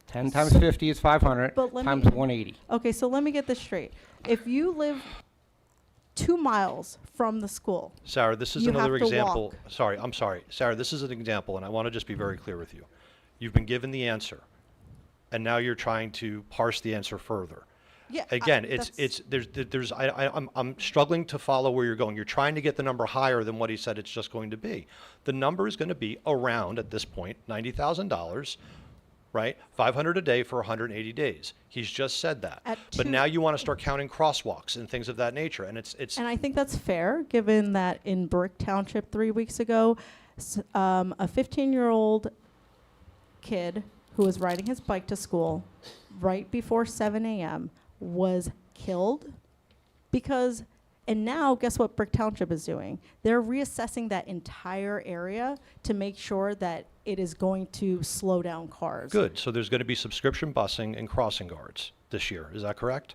10 times 50 is 500 But let times me- 180. Okay, so let me get this straight. If you live 2 miles from the school, Sarah, this is You another have to example. walk. Sorry, I'm sorry. Sarah, this is an example, and I want to just be very clear with you. You've been given the answer, and now you're trying to parse the answer further. yeah. Again, I'm struggling to follow where you're going. You're trying to get the number higher than what he said it's just going to be. The number is going to be around, at this point, $90,000, right? 500 a day for 180 days. He's just said that. At But two- now you want to start counting crosswalks and things of that nature, and it's And I think that's fair, given that in Brick Township 3 weeks ago, a 15-year-old kid who was riding his bike to school right before 7 a.m. was killed because, and now guess what Brick Township is doing? They're reassessing that entire area to make sure that it is going to slow down cars. good. So there's going to be subscription busing and crossing guards this year. Is that correct?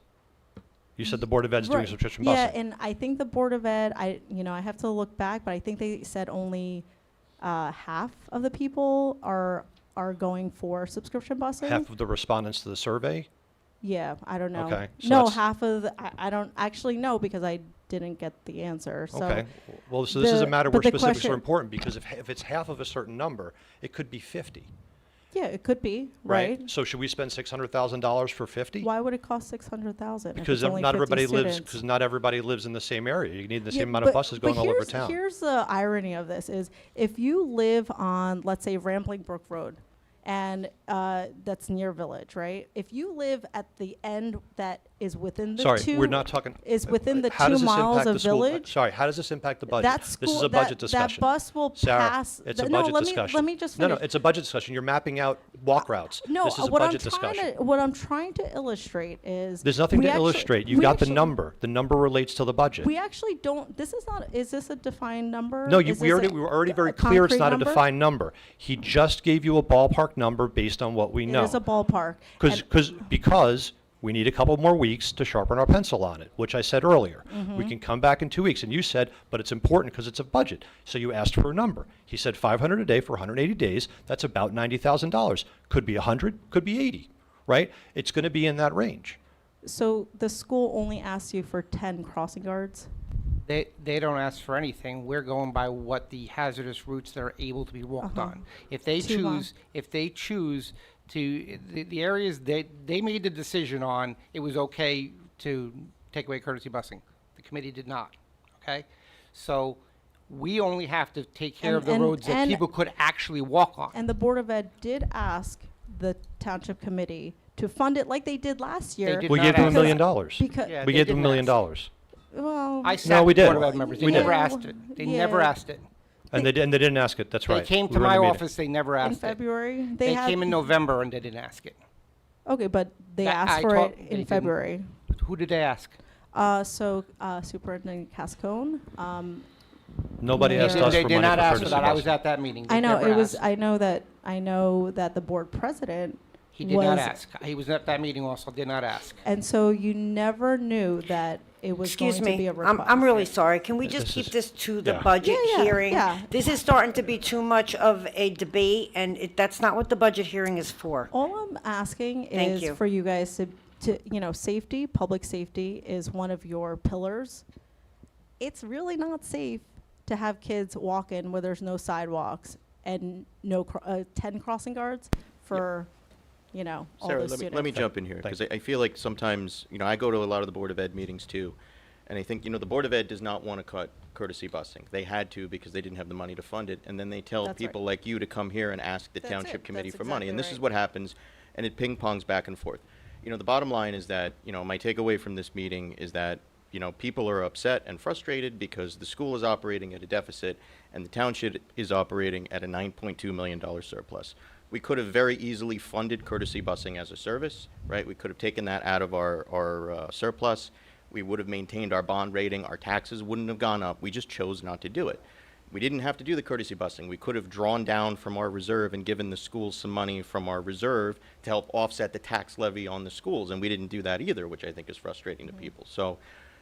You said the Board of Ed's doing Right. subscription Yeah, busing. and I think the Board of Ed, I have to look back, but I think they said only half of the people are going for subscription busing. Half of the respondents to the survey. Yeah, I don't know. Okay, so No, that's- half of the, I don't actually know because I didn't get the answer. So Okay. Well, so this is a matter but where the specifics question- are important, because if it's half of a certain number, it could be 50, yeah, it could be, right? So should we spend $600,000 for 50? Why would it cost 600,000? Because not everybody lives. Because not everybody lives in the same area. You need the same amount of buses going all over town. Here's the irony of this is if you live on, let's say, Rambling Brook Road, and that's near Village, right? If you live at the end that is within the Sorry, we're not talking. is within the how 2 does this miles impact of the school? Village, Sorry, how does this impact the budget? that This is school- a budget that discussion. bus will Sarah, pass it's the- a no, budget let me- discussion. let me just No, finish. it's a budget discussion. You're mapping out walk routes. No, This is a what budget I'm trying discussion. to what I'm trying to illustrate is There's nothing we to actu- illustrate. You've we got the actually- number. The number relates to the budget. We actually don't. This is not. Is this a defined number? No, Is we this were already very clear it's concrete not a number? defined number. He just gave you a ballpark number based on what we know. It is a ballpark. Because we need a couple more weeks to sharpen our pencil on it, which I said earlier. Mm-hmm. We can come back in 2 weeks, and you said, but it's important because it's a budget. So you asked for a number. He said 500 a day for 180 days. That's about $90,000. Could be 100, could be 80, right? It's going to be in that range. So the school only asks you for 10 crossing guards. They don't ask for anything. We're going by what the hazardous routes that are able to be walked Uh-huh. on. If they 2 miles. choose to the areas they made the decision on, it was okay to take away courtesy busing. The committee did not. Okay, so we only have to take care of the roads that people could actually walk on. And the Board of Ed did ask the Township Committee to fund it like they did last year. did We not gave them $1 ask million. that. Because- Yeah, We they gave them $1 didn't million. ask. Well, I sat No, we with did. Board of Ed members. They We never did. asked it. They never Yeah. asked it. And they didn't ask it. That's right. They came We to were in my the meeting. office. They never in asked it. February, They had, came in November and they didn't ask it. Okay, but they That- asked I for talked- it they in didn't. February. Who did they ask? Superintendent Cascone. Nobody asked They us did for money not for ask for courtesy that. I was busing. at that meeting. I They know never it was. asked. I know that the board president. He did was, not ask. He was at that meeting also. Did not ask. And so you never knew that it was Excuse going to be me, a request. I'm really sorry. Can we just This keep is- this to the yeah. budget Yeah, yeah, hearing? yeah. This is starting to be too much of a debate, and that's not what the budget hearing is for. All I'm asking Thank is you. for you guys to safety, public safety is one of your pillars. It's really not safe to have kids walk in where there's no sidewalks and no 10 crossing guards for, all Sarah, those let students. me jump in here, because I feel like sometimes, I go to a lot of the Board of Ed meetings too, and I think, the Board of Ed does not want to cut courtesy busing. They had to because they didn't have the money to fund it, and then they tell That's people like you to come here and ask the That's Township it. Committee That's for money, and exactly this is right. what happens, and it ping-pongs back and forth. The bottom line is that, my takeaway from this meeting is that, You know, people are upset and frustrated because the school is operating at a deficit and the township is operating at a $9.2 million surplus. We could have very easily funded courtesy busing as a service, right? We could have taken that out of our surplus. We would have maintained our bond rating. Our taxes wouldn't have gone up. We just chose not to do it. We didn't have to do the courtesy busing. We could have drawn down from our reserve and given the schools some money from our reserve to help offset the tax levy on the schools, and we didn't do that either, which I think is frustrating to people. So,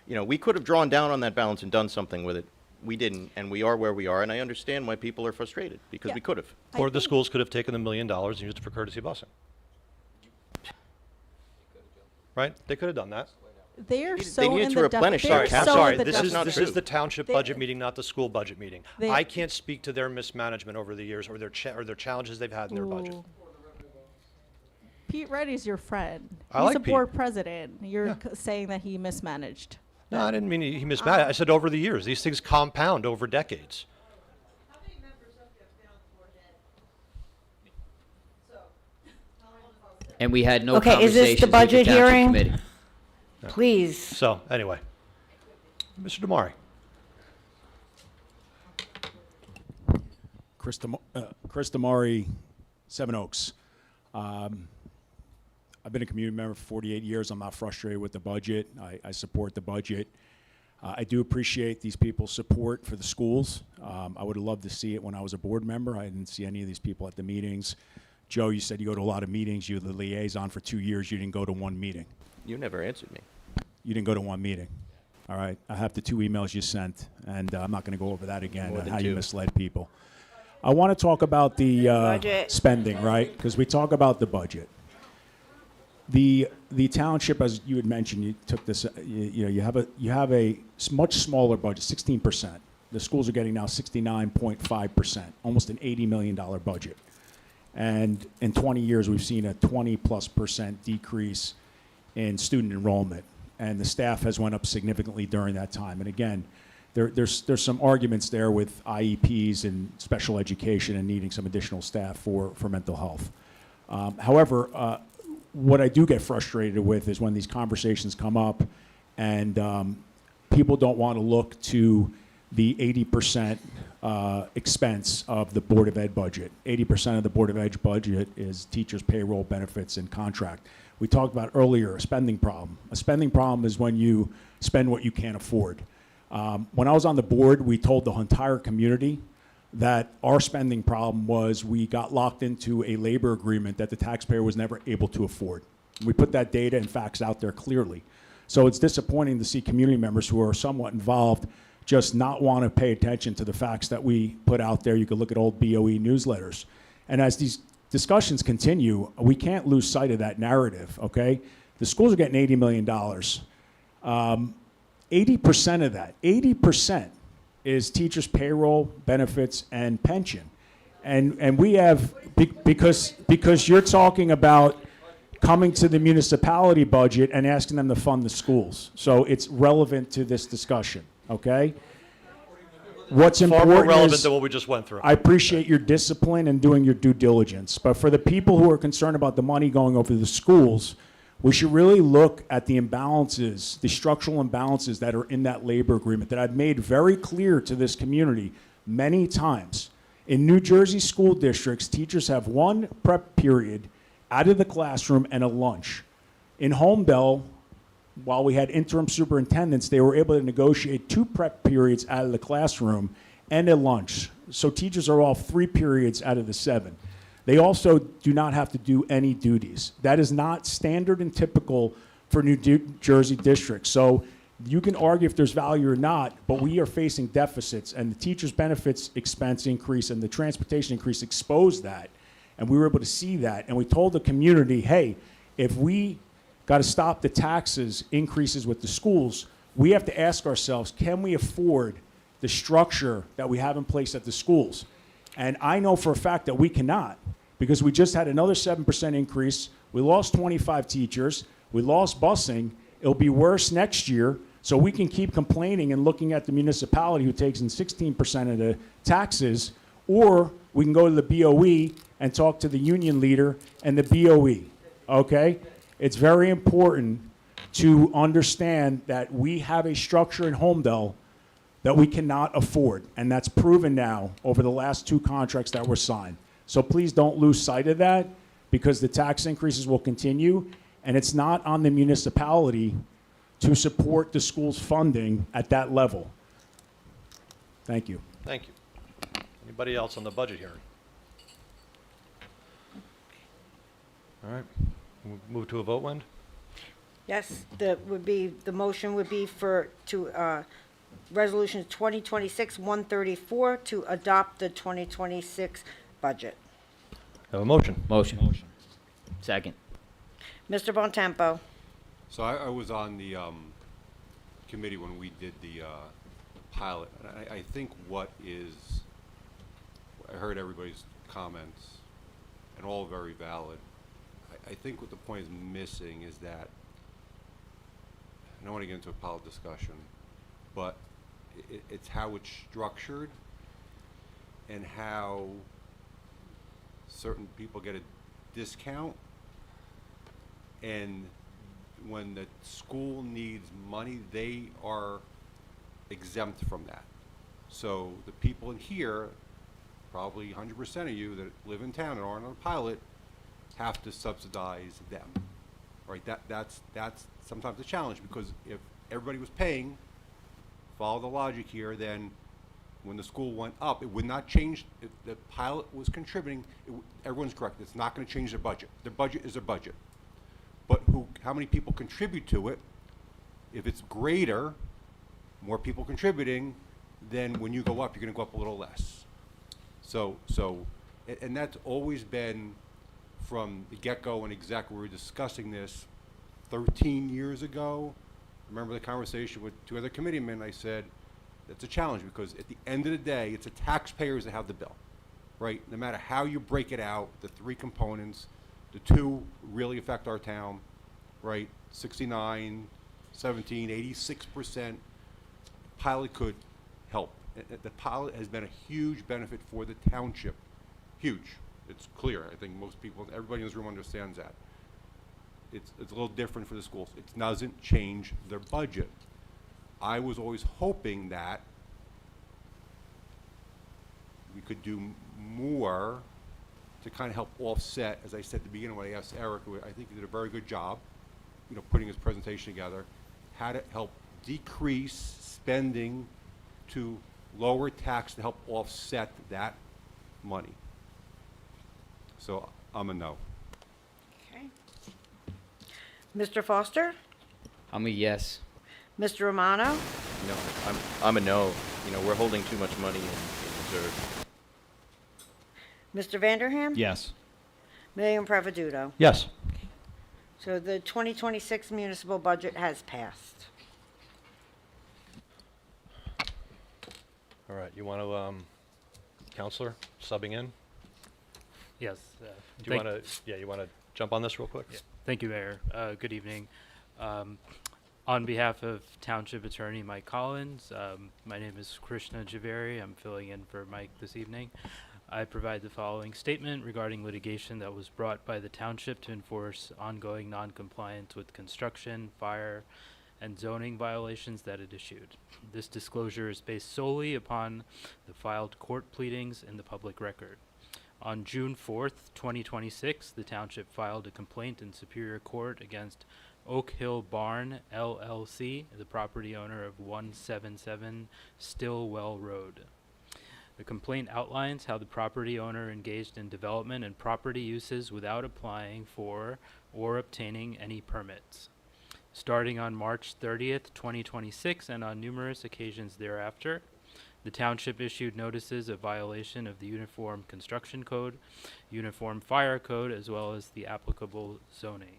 you know, we could have drawn down on that balance and done something with it. We didn't, and we are where we are, and I understand why people are frustrated, because Yeah. we could have. Or the schools could have taken the $1 million and used it for courtesy busing. Right? They could have done that. They're They so needed in to the replenish they're their cash. so Sorry, in the this deficit. is the township They- budget meeting, not the school budget meeting. They- I can't speak to their mismanagement over the years or their challenges they've had in their budget. Ooh. Pete Reddy's your friend. I He's like a Pete. board president. You're Yeah. saying that he mismanaged. No, I didn't mean he mismanaged. I said over the years. These things compound over decades. And we had no Okay, is this conversations the with budget Township hearing? Committee. Please. So, anyway. Mr. Damari. Chris Damari, Seven Oaks. I've been a community member for 48 years. I'm not frustrated with the budget. I support the budget. I do appreciate these people's support for the schools. I would have loved to see it when I was a board member. I didn't see any of these people at the meetings. Joe, you said you go to a lot of meetings. You were the liaison for 2 years. You didn't go to one meeting. You never answered me. You didn't go to one meeting. All right. I have the 2 emails you sent, and I'm not going to go over that again, More on than how you 2. misled people. I want to talk about the Budget. spending, right? Because we talk about the budget. The township, as you had mentioned, you took this. You have a much smaller budget, 16%. The schools are getting now 69.5%, almost an $80 million budget. And in 20 years, we've seen a 20+% decrease in student enrollment, and the staff has went up significantly during that time. And again, there's some arguments there with IEPs and special education and needing some additional staff for mental health. However, what I do get frustrated with is when these conversations come up and people don't want to look to the 80% expense of the Board of Ed budget. 80% of the Board of Ed budget is teachers' payroll, benefits, and contract. We talked about earlier a spending problem. A spending problem is when you spend what you can't afford. When I was on the board, we told the entire community that our spending problem was we got locked into a labor agreement that the taxpayer was never able to afford. We put that data and facts out there clearly. So it's disappointing to see community members who are somewhat involved just not want to pay attention to the facts that we put out there. You can look at old BOE newsletters. And as these discussions continue, we can't lose sight of that narrative, okay? The schools are getting $80 million. 80% of that, 80% is teachers' payroll, benefits, and pension. And we have, because you're talking about coming to the municipality budget and asking them to fund the schools. So it's relevant to this discussion, okay? What's Far important more relevant is, than what we just went through. I appreciate your discipline and doing your due diligence, but for the people who are concerned about the money going over to the schools, we should really look at the imbalances, the structural imbalances that are in that labor agreement that I've made very clear to this community many times. In New Jersey school districts, teachers have one prep period out of the classroom and a lunch. In Homebell, while we had interim superintendents, they were able to negotiate 2 prep periods out of the classroom and a lunch. So teachers are off 3 periods out of the 7. They also do not have to do any duties. That is not standard and typical for New Jersey districts. So you can argue if there's value or not, but we are facing deficits, and the teachers' benefits expense increase and the transportation increase exposed that. And we were able to see that. And we told the community, hey, if we got to stop the taxes increases with the schools, we have to ask ourselves, can we afford the structure that we have in place at the schools? And I know for a fact that we cannot, because we just had another 7% increase. We lost 25 teachers. We lost busing. It'll be worse next year. So we can keep complaining and looking at the municipality who takes in 16% of the taxes, or we can go to the BOE and talk to the union leader and the BOE, okay? It's very important to understand that we have a structure in Homedale that we cannot afford, and that's proven now over the last 2 contracts that were signed. So please don't lose sight of that, because the tax increases will continue, and it's not on the municipality to support the school's funding at that level. Thank you. Thank you. Anybody else on the budget hearing? All right, move to a vote, Wend? Yes, the motion would be Resolution 2026-134 to adopt the 2026 budget. Have a motion? Motion. Second. Mr. Bontempo? So I was on the committee when we did the pilot, and I think I heard everybody's comments, and all very valid. I think what the point is missing is that, I don't want to get into a pilot discussion, but it's how it's structured and how certain people get a discount, and when the school needs money, they are exempt from that. So the people in here, probably 100% of you that live in town and aren't on a pilot, have to subsidize them, right? That's sometimes a challenge, because if everybody was paying, follow the logic here, then when the school went up, it would not change. If the pilot was contributing, everyone's correct. It's not going to change their budget. Their budget is their budget. But how many people contribute to it? If it's greater, more people contributing, then when you go up, you're going to go up a little less. And that's always been from the get-go, and exactly we were discussing this 13 years ago. Remember the conversation with 2 other committeemen. I said, that's a challenge, because at the end of the day, it's the taxpayers that have the bill, right? No matter how you break it out, the 3 components, the 2 really affect our town, right? 69, 17, 86%. Pilot could help. The pilot has been a huge benefit for the township. Huge. It's clear. I think most people, everybody in this room understands that. It's a little different for the schools. It doesn't change their budget. I was always hoping that we could do more to kind of help offset, as I said at the beginning when I asked Eric, who I think he did a very good job, putting his presentation together, how to help decrease spending to lower tax to help offset that money. So I'm a no. Okay. Mr. Foster? I'm a yes. Mr. Romano? No, I'm a no. We're holding too much money in reserve. Mr. Vanderham? Yes. Mayor Pravaduto? Yes. So the 2026 municipal budget has passed. All right, you want to, Counselor, subbing in? Yes. Do you want to jump on this real quick? Yeah. Thank you, Mayor. Good evening. On behalf of Township Attorney Mike Collins, my name is Krishna Javeri. I'm filling in for Mike this evening. I provide the following statement regarding litigation that was brought by the Township to enforce ongoing non-compliance with construction, fire, and zoning violations that it issued. This disclosure is based solely upon the filed court pleadings in the public record. On June 4th, 2026, the Township filed a complaint in Superior Court against Oak Hill Barn, LLC, the property owner of 177 Stillwell Road. The complaint outlines how the property owner engaged in development and property uses without applying for or obtaining any permits. Starting on March 30th, 2026, and on numerous occasions thereafter, the Township issued notices of violation of the Uniform Construction Code, Uniform Fire Code, as well as the applicable zoning.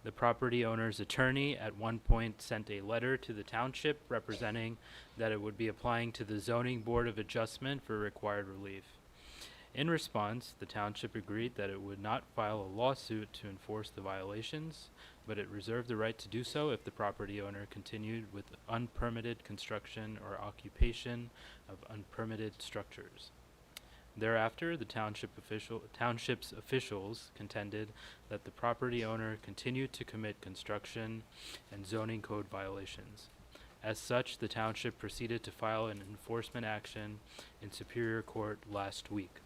The property owner's attorney at one point sent a letter to the Township representing that it would be applying to the Zoning Board of Adjustment for required relief. In response, the Township agreed that it would not file a lawsuit to enforce the violations, but it reserved the right to do so if the property owner continued with unpermitted construction or occupation of unpermitted structures. Thereafter, the township's officials contended that the property owner continued to commit construction and zoning code violations. As such, the township proceeded to file an enforcement action in Superior Court last week.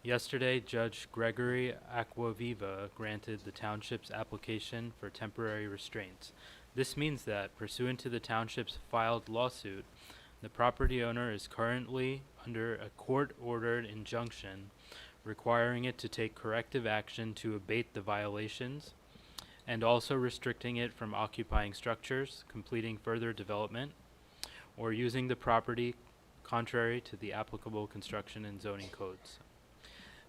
Yesterday, Judge Gregory Acquaviva granted the township's application for temporary restraints. This means that, pursuant to the township's filed lawsuit, the property owner is currently under a court-ordered injunction requiring it to take corrective action to abate the violations, and also restricting it from occupying structures, completing further development, or using the property contrary to the applicable construction and zoning codes.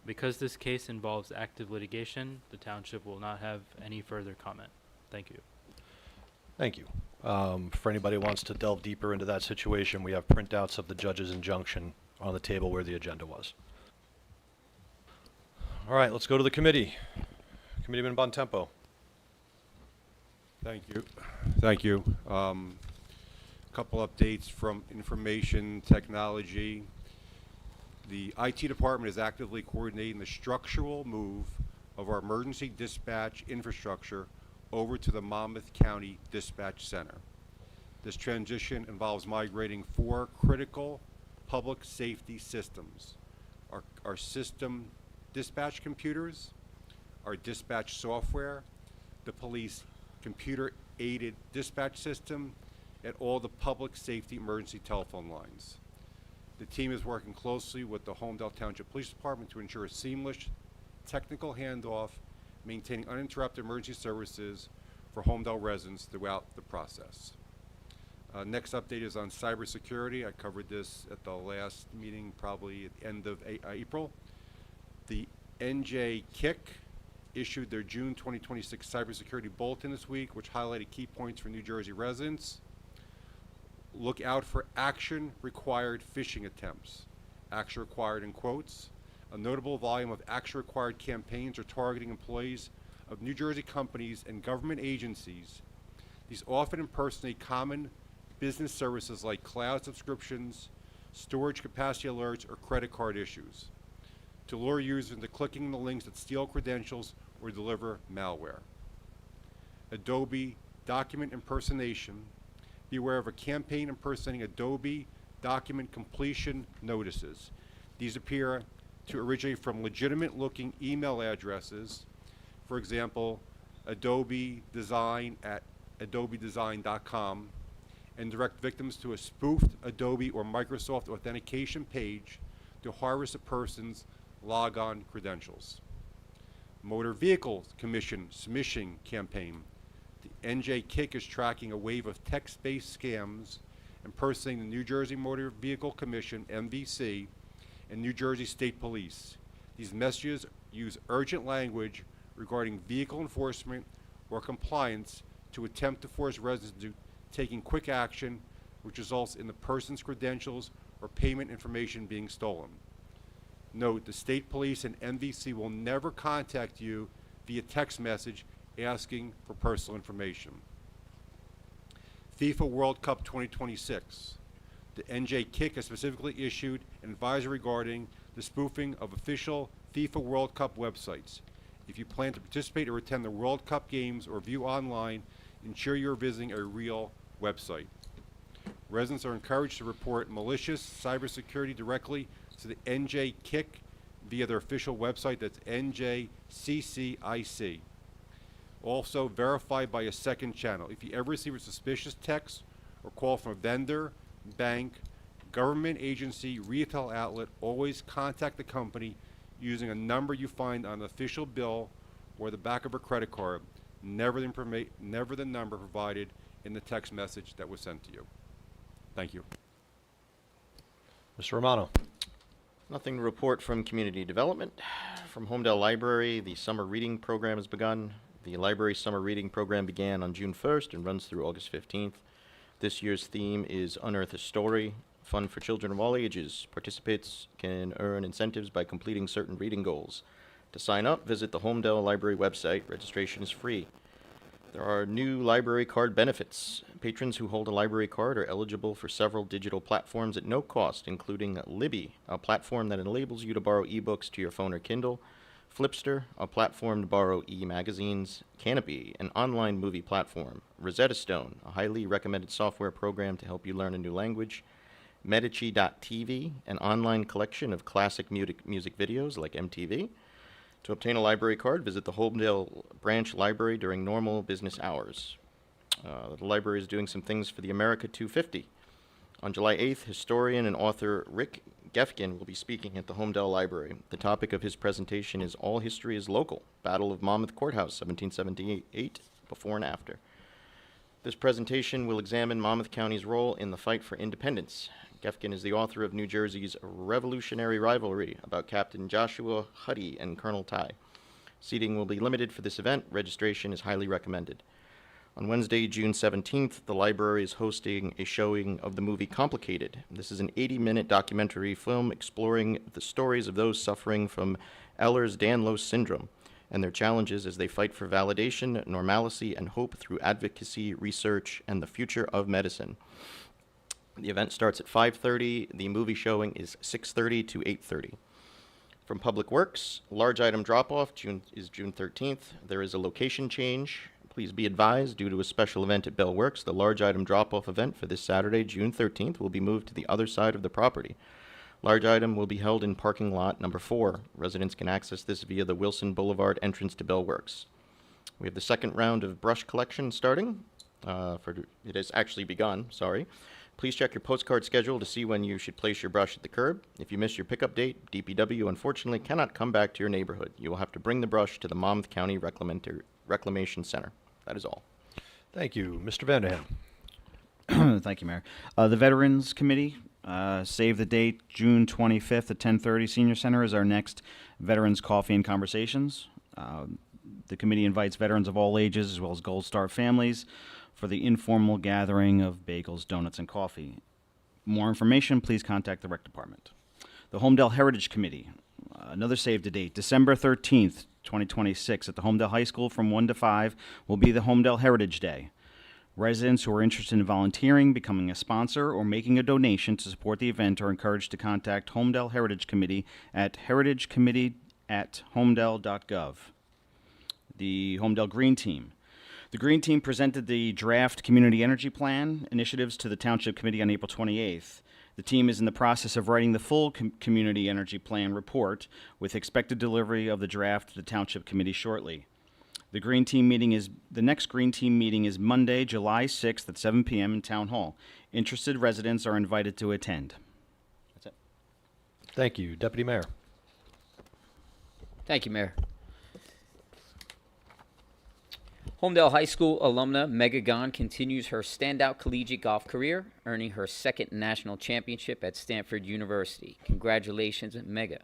Because this case involves active litigation, the township will not have any further comment. Thank you. Thank you. For anybody who wants to delve deeper into that situation, we have printouts of the judge's injunction on the table where the agenda was. All right, let's go to the committee. Committeeman Bontempo. Thank you. Thank you. Couple updates from information technology. The IT department is actively coordinating the structural move of our emergency dispatch infrastructure over to the Monmouth County Dispatch Center. This transition involves migrating 4 critical public safety systems: our system dispatch computers, our dispatch software, the police computer-aided dispatch system, and all the public safety emergency telephone lines. The team is working closely with the Homedale Township Police Department to ensure a seamless technical handoff, maintaining uninterrupted emergency services for Homedale residents throughout the process. Next update is on cybersecurity. I covered this at the last meeting, probably at the end of April. The NJ KIC issued their June 2026 cybersecurity bulletin this week, which highlighted key points for New Jersey residents. Look out for action required phishing attempts. Action required in quotes. A notable volume of action required campaigns are targeting employees of New Jersey companies and government agencies. These often impersonate common business services like cloud subscriptions, storage capacity alerts, or credit card issues, to lure users into clicking the links that steal credentials or deliver malware. Adobe document impersonation. Beware of a campaign impersonating Adobe document completion notices. These appear to originate from legitimate-looking email addresses, for example, Adobe Design at adobedesign.com, and direct victims to a spoofed Adobe or Microsoft authentication page to harvest a person's logon credentials. Motor Vehicle Commission smishing campaign. The NJ KIC is tracking a wave of text-based scams impersonating the New Jersey Motor Vehicle Commission, MVC, and New Jersey State Police. These messages use urgent language regarding vehicle enforcement or compliance to attempt to force residents into taking quick action, which results in the person's credentials or payment information being stolen. Note, the state police and MVC will never contact you via text message asking for personal information. FIFA World Cup 2026. The NJ KIC has specifically issued an advisory regarding the spoofing of official FIFA World Cup websites. If you plan to participate or attend the World Cup games or view online, ensure you're visiting a real website. Residents are encouraged to report malicious cybersecurity directly to the NJ KIC via their official website, that's NJCCIC. Also verified by a second channel. If you ever receive a suspicious text or call from a vendor, bank, government agency, retail outlet, always contact the company using a number you find on the official bill or the back of a credit card, never the number provided in the text message that was sent to you. Thank you. Mr. Romano. Nothing to report from community development. From Homedale Library, the summer reading program has begun. The library summer reading program began on June 1st and runs through August 15th. This year's theme is Unearth a Story, fun for children of all ages. Participants can earn incentives by completing certain reading goals. To sign up, visit the Homedale Library website. Registration is free. There are new library card benefits. Patrons who hold a library card are eligible for several digital platforms at no cost, including Libby, a platform that enables you to borrow ebooks to your phone or Kindle, Flipster, a platform to borrow e-magazines, Canopy, an online movie platform, Rosetta Stone, a highly recommended software program to help you learn a new language, Medici.tv, an online collection of classic music videos like MTV. To obtain a library card, visit the Holmdel branch library during normal business hours. The library is doing some things for the America 250. On July 8th, historian and author Rick Gefkin will be speaking at the Holmdel Library. The topic of his presentation is All History is Local, Battle of Monmouth Courthouse, 1778, before and after. This presentation will examine Monmouth County's role in the fight for independence. Gefkin is the author of New Jersey's Revolutionary Rivalry about Captain Joshua Huddy and Colonel Ty. Seating will be limited for this event. Registration is highly recommended. On Wednesday, June 17th, the library is hosting a showing of the movie Complicated. This is an 80-minute documentary film exploring the stories of those suffering from Ehlers-Danlos syndrome and their challenges as they fight for validation, normalcy, and hope through advocacy, research, and the future of medicine. The event starts at 5:30. The movie showing is 6:30 to 8:30. From Public Works, large item drop-off is June 13th. There is a location change. Please be advised, due to a special event at Bell Works, the large item drop-off event for this Saturday, June 13th, will be moved to the other side of the property. Large item will be held in parking lot number 4. Residents can access this via the Wilson Boulevard entrance to Bell Works. We have the second round of brush collection starting. It has actually begun, sorry. Please check your postcard schedule to see when you should place your brush at the curb. If you miss your pickup date, DPW unfortunately cannot come back to your neighborhood. You will have to bring the brush to the Monmouth County Reclamation Center. That is all. Thank you. Mr. Vanderham. Thank you, Mayor. The Veterans Committee, save the date, June 25th at 10:30. Senior Center is our next Veterans Coffee and Conversations. The committee invites veterans of all ages as well as Gold Star families for the informal gathering of bagels, donuts, and coffee. More information, please contact the Rec Department. The Holmdel Heritage Committee, another save the date, December 13th, 2026, at the Holmdel High School from 1 to 5 will be the Holmdel Heritage Day. Residents who are interested in volunteering, becoming a sponsor, or making a donation to support the event are encouraged to contact Holmdel Heritage Committee at heritagecommittee@holmdel.gov. The Holmdel Green Team. The Green Team presented the draft Community Energy Plan initiatives to the Township Committee on April 28th. The team is in the process of writing the full Community Energy Plan report, with expected delivery of the draft to the Township Committee shortly. The next Green Team meeting is Monday, July 6th at 7 p.m. in Town Hall. Interested residents are invited to attend. That's it. Thank you. Deputy Mayor. Thank you, Mayor. Holmdel High School alumna Mega Gahn continues her standout collegiate golf career, earning her second national championship at Stanford University. Congratulations, Mega.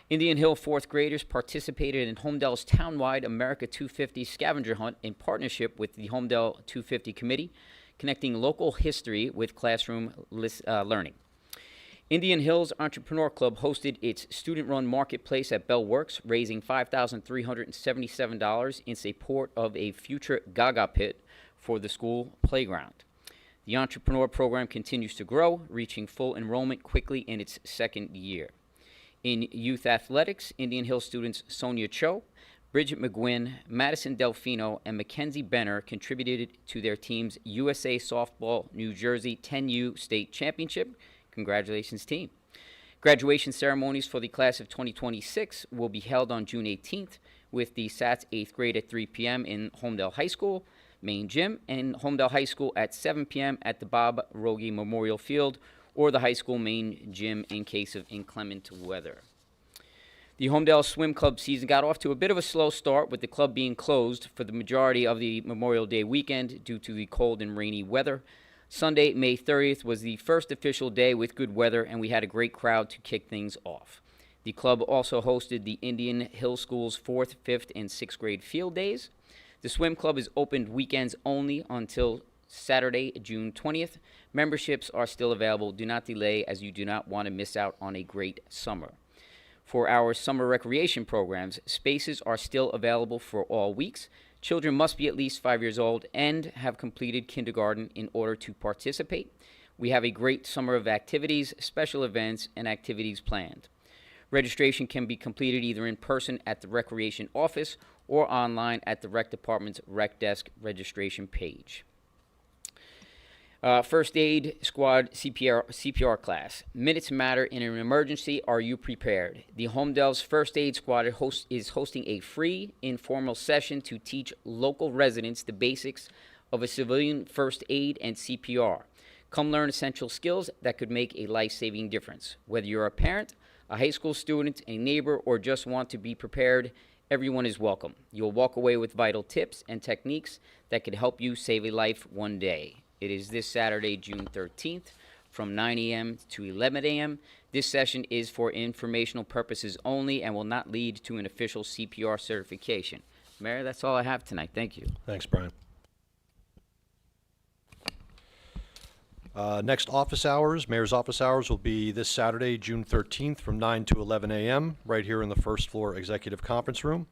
Indian Hill fourth graders participated in Holmdel's townwide America 250 scavenger hunt in partnership with the Holmdel 250 Committee, connecting local history with classroom learning. Indian Hills Entrepreneur Club hosted its student-run marketplace at Bell Works, raising $5,377 in support of a future Gaga pit for the school playground. The Entrepreneur program continues to grow, reaching full enrollment quickly in its second year. In youth athletics, Indian Hill students Sonia Cho, Bridget McGuinn, Madison Delfino, and Mackenzie Benner contributed to their team's USA Softball New Jersey 10U State Championship. Congratulations, team. Graduation ceremonies for the class of 2026 will be held on June 18th with the SATS 8th grade at 3 p.m. in Holmdel High School main gym, and Holmdel High School at 7 p.m. at the Bob Rogie Memorial Field, or the high school main gym in case of inclement weather. The Holmdel Swim Club season got off to a bit of a slow start, with the club being closed for the majority of the Memorial Day weekend due to the cold and rainy weather. Sunday, May 30th, was the first official day with good weather, and we had a great crowd to kick things off. The club also hosted the Indian Hill School's 4th, 5th, and 6th grade field days. The swim club is opened weekends only until Saturday, June 20th. Memberships are still available. Do not delay, as you do not want to miss out on a great summer. For our summer recreation programs, spaces are still available for all weeks. Children must be at least 5 years old and have completed kindergarten in order to participate. We have a great summer of activities, special events, and activities planned. Registration can be completed either in person at the Recreation Office or online at the Rec Department's Rec Desk registration page. First Aid Squad CPR class. Minutes matter in an emergency. Are you prepared? The Homedale's First Aid Squad is hosting a free, informal session to teach local residents the basics of a civilian first aid and CPR. Come learn essential skills that could make a life-saving difference. Whether you're a parent, a high school student, a neighbor, or just want to be prepared, everyone is welcome. You'll walk away with vital tips and techniques that could help you save a life one day. It is this Saturday, June 13th, from 9 a.m. to 11 a.m. This session is for informational purposes only and will not lead to an official CPR certification. Mayor, that's all I have tonight. Thank you. Thanks, Brian. Next office hours, mayor's office hours will be this Saturday, June 13th from 9 to 11 a.m. right here in the first floor executive conference room.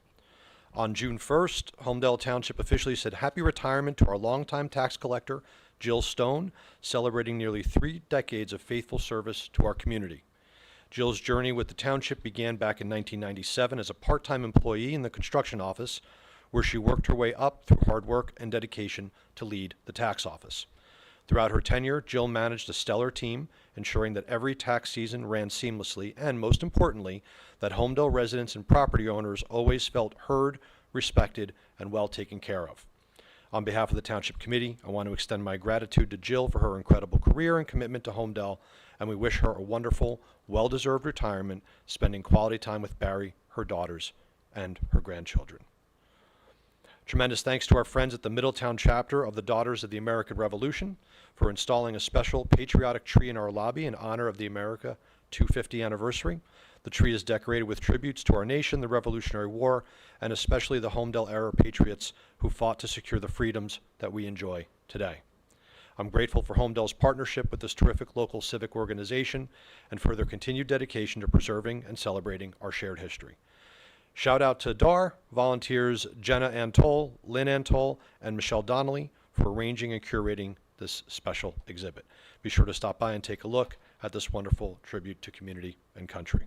On June 1st, Homedale Township officially said happy retirement to our longtime tax collector, Jill Stone, celebrating nearly 3 decades of faithful service to our community. Jill's journey with the township began back in 1997 as a part-time employee in the construction office, where she worked her way up through hard work and dedication to lead the tax office. Throughout her tenure, Jill managed a stellar team, ensuring that every tax season ran seamlessly and, most importantly, that Homedale residents and property owners always felt heard, respected, and well taken care of. On behalf of the Township Committee, I want to extend my gratitude to Jill for her incredible career and commitment to Homedale, and we wish her a wonderful, well-deserved retirement, spending quality time with Barry, her daughters, and her grandchildren. Tremendous thanks to our friends at the Middletown chapter of the Daughters of the American Revolution for installing a special patriotic tree in our lobby in honor of the America 250 anniversary. The tree is decorated with tributes to our nation, the Revolutionary War, and especially the Homedale-era patriots who fought to secure the freedoms that we enjoy today. I'm grateful for Homedale's partnership with this terrific local civic organization and for their continued dedication to preserving and celebrating our shared history. Shout out to DAR, volunteers Jenna Antol, Lynn Antol, and Michelle Donnelly for arranging and curating this special exhibit. Be sure to stop by and take a look at this wonderful tribute to community and country.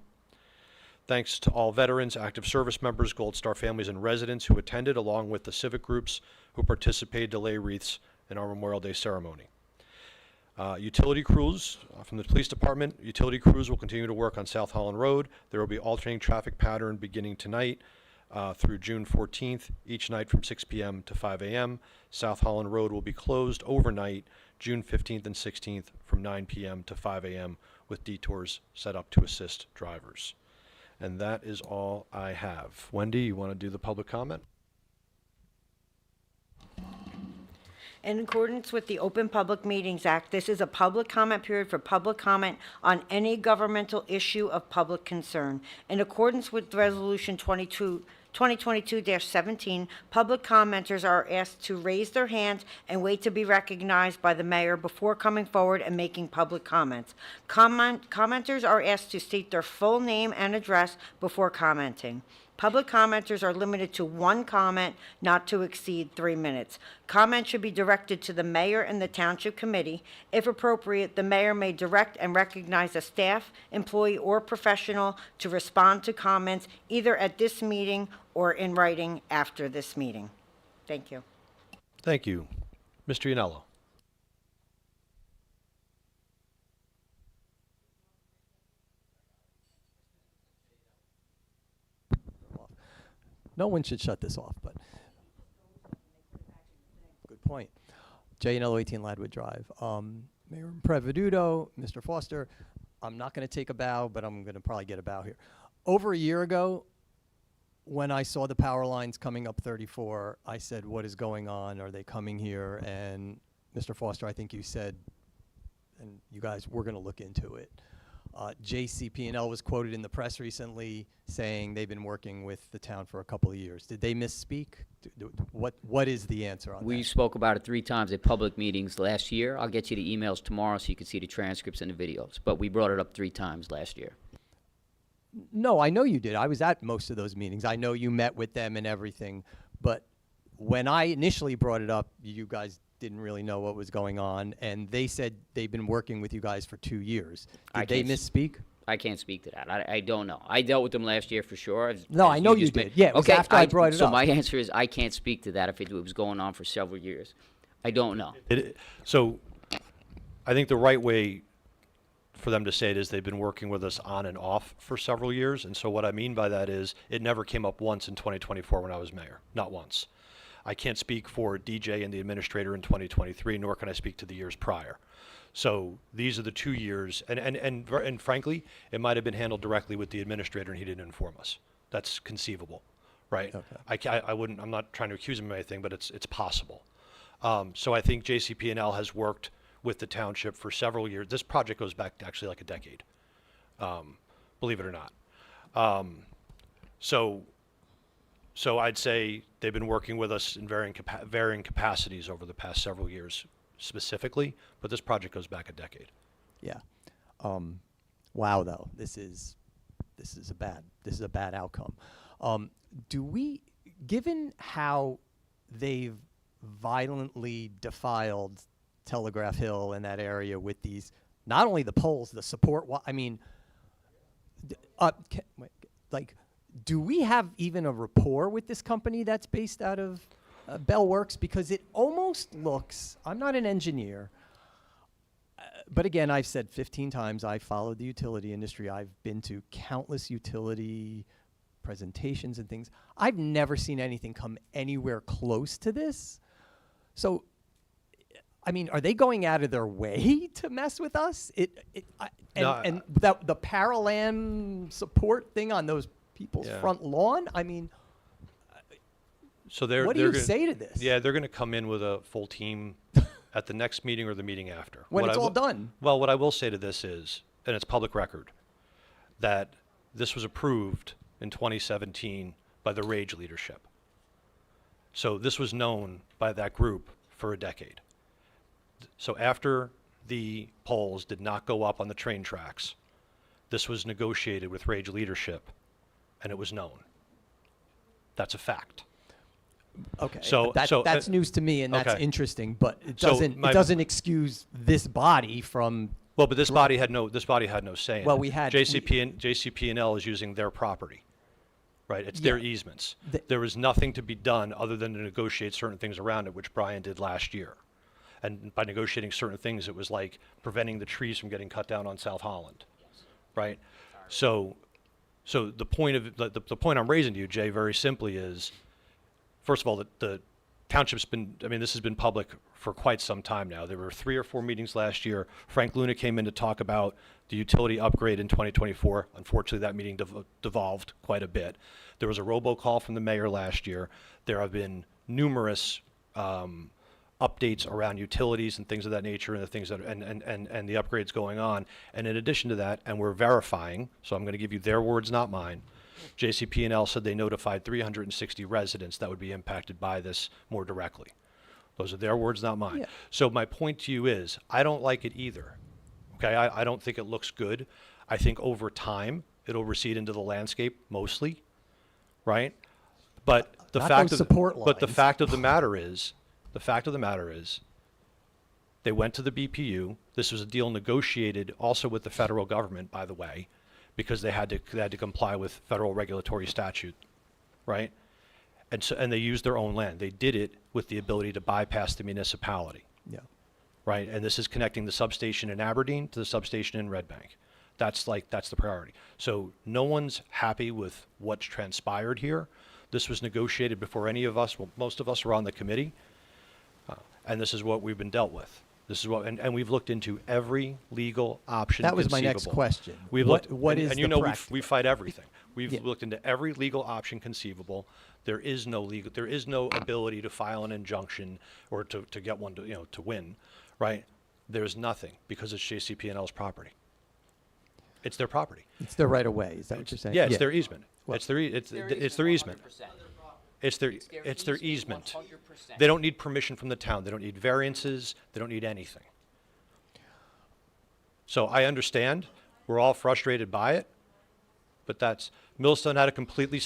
Thanks to all veterans, active service members, Gold Star families, and residents who attended, along with the civic groups who participated to lay wreaths in our Memorial Day ceremony. Utility crews from the police department. Utility crews will continue to work on South Holland Road. There will be alternating traffic pattern beginning tonight through June 14th, each night from 6 p.m. to 5 a.m. South Holland Road will be closed overnight, June 15th and 16th from 9 p.m. to 5 a.m. with detours set up to assist drivers. And that is all I have. Wendy, you want to do the public comment? In accordance with the Open Public Meetings Act, this is a public comment period for public comment on any governmental issue of public concern. In accordance with Resolution 2022-17, public commenters are asked to raise their hands and wait to be recognized by the mayor before coming forward and making public comments. Commenters are asked to state their full name and address before commenting. Public commenters are limited to one comment, not to exceed 3 minutes. Comments should be directed to the mayor and the township committee. If appropriate, the mayor may direct and recognize a staff, employee, or professional to respond to comments either at this meeting or in writing after this meeting. Thank you. Thank you. Mr. Yanello. No one should shut this off, but good point. J&L 18 Ladwood Drive. Mayor Preveduto, Mr. Foster, I'm not going to take a bow, but I'm going to probably get a bow here. Over a year ago, when I saw the power lines coming up 34, I said, what is going on? Are they coming here? And Mr. Foster, I think you said, and you guys, we're going to look into it. JCP&L was quoted in the press recently saying they've been working with the town for a couple of years. Did they misspeak? What is the answer on that? We spoke about it 3 times at public meetings last year. I'll get you the emails tomorrow so you can see the transcripts and the videos. But we brought it up 3 times last year. No, I know you did. I was at most of those meetings. I know you met with them and everything. But when I initially brought it up, you guys didn't really know what was going on, and they said they've been working with you guys for 2 years. Did they misspeak? I can't speak to that. I don't know. I dealt with them last year for sure. No, I know you just did. made- Yeah, it was okay, after I brought it so up. my answer is I can't speak to that if it was going on for several years. I don't know. So I think the right way for them to say it is they've been working with us on and off for several years. And so what I mean by that is it never came up once in 2024 when I was mayor, not once. I can't speak for DJ and the administrator in 2023, nor can I speak to the years prior. So these are the 2 years, and frankly, it might have been handled directly with the administrator and he didn't inform us. That's conceivable, right? Okay. I wouldn't, I'm not trying to accuse him of anything, but it's possible. So I think JCP&L has worked with the township for several years. This project goes back to actually like a decade, believe it or not. So I'd say they've been working with us in varying capacities over the past several years specifically, but this project goes back a decade. Yeah. Wow, though, this is a bad outcome. Do we, given how they've violently defiled Telegraph Hill and that area with these, not only the poles, the support, I mean, do we have even a rapport with this company that's based out of Bell Works? Because it almost looks, I'm not an engineer, but again, I've said 15 times, I followed the utility industry. I've been to countless utility presentations and things. I've never seen anything come anywhere close to this. So, I mean, are they going out of their way to mess with us? And the Paralam support thing on those people's front lawn? I mean, so what do you say to this? Yeah, they're going to come in with a full team at the next meeting or the meeting after. When it's all done. Well, what I will say to this is, and it's public record, that this was approved in 2017 by the Rage leadership. So this was known by that group for a decade. So after the poles did not go up on the train tracks, this was negotiated with Rage leadership, and it was known. That's a fact. Okay, so that's news to me, and that's okay. interesting. But it doesn't excuse this body from. Well, but this body had no say in it. Well, we had JCP&L is using their property, right? It's their easements. There was nothing to be done other than to negotiate certain things around it, which Brian did last year. And by negotiating certain things, it was like preventing the trees from getting cut down on South Holland, right? So the point of the point I'm raising to you, Jay, very simply is, first of all, the township's been, I mean, this has been public for quite some time now. There were 3 or 4 meetings last year. Frank Luna came in to talk about the utility upgrade in 2024. Unfortunately, that meeting devolved quite a bit. There was a robocall from the mayor last year. There have been numerous updates around utilities and things of that nature, and the things that and the upgrades going on. And in addition to that, and we're verifying, so I'm going to give you their words, not mine. JCP&L said they notified 360 residents that would be impacted by this more directly. Those are their words, not mine. Yeah. So my point to you is, I don't like it either. Okay, I don't think it looks good. I think over time it'll recede into the landscape mostly, right? But the fact of the matter is, they went to the BPU. This was a deal negotiated also with the federal government, by the way, because they had to comply with federal regulatory statute, right? And they used their own land. They did it with the ability to bypass the municipality. Yeah. Right, and this is connecting the substation in Aberdeen to the substation in Red Bank. That's the priority. So no one's happy with what's transpired here. This was negotiated before any of us, well, most of us were on the committee, and this is what we've been dealt with. This is what, and we've looked into every legal option. That was my next conceivable. question. We've What- looked, what is and you the know practice? we fight everything. We've Yeah. looked into every legal option conceivable. There is no ability to file an injunction or to get one to win, right? There's nothing because it's JCP&L's property. It's their property. It's their right of way. Is that what you're saying? Yeah, it's their easement. Well- It's their easement. It's their easement. They don't need permission from the town. They don't need variances. They don't need anything. So I understand. We're all frustrated by it. but Millstone had a completely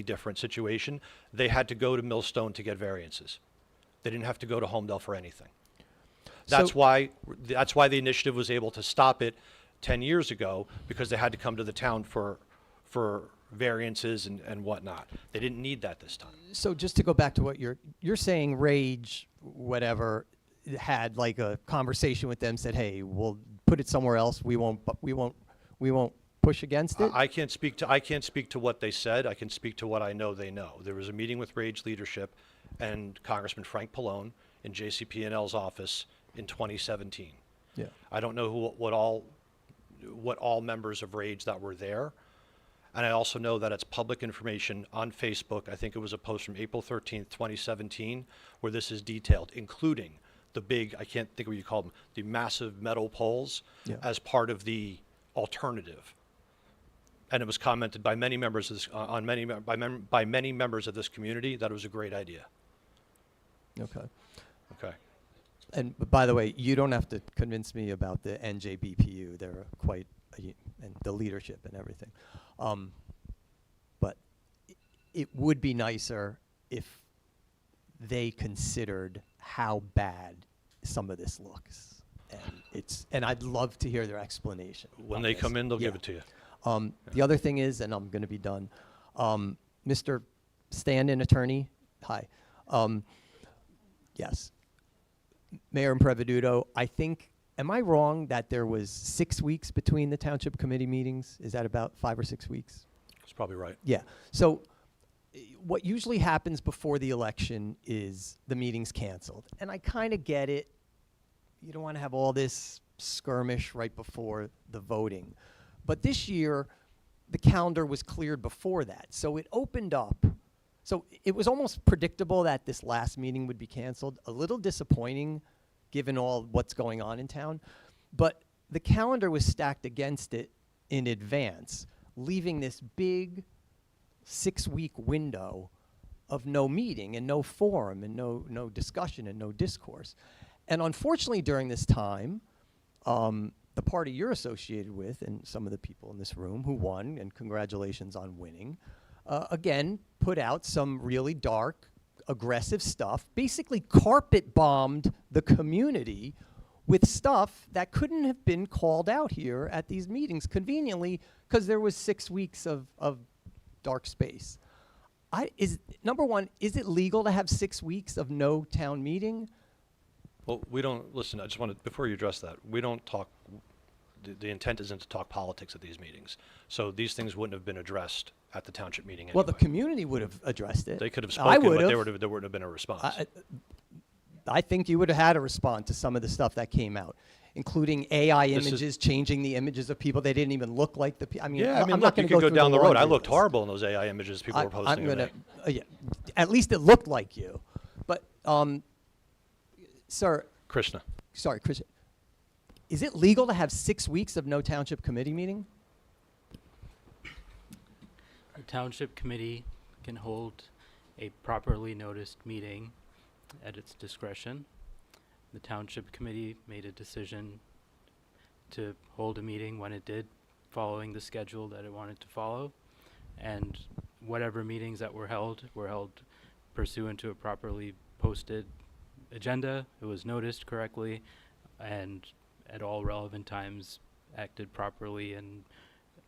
different situation. They had to go to Millstone to get variances. They didn't have to go to Homedale for anything. That's why the initiative was able to stop it 10 years ago, because they had to come to the town for variances and whatnot. They didn't need that this time. So just to go back to what you're saying, Rage, whatever, had like a conversation with them, said, "Hey, we'll put it somewhere else. We won't push against it." I can't speak to what they said. I can speak to what I know they know. There was a meeting with Rage leadership and Congressman Frank Pallone in JCP&L's office in 2017. Yeah. I don't know what all members of Rage that were there. And I also know that it's public information on Facebook. I think it was a post from April 13th, 2017, where this is detailed, including the big, I can't think of what you call them, the massive metal poles as part of the alternative. And it was commented by many members of this, by many members of this community that it was a great idea. Okay. Okay. And by the way, you don't have to convince me about the NJBPU. They're quite, and the leadership and everything. But it would be nicer if they considered how bad some of this looks. And I'd love to hear their explanation. When they come in, they'll give it to you. The other thing is, and I'm going to be done, Mr. Stand-in attorney, hi. Yes. Mayor Impreveduto, I think, am I wrong that there was 6 weeks between the township committee meetings? Is that about 5 or 6 weeks? That's probably right. Yeah. So what usually happens before the election is the meeting's canceled. And I kind of get it. You don't want to have all this skirmish right before the voting. But this year, the calendar was cleared before that. So it opened up. So it was almost predictable that this last meeting would be canceled. A little disappointing, given all what's going on in town. But the calendar was stacked against it in advance, leaving this big 6-week window of no meeting and no forum and no discussion and no discourse. And unfortunately, during this time, the party you're associated with and some of the people in this room who won, and congratulations on winning, again, put out some really dark, aggressive stuff, basically carpet bombed the community with stuff that couldn't have been called out here at these meetings conveniently because there was 6 weeks of dark space. Number one, is it legal to have 6 weeks of no town meeting? Well, we don't, listen, I just want to, before you address that, we don't talk, the intent isn't to talk politics at these meetings. So these things wouldn't have been addressed at the township meeting anyway. Well, the community would have addressed it. They could have I spoken, but would've. there wouldn't have been a response. I think you would have had to respond to some of the stuff that came out, including AI images, changing the images of people. They didn't even look like the people. I mean, yeah, I mean, I'm look, not going you to could go go down the through road. I laundry looked list. horrible in those AI images people were posting. I'm going to, yeah, at least it looked like you. But, sir. Krishna. Sorry, Krishna. Is it legal to have 6 weeks of no township committee meeting? The township committee can hold a properly noticed meeting at its discretion. The township committee made a decision to hold a meeting when it did, following the schedule that it wanted to follow. And whatever meetings that were held pursuant to a properly posted agenda. It was noticed correctly and at all relevant times acted properly in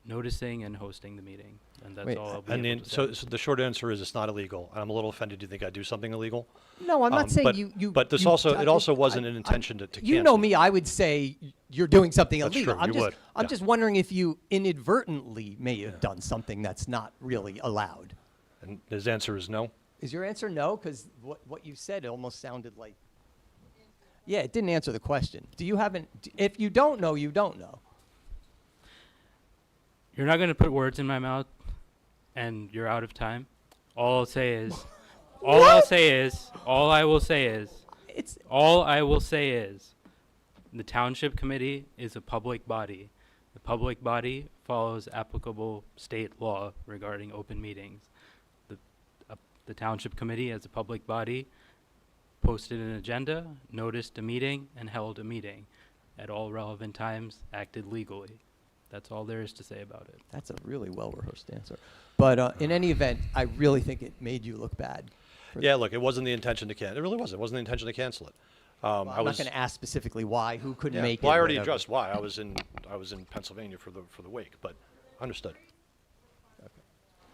noticing and hosting the meeting. And that's all I'll be able to say. So the short answer is it's not illegal. And I'm a little offended you think I do something illegal. No, I'm not saying but, you. But this it also wasn't an intention to cancel. You know me, I would say you're doing something That's illegal. true, I'm just wondering if you inadvertently may have done something that's not really allowed. And his answer is no. Is your answer no? Because what you said almost sounded like. Yeah, it didn't answer the question. If you don't know, you don't know. You're not going to put words in my mouth, and you're out of time. All I will say is, the township committee is a public body. The public body follows applicable state law regarding open meetings. The township committee, as a public body, posted an agenda, noticed a meeting, and held a meeting. At all relevant times, acted legally. That's all there is to say about it. That's a really well-rehearsed answer. But in any event, I really think it made you look bad. Yeah, look, it wasn't the intention to cancel. It really wasn't. It wasn't the intention to cancel it. Well, I'm not going to ask specifically why, who couldn't Yeah, make it. well, I already whatever. addressed why. I was in Pennsylvania for the wake, but understood.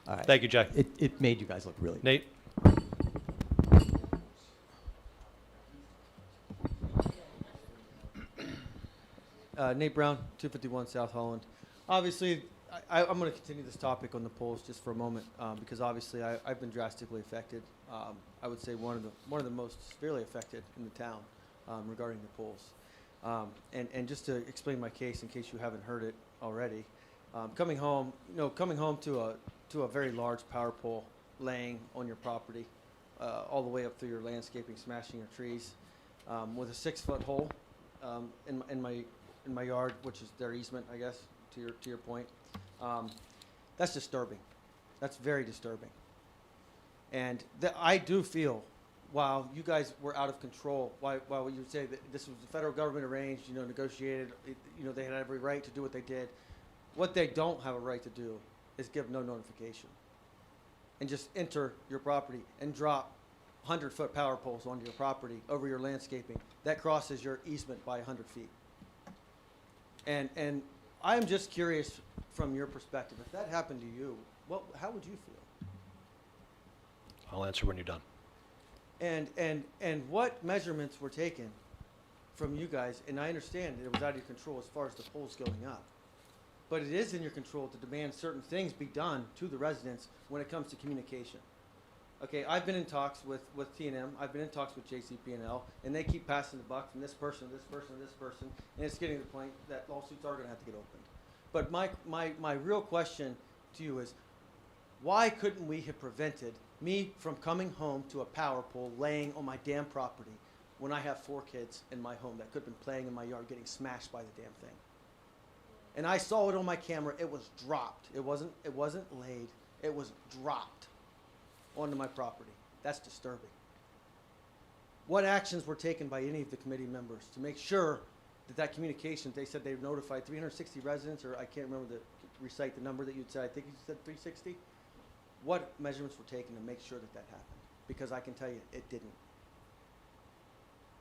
All right. Thank you, Jay. It made you guys look really Nate? Nate Brown, 251 South Holland. Obviously, I'm going to continue this topic on the polls just for a moment because obviously I've been drastically affected. I would say one of the most severely affected in the town regarding the polls. And just to explain my case in case you haven't heard it already, coming home to a very large power pole laying on your property, all the way up through your landscaping, smashing your trees, with a 6-foot hole in my yard, which is their easement, I guess, to your point. That's disturbing. That's very disturbing. And I do feel, while you guys were out of control, while you say that this was the federal government arranged, negotiated, they had every right to do what they did. What they don't have a right to do is give no notification and just enter your property and drop 100-foot power poles onto your property over your landscaping. That crosses your easement by 100 feet. And I'm just curious from your perspective, if that happened to you, how would you feel? I'll answer when you're done. And what measurements were taken from you guys? And I understand that it was out of your control as far as the poles going up. But it is in your control to demand certain things be done to the residents when it comes to communication. Okay, I've been in talks with T&M, I've been in talks with JCP&L, and they keep passing the buck from this person to this person to this person, and it's getting to the point that lawsuits are going to have to get opened. But my real question to you is, why couldn't we have prevented me from coming home to a power pole laying on my damn property when I have 4 kids in my home that could have been playing in my yard getting smashed by the damn thing? And I saw it on my camera. It was dropped. It wasn't laid. It was dropped onto my property. That's disturbing. What actions were taken by any of the committee members to make sure that communication, they said they notified 360 residents, or I can't remember recite the number that you'd said, I think you said 360? What measurements were taken to make sure that happened? Because I can tell you, it didn't.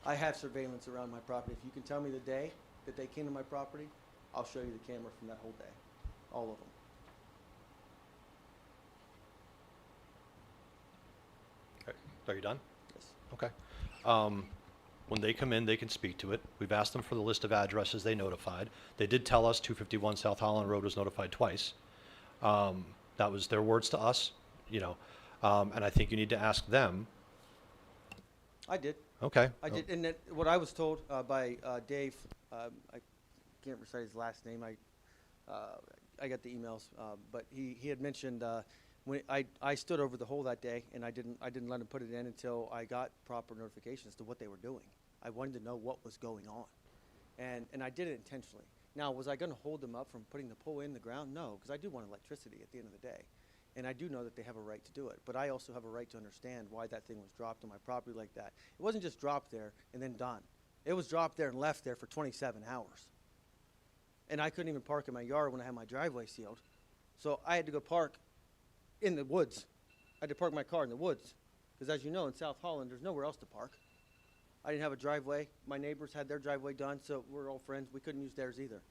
I have surveillance around my property. If you can tell me the day that they came to my property, I'll show you the camera from that whole day. All of them. Okay. Are you done? Yes. Okay. When they come in, they can speak to it. We've asked them for the list of addresses they notified. They did tell us 251 South Holland Road was notified twice. That was their words to us, and I think you need to ask them. I did. Okay. I did, and what I was told by Dave, I can't recite his last name. I got the emails, but he had mentioned when I stood over the hole that day, and I didn't let him put it in until I got proper notifications to what they were doing. I wanted to know what was going on, and I did it intentionally. Now, was I going to hold them up from putting the pole in the ground? No, because I do want electricity at the end of the day. And I do know that they have a right to do it. But I also have a right to understand why that thing was dropped on my property like that. It wasn't just dropped there and then done. It was dropped there and left there for 27 hours. And I couldn't even park in my yard when I had my driveway sealed. So I had to go park in the woods. I had to park my car in the woods. Because as you know, in South Holland, there's nowhere else to park. I didn't have a driveway. My neighbors had their driveway done, so we're all friends. We couldn't use theirs either.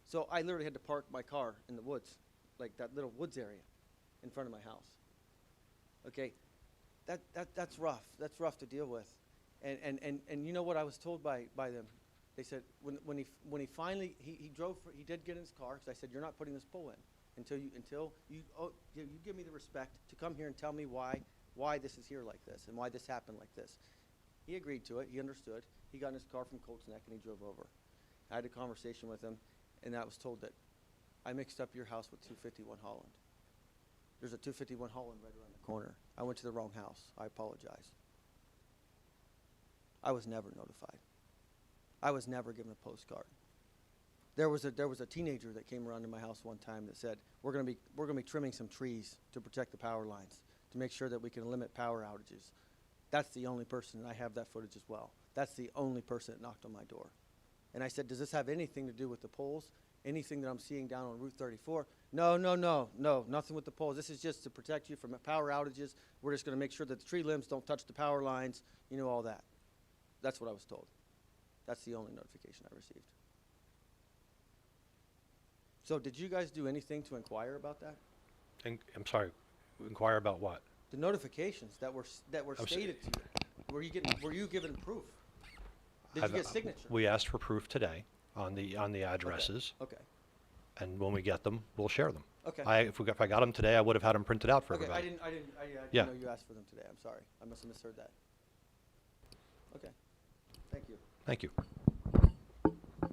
So I literally had to park my car in the woods, like that little woods area in front of my house. Okay, that's rough. That's rough to deal with. And you know what I was told by them? They said when he finally he did get in his car, because I said, you're not putting this pole in until you give me the respect to come here and tell me why this is here like this and why this happened like this. He agreed to it. He understood. He got in his car from Colts Neck and he drove over. I had a conversation with him, and I was told that I mixed up your house with 251 Holland. There's a 251 Holland right around the corner. I went to the wrong house. I apologize. I was never notified. I was never given a postcard. There was a teenager that came around to my house one time that said, we're gonna be trimming some trees to protect the power lines, to make sure that we can limit power outages. That's the only person, and I have that footage as well. That's the only person that knocked on my door. And I said, does this have anything to do with the poles? anything that I'm seeing down on Route 34. No, nothing with the poles. This is just to protect you from power outages. We're just going to make sure that the tree limbs don't touch the power lines, all that. That's what I was told. That's the only notification I received. So did you guys do anything to inquire about that? And, I'm sorry, inquire about what? The notifications that were I'm s- stated to you. Were you given proof? Did I've- you get signature? We asked for proof today on the addresses. Okay. And when we get them, we'll share them. Okay. If I got them today, I would have had them printed out for Okay, everybody. I didn't Yeah. know you asked for them today. I'm sorry. I must have misheard that. Okay. Thank you. Thank you.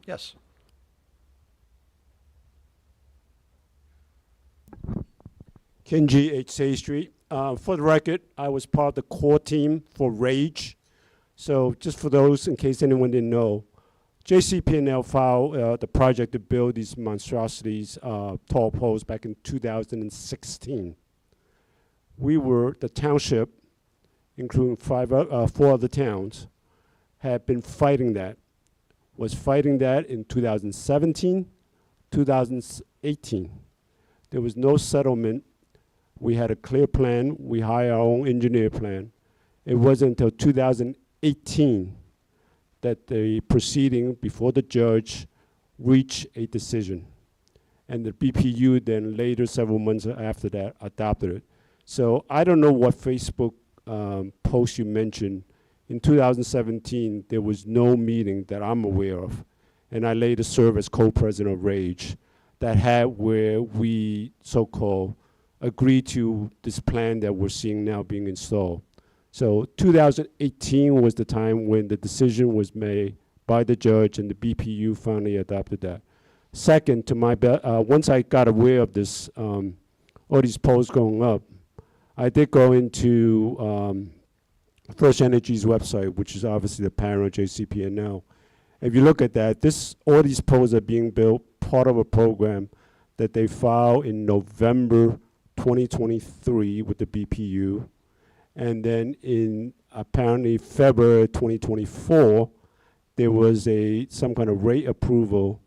Yes. Kenji, 8 Say Street. For the record, I was part of the core team for RAGE. So just for those, in case anyone didn't know, JCP&L filed the project to build these monstrosities, tall poles, back in 2016. We were, the township, including 4 other towns, had been fighting that. Was fighting that in 2017, 2018. There was no settlement. We had a clear plan. We hired our own engineer plan. It wasn't until 2018 that the proceeding before the judge reached a decision. And the BPU then later, several months after that, adopted it. So I don't know what Facebook post you mentioned. In 2017, there was no meeting that I'm aware of. And I later served as co-president of RAGE that had where we so-called agreed to this plan that we're seeing now being installed. So 2018 was the time when the decision was made by the judge and the BPU finally adopted that. Second, to my once I got aware of this, all these poles going up, I did go into First Energy's website, which is obviously the parent JCP&L. If you look at that, all these poles are being built part of a program that they filed in November 2023 with the BPU. And then in apparently February 2024, there was some kind of rate approval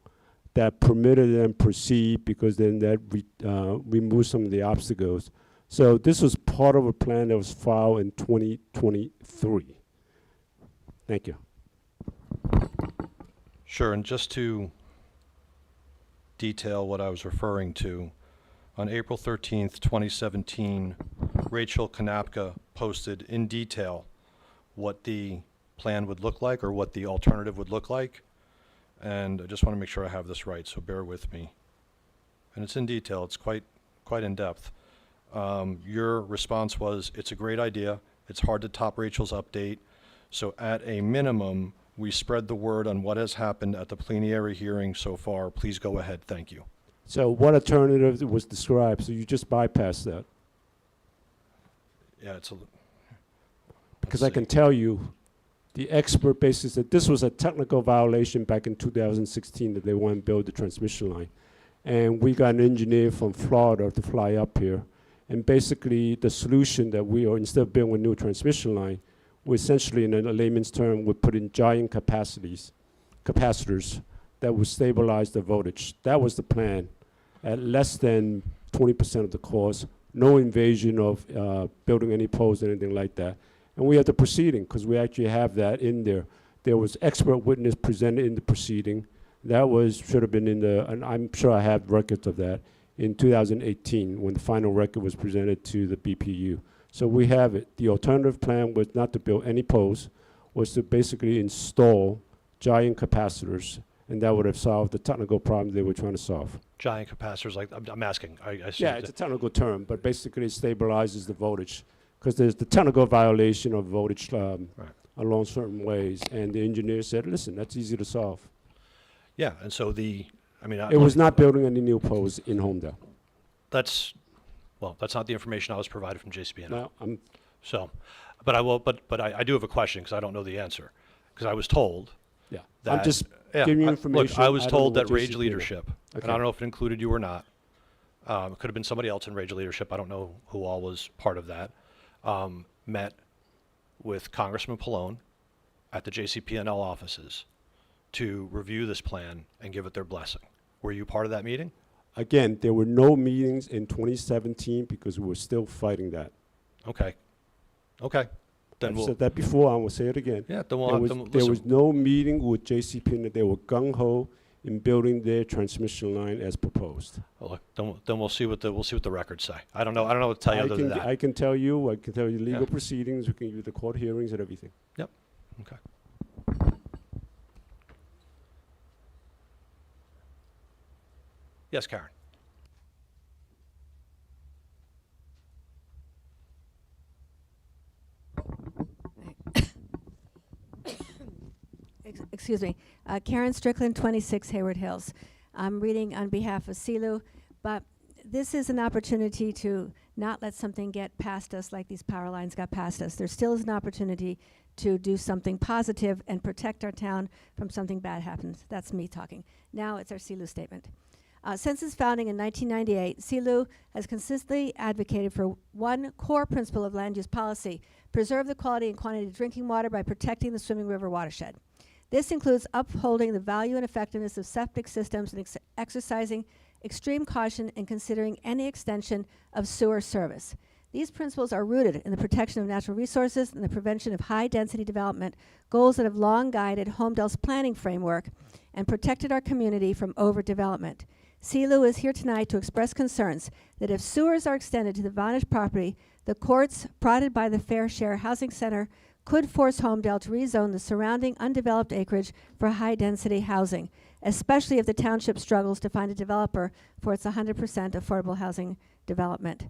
that permitted them proceed because then that removed some of the obstacles. So this was part of a plan that was filed in 2023. Thank you. Sure, and just to detail what I was referring to, on April 13th, 2017, Rachel Kanapka posted in detail what the plan would look like or what the alternative would look like. And I just want to make sure I have this right, so bear with me. And it's in detail, it's quite in depth. Your response was, it's a great idea, it's hard to top Rachel's update, so at a minimum, we spread the word on what has happened at the plenary hearing so far. Please go ahead, thank you. So what alternative was described? So you just bypassed that? Yeah, it's a... Because I can tell you, the expert basically said this was a technical violation back in 2016 that they wanted to build the transmission line. And we got an engineer from Florida to fly up here. And basically the solution that we are, instead of building a new transmission line, we essentially, in a layman's term, would put in giant capacitors that would stabilize the voltage. That was the plan. At less than 20% of the cost, no invasion of building any poles or anything like that. And we had the proceeding, because we actually have that in there. There was expert witness presented in the proceeding. That should have been in and I'm sure I have records of that, in 2018, when the final record was presented to the BPU. So we have it. The alternative plan was not to build any poles, was to basically install giant capacitors, and that would have solved the technical problem they were trying to solve. Giant capacitors, like, I'm asking. I see Yeah, it's a technical term, but basically it stabilizes the voltage, because there's the technical violation of voltage along certain ways, and the engineer said, listen, that's easy to solve. Yeah, and so it was not building any new poles in Homedale. That's not the information I was provided from JCP&L. No, So, but I do have a question, because I don't know the answer, because I was told. Yeah, that, I'm just giving you information. Look, I was I don't know told what that RAGE JCP is. leadership, Okay. and I don't know if it included you or not. It could have been somebody else in RAGE leadership. I don't know who all was part of that. Met with Congressman Pallone at the JCP&L offices to review this plan and give it their blessing. Were you part of that meeting? Again, there were no meetings in 2017 because we were still fighting that. Okay. Okay. Then I've we'll, said that before, I will say it again. Yeah, then we'll There have was, to there listen. was no meeting with JCP, they were gung-ho in building their transmission line as proposed. Well, then we'll see what the records say. I don't know what to tell you other than that. I can tell you legal Yeah. proceedings, we can give you the court hearings and everything. Yep. Okay. Yes, Karen. Excuse me, Karen Strickland, 26 Hayward Hills. I'm reading on behalf of CELU, but this is an opportunity to not let something get past us like these power lines got past us. There still is an opportunity to do something positive and protect our town from something bad happens. That's me talking. Now it's our CELU statement. Since its founding in 1998, CELU has consistently advocated for one core principle of land use policy: preserve the quality and quantity of drinking water by protecting the swimming river watershed. This includes upholding the value and effectiveness of septic systems and exercising extreme caution in considering any extension of sewer service. These principles are rooted in the protection of natural resources and the prevention of high-density development, goals that have long guided Homedale's planning framework and protected our community from overdevelopment. CELU is here tonight to express concerns that if sewers are extended to the Vonage property, the courts, prodded by the Fair Share Housing Center, could force Homedale to rezone the surrounding undeveloped acreage for high-density housing, especially if the township struggles to find a developer for its 100% affordable housing development.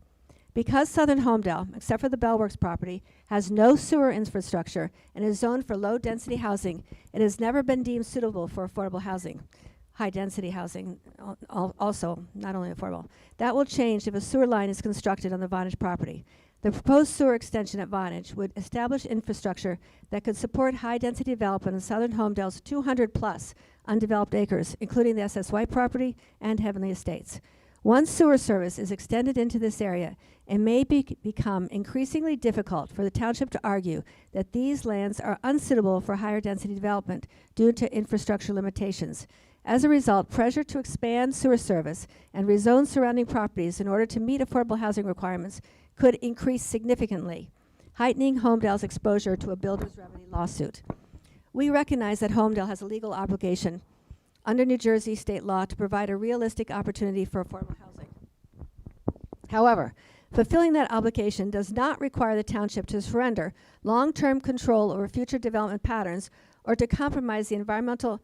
Because Southern Homedale, except for the Bellworks property, has no sewer infrastructure and is zoned for low-density housing, it has never been deemed suitable for affordable housing. High-density housing, also not only affordable. That will change if a sewer line is constructed on the Vonage property. The proposed sewer extension at Vonage would establish infrastructure that could support high-density development in Southern Homedale's 200-plus undeveloped acres, including the SS White property and Heavenly Estates. Once sewer service is extended into this area, it may become increasingly difficult for the township to argue that these lands are unsuitable for higher density development due to infrastructure limitations. As a result, pressure to expand sewer service and rezone surrounding properties in order to meet affordable housing requirements could increase significantly, heightening Homedale's exposure to a builder's remedy lawsuit. We recognize that Homedale has a legal obligation under New Jersey state law to provide a realistic opportunity for affordable housing. However, fulfilling that obligation does not require the township to surrender long-term control over future development patterns or to compromise the environmental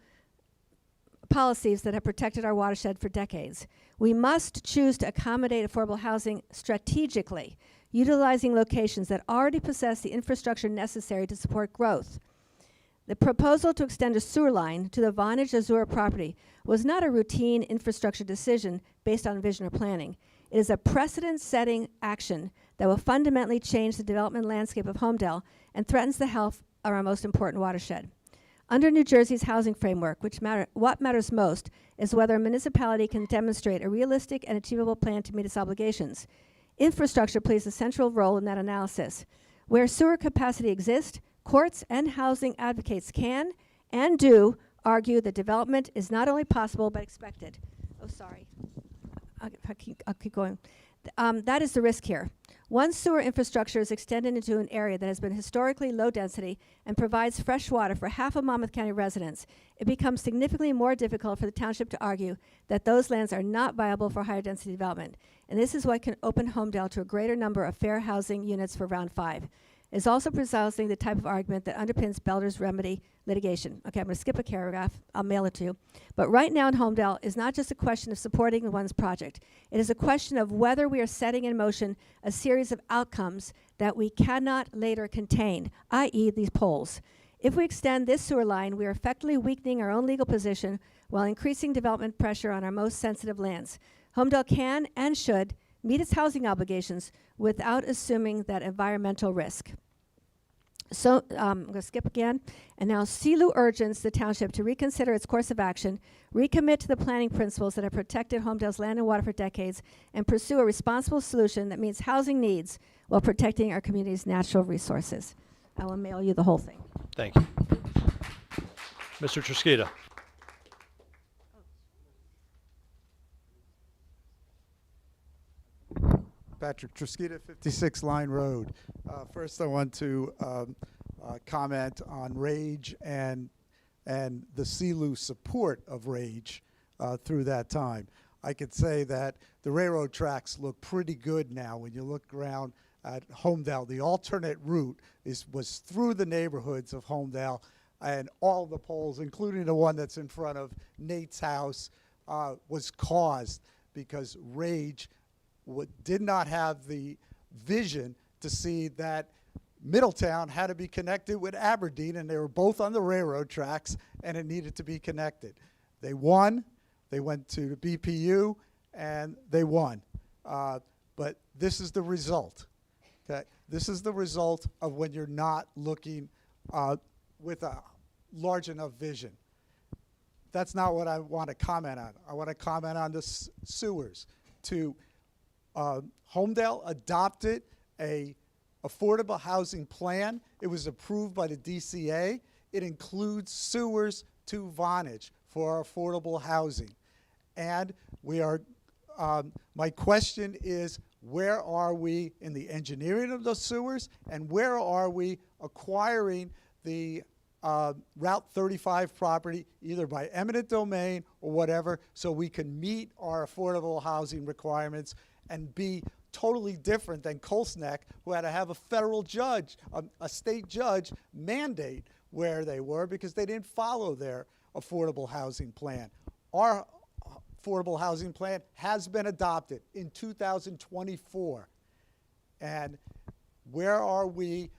policies that have protected our watershed for decades. We must choose to accommodate affordable housing strategically, utilizing locations that already possess the infrastructure necessary to support growth. The proposal to extend a sewer line to the Vonage Azure property was not a routine infrastructure decision based on vision or planning. It is a precedent-setting action that will fundamentally change the development landscape of Homedale and threatens the health of our most important watershed. Under New Jersey's housing framework, what matters most is whether a municipality can demonstrate a realistic and achievable plan to meet its obligations. Infrastructure plays a central role in that analysis. Where sewer capacity exists, courts and housing advocates can and do argue that development is not only possible but expected. Oh, sorry. I'll keep going. That is the risk here. Once sewer infrastructure is extended into an area that has been historically low density and provides fresh water for half of Monmouth County residents, it becomes significantly more difficult for the township to argue that those lands are not viable for higher density development. And this is what can open Homedale to a greater number of fair housing units for round 5. Is also precisely the type of argument that underpins Belder's remedy litigation. Okay, I'm going to skip a paragraph. I'll mail it to you. But right now in Homedale is not just a question of supporting one's project. It is a question of whether we are setting in motion a series of outcomes that we cannot later contain, i.e. these poles. If we extend this sewer line, we are effectively weakening our own legal position while increasing development pressure on our most sensitive lands. Homedale can and should meet its housing obligations without assuming that environmental risk. So I'm going to skip again. And now CELU urges the township to reconsider its course of action, recommit to the planning principles that have protected Homedale's land and water for decades, and pursue a responsible solution that meets housing needs while protecting our community's natural resources. I will mail you the whole thing. Thank you. Mr. Trisquita. Patrick Trusquita, 56 Line Road. First, I want to comment on RAGE and the CLU support of RAGE through that time. I could say that the railroad tracks look pretty good now when you look around at Homedale. The alternate route was through the neighborhoods of Homedale, and all the poles, including the one that's in front of Nate's house, was caused because RAGE did not have the vision to see that Middletown had to be connected with Aberdeen, and they were both on the railroad tracks, and it needed to be connected. They won. They went to the BPU, and they won. But this is the result. Okay? This is the result of when you're not looking with a large enough vision. That's not what I want to comment on. I want to comment on the sewers. Homedale adopted a affordable housing plan. It was approved by the DCA. It includes sewers to Vonage for our affordable housing. And we are, my question is, where are we in the engineering of those sewers, and where are we acquiring the Route 35 property, either by eminent domain or whatever, so we can meet our affordable housing requirements and be totally different than Colsneck, who had to have a federal judge, a state judge, mandate where they were because they didn't follow their affordable housing plan. Our affordable housing plan has been adopted in 2024. And where are we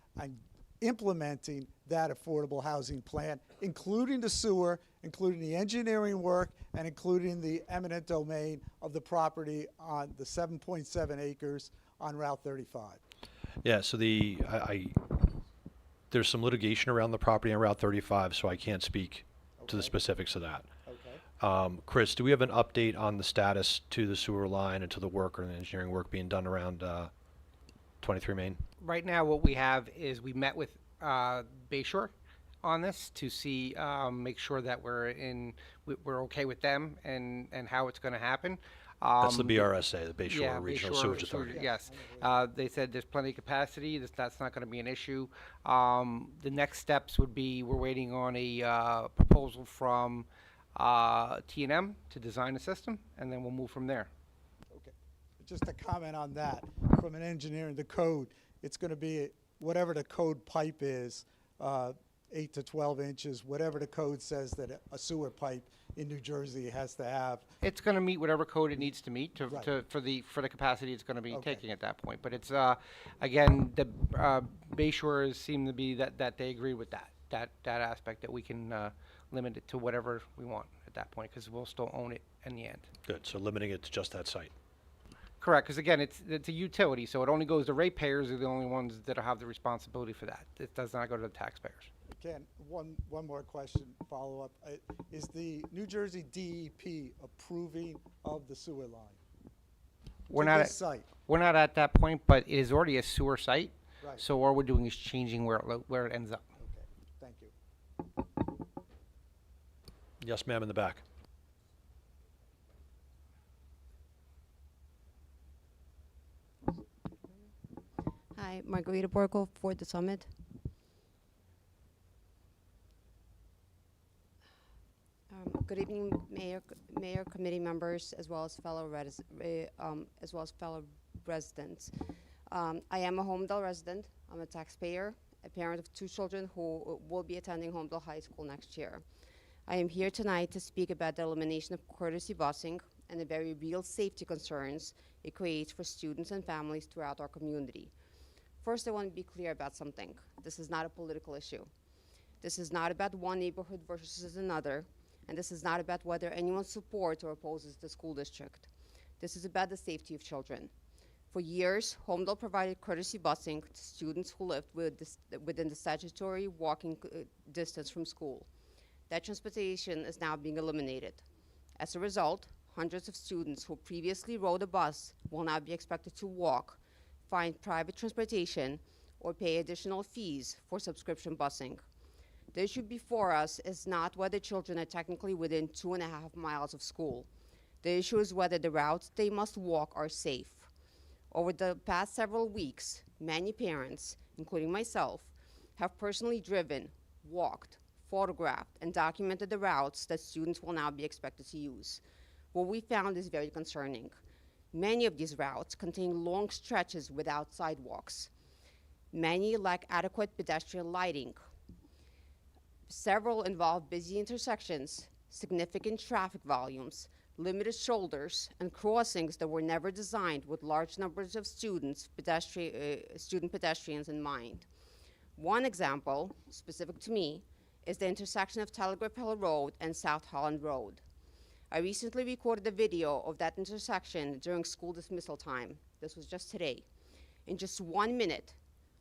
implementing that affordable housing plan, including the sewer, including the engineering work, and including the eminent domain of the property on the 7.7 acres on Route 35? Yeah, so there's some litigation around the property on Route 35, so I can't speak to the specifics of that. Okay. Chris, do we have an update on the status to the sewer line and to the work or the engineering work being done around 23 Main? Right now, what we have is we met with Bayshore on this to see, make sure that we're okay with them and how it's going to happen. That's the BRSA, the Bayshore yeah, Regional Bayshore Sewage Authority. Yes. They said there's plenty of capacity. That's not going to be an issue. The next steps would be we're waiting on a proposal from T&M to design a system, and then we'll move from there. Okay. Just a comment on that. From an engineering, the code, it's going to be whatever the code pipe is, 8 to 12 inches, whatever the code says that a sewer pipe in New Jersey has to have. It's going to meet whatever code it needs to meet Right. for the capacity it's going to be Okay. taking at that point. But it's again, the Bayshores seem to be that they agree with that aspect, that we can limit it to whatever we want at that point, because we'll still own it in the end. Good, so limiting it to just that site. Correct, because again, it's a utility, so it only goes to ratepayers are the only ones that have the responsibility for that. It does not go to the taxpayers. Ken, one more question, follow-up. Is the New Jersey DEP approving of the sewer line? We're To not this at, site? we're not at that point, but it is already a sewer site. Right. So all we're doing is changing where it ends up. Okay, thank you. Yes, ma'am, in the back. Hi, Margarita Borgo for the Summit. Good evening, Mayor, committee members, as well as fellow residents. I am a Homedale resident. I'm a taxpayer, a parent of 2 children who will be attending Homedale High School next year. I am here tonight to speak about the elimination of courtesy busing and the very real safety concerns it creates for students and families throughout our community. First, I want to be clear about something. This is not a political issue. This is not about one neighborhood versus another, and this is not about whether anyone supports or opposes the school district. This is about the safety of children. For years, Homedale provided courtesy busing to students who lived within the statutory walking distance from school. That transportation is now being eliminated. As a result, hundreds of students who previously rode a bus will now be expected to walk, find private transportation, or pay additional fees for subscription busing. The issue before us is not whether children are technically within 2.5 miles of school. The issue is whether the routes they must walk are safe. Over the past several weeks, many parents, including myself, have personally driven, walked, photographed, and documented the routes that students will now be expected to use. What we found is very concerning. Many of these routes contain long stretches without sidewalks. Many lack adequate pedestrian lighting. Several involve busy intersections, significant traffic volumes, limited shoulders, and crossings that were never designed with large numbers of student pedestrians in mind. One example, specific to me, is the intersection of Telegraph Hill Road and South Holland Road. I recently recorded a video of that intersection during school dismissal time. This was just today. In just 1 minute,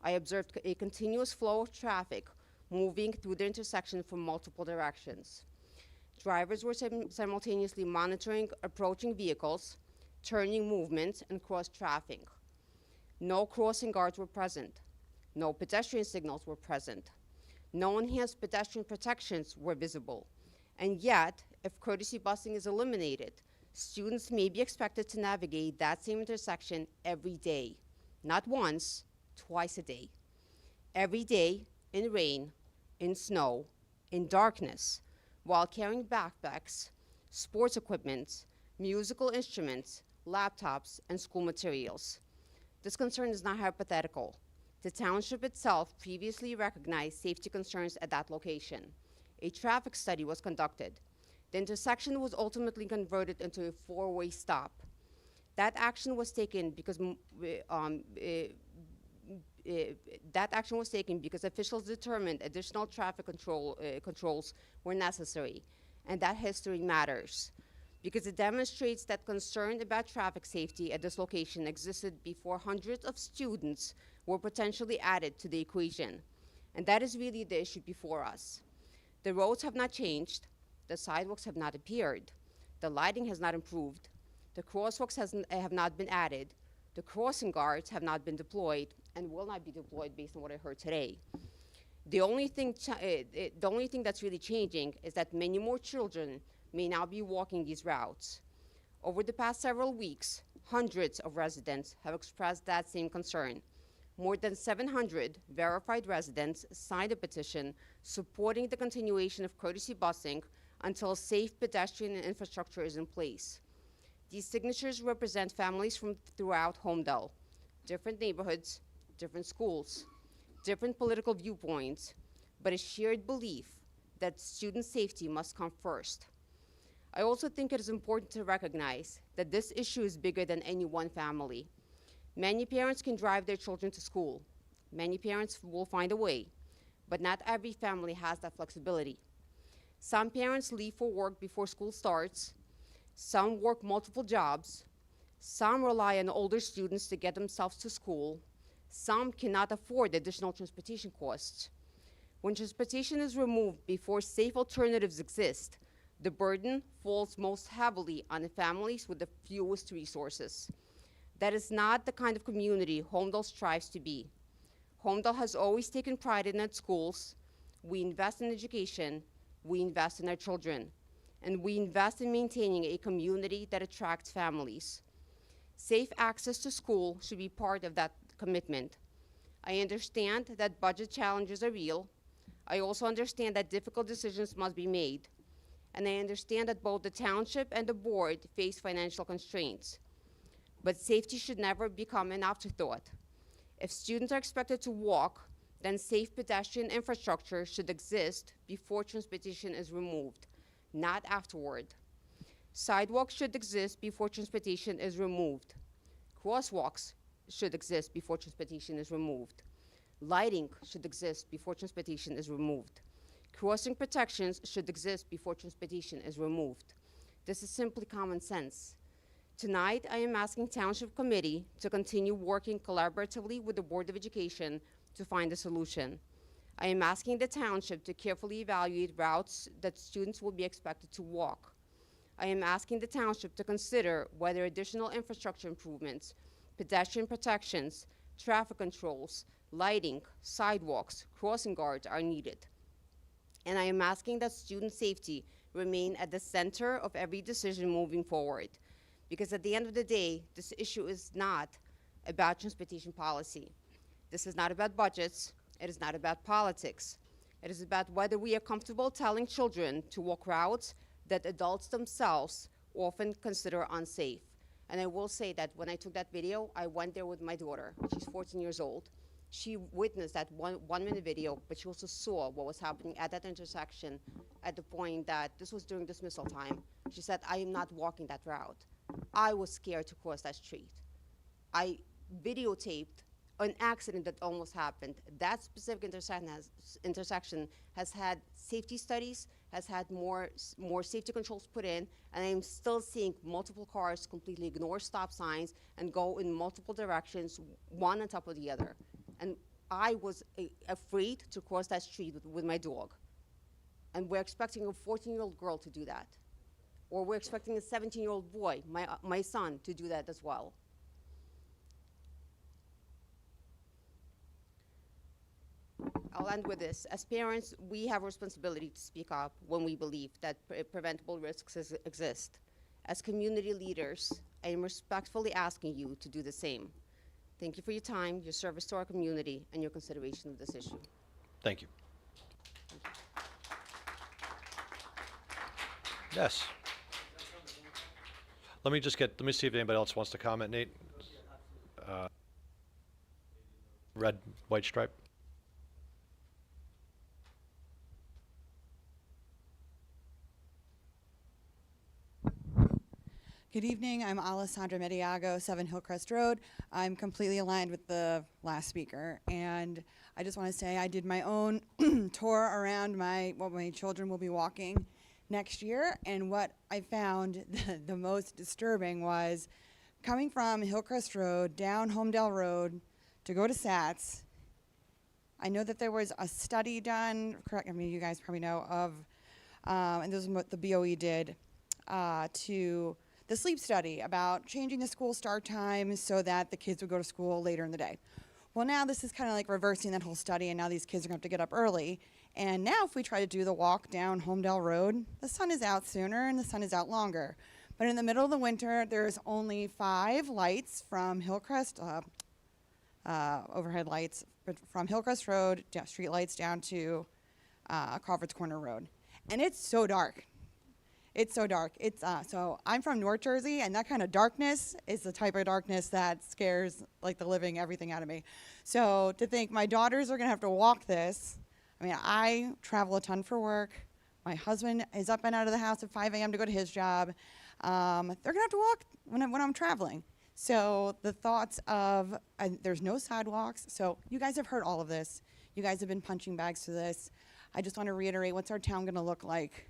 I observed a continuous flow of traffic moving through the intersection from multiple directions. Drivers were simultaneously monitoring approaching vehicles, turning movements, and cross-traffic. No crossing guards were present. No pedestrian signals were present. No enhanced pedestrian protections were visible. And yet, if courtesy busing is eliminated, students may be expected to navigate that same intersection every day. Not once, twice a day. Every day, in rain, in snow, in darkness, while carrying backpacks, sports equipment, musical instruments, laptops, and school materials. This concern is not hypothetical. The township itself previously recognized safety concerns at that location. A traffic study was conducted. The intersection was ultimately converted into a four-way stop. That action was taken because officials determined additional traffic controls were necessary, and that history matters because it demonstrates that concern about traffic safety at this location existed before hundreds of students were potentially added to the equation, and that is really the issue before us. The roads have not changed, the sidewalks have not appeared, the lighting has not improved, the crosswalks have not been added, the crossing guards have not been deployed, and will not be deployed based on what I heard today. The only thing that's really changing is that many more children may now be walking these routes. Over the past several weeks, hundreds of residents have expressed that same concern. More than 700 verified residents signed a petition supporting the continuation of courtesy busing until safe pedestrian infrastructure is in place. These signatures represent families from throughout Homedale, different neighborhoods, different schools, different political viewpoints, but a shared belief that student safety must come first. I also think it is important to recognize that this issue is bigger than any one family. Many parents can drive their children to school. Many parents will find a way, but not every family has that flexibility. Some parents leave for work before school starts. Some work multiple jobs. Some rely on older students to get themselves to school. Some cannot afford additional transportation costs. When transportation is removed before safe alternatives exist, the burden falls most heavily on the families with the fewest resources. That is not the kind of community Homedale strives to be. Homedale has always taken pride in its schools. We invest in education, we invest in our children, and we invest in maintaining a community that attracts families. Safe access to school should be part of that commitment. I understand that budget challenges are real. I also understand that difficult decisions must be made. And I understand that both the township and the board face financial constraints. But safety should never become an afterthought. If students are expected to walk, then safe pedestrian infrastructure should exist before transportation is removed, not afterward. Sidewalks should exist before transportation is removed. Crosswalks should exist before transportation is removed. Lighting should exist before transportation is removed. Crossing protections should exist before transportation is removed. This is simply common sense. Tonight, I am asking Township Committee to continue working collaboratively with the Board of Education to find a solution. I am asking the Township to carefully evaluate routes that students will be expected to walk. I am asking the Township to consider whether additional infrastructure improvements, pedestrian protections, traffic controls, lighting, sidewalks, crossing guards are needed. And I am asking that student safety remain at the center of every decision moving forward. Because at the end of the day, this issue is not about transportation policy. This is not about budgets. It is not about politics. It is about whether we are comfortable telling children to walk routes that adults themselves often consider unsafe. And I will say that when I took that video, I went there with my daughter. She's 14 years old. She witnessed that one-minute video, but she also saw what was happening at that intersection at the point that this was during dismissal time. She said, I am not walking that route. I was scared to cross that street. I videotaped an accident that almost happened. That specific intersection has had safety studies, has had more safety controls put in, and I'm still seeing multiple cars completely ignore stop signs and go in multiple directions, one on top of the other. And I was afraid to cross that street with my dog. And we're expecting a 14-year-old girl to do that. Or we're expecting a 17-year-old boy, my son, to do that as well. I'll end with this. As parents, we have a responsibility to speak up when we believe that preventable risks exist. As community leaders, I am respectfully asking you to do the same. Thank you for your time, your service to our community, and your consideration of this issue. Thank you. Yes. Let me see if anybody else wants to comment, Nate. Red, white stripe. Good evening. I'm Alessandra Mediago, 7 Hillcrest Road. I'm completely aligned with the last speaker, and I just want to say I did my own tour around what my children will be walking next year, and what I found the most disturbing was coming from Hillcrest Road down Homedale Road to go to SATS. I know that there was a study done, correct, I mean, you guys probably know of, and this is what the BOE did, to the sleep study about changing the school start time so that the kids would go to school later in the day. Well, now this is kind of like reversing that whole study, and now these kids are going to have to get up early. And now if we try to do the walk down Homedale Road, the sun is out sooner and the sun is out longer. But in the middle of the winter, there's only 5 lights from Hillcrest, overhead lights from Hillcrest Road, street lights down to Crawford's Corner Road. And it's so dark. It's so dark. So I'm from North Jersey, and that kind of darkness is the type of darkness that scares like the living everything out of me. So to think my daughters are going to have to walk this, I mean, I travel a ton for work. My husband is up and out of the house at 5 a.m. to go to his job. They're going to have to walk when I'm traveling. So the thoughts of there's no sidewalks. So you guys have heard all of this. You guys have been punching bags to this. I just want to reiterate, what's our town going to look like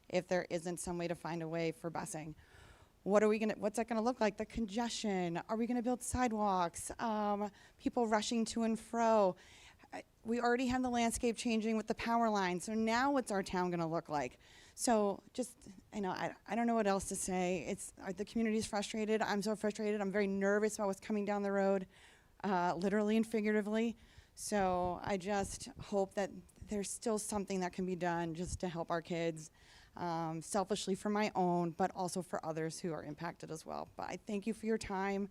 if there isn't some way to find a way for busing? What's that gonna look like? The congestion, are we gonna build sidewalks? People rushing to and fro. We already have the landscape changing with the power line, so now what's our town gonna look like? So just, I don't know what else to say. The community's frustrated, I'm so frustrated, I'm very nervous about what's coming down the road, literally and figuratively. So I just hope that there's still something that can be done just to help our kids. Selfishly for my own, but also for others who are impacted as well. But I thank you for your time.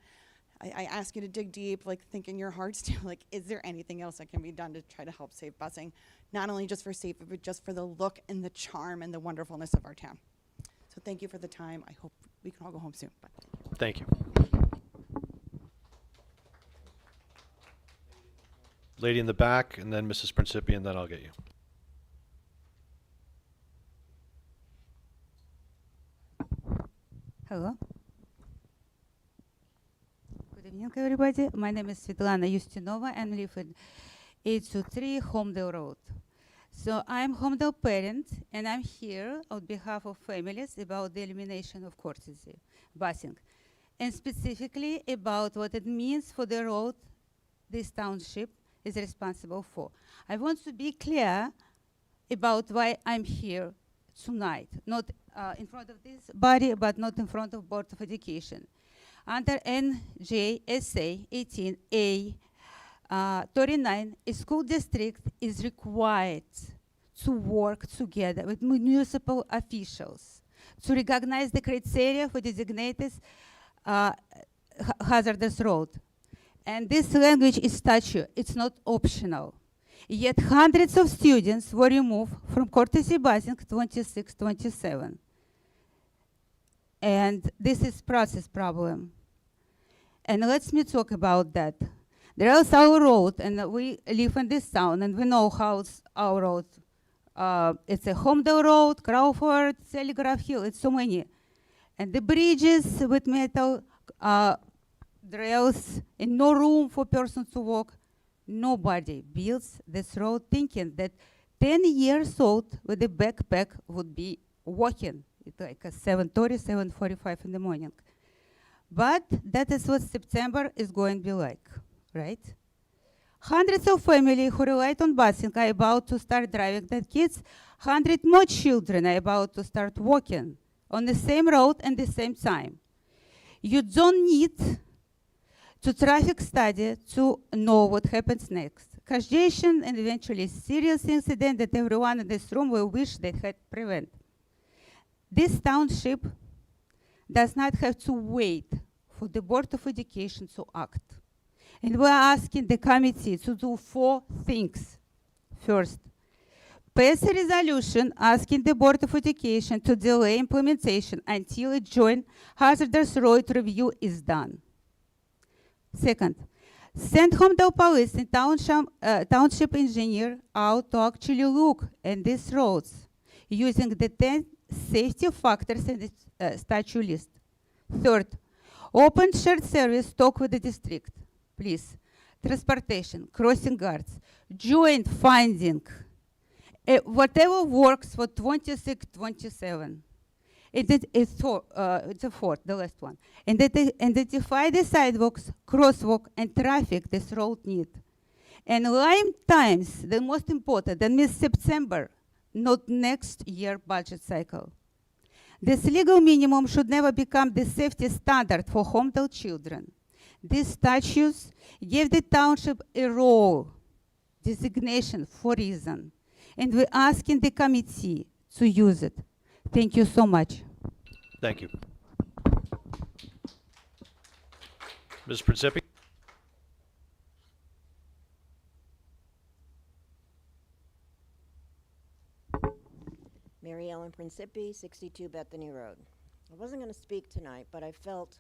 I ask you to dig deep, like think in your hearts too, like is there anything else that can be done to try to help save busing? Not only just for safety, but just for the look and the charm and the wonderfulness of our town. So thank you for the time. I hope we can all go home soon. Bye. Thank you. Lady in the back, and then Mrs. Principi, and then I'll get you. Hello. Good evening, everybody. My name is Svetlana Ustinova and live at 823 Homedale Road. So I'm Homedale parent, and I'm here on behalf of families about the elimination of courtesy busing, and specifically about what it means for the road this township is responsible for. I want to be clear about why I'm here tonight, not in front of this body, but not in front of Board of Education. Under NJSA 18A 39, a school district is required to work together with municipal officials to recognize the criteria for designated hazardous road. And this language is statute, it's not optional. Yet hundreds of students were removed from courtesy busing 26-27. And this is process problem. And let me talk about that. There is our road, and we live in this town, and we know how our road. It's a Homedale Road, Crawford, Telegraph Hill, it's so many. And the bridges with metal rails, and no room for persons to walk. Nobody builds this road thinking that 10 years old with a backpack would be walking. It's like a 7:30, 7:45 in the morning. But that is what September is going to be like, right? Hundreds of families who relied on busing are about to start driving their kids. 100 more children are about to start walking on the same road and the same time. You don't need to traffic study to know what happens next. Congestion and eventually serious incident that everyone in this room will wish they had prevented. This township does not have to wait for the Board of Education to act. And we're asking the committee to do 4 things. First, pass a resolution asking the Board of Education to delay implementation until a joint hazardous road review is done. Second, send Homedale Police and township engineer out to actually look at these roads using the 10 safety factors in the statute list. Third, open shared service talk with the district, please. Transportation, crossing guards, joint funding, whatever works for 26-27. It's a fourth, the last one. And identify the sidewalks, crosswalk, and traffic this road need. And line times, the most important, that means September, not next year budget cycle. This legal minimum should never become the safety standard for Homedale children. These statutes give the township a role designation for reason, and we're asking the committee to use it. Thank you so much. Thank you. Ms. Principi? Mary Ellen Principi, 62 Bethany Road. I wasn't going to speak tonight, but I felt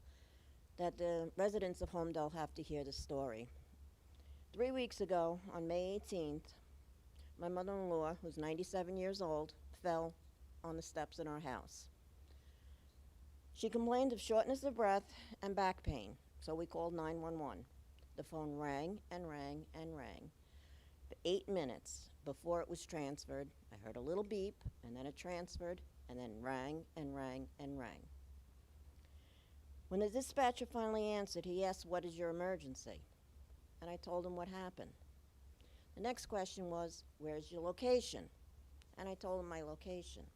that the residents of Homedale have to hear the story. 3 weeks ago, on May 18th, my mother-in-law, who's 97 years old, fell on the steps in our house. She complained of shortness of breath and back pain, so we called 911. The phone rang and rang and rang. For 8 minutes before it was transferred, I heard a little beep, and then it transferred, and then rang and rang and rang. When the dispatcher finally answered, he asked, "What is your emergency?" And I told him what happened. The next question was, "Where's your location?" And I told him my location.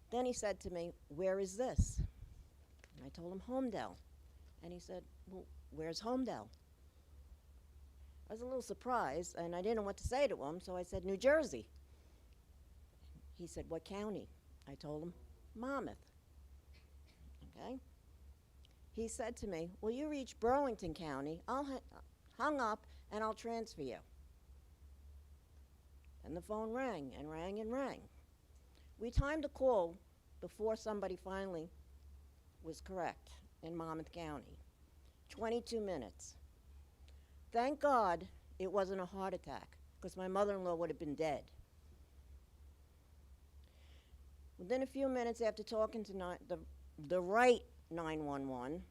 Then he said to me, "Where is this?" And I told him Homedale. And he said, "Well, where's Homedale?" I was a little surprised, and I didn't know what to say to him, so I said, "New Jersey." He said, "What county?" I told him, "Monmouth." Okay? He said to me, "Well, you reach Burlington County, hung up, and I'll transfer you." And the phone rang and rang and rang. We timed a call before somebody finally was correct in Monmouth County. 22 minutes. Thank God it wasn't a heart attack, because my mother-in-law would have been dead. Within a few minutes after talking to the right 911,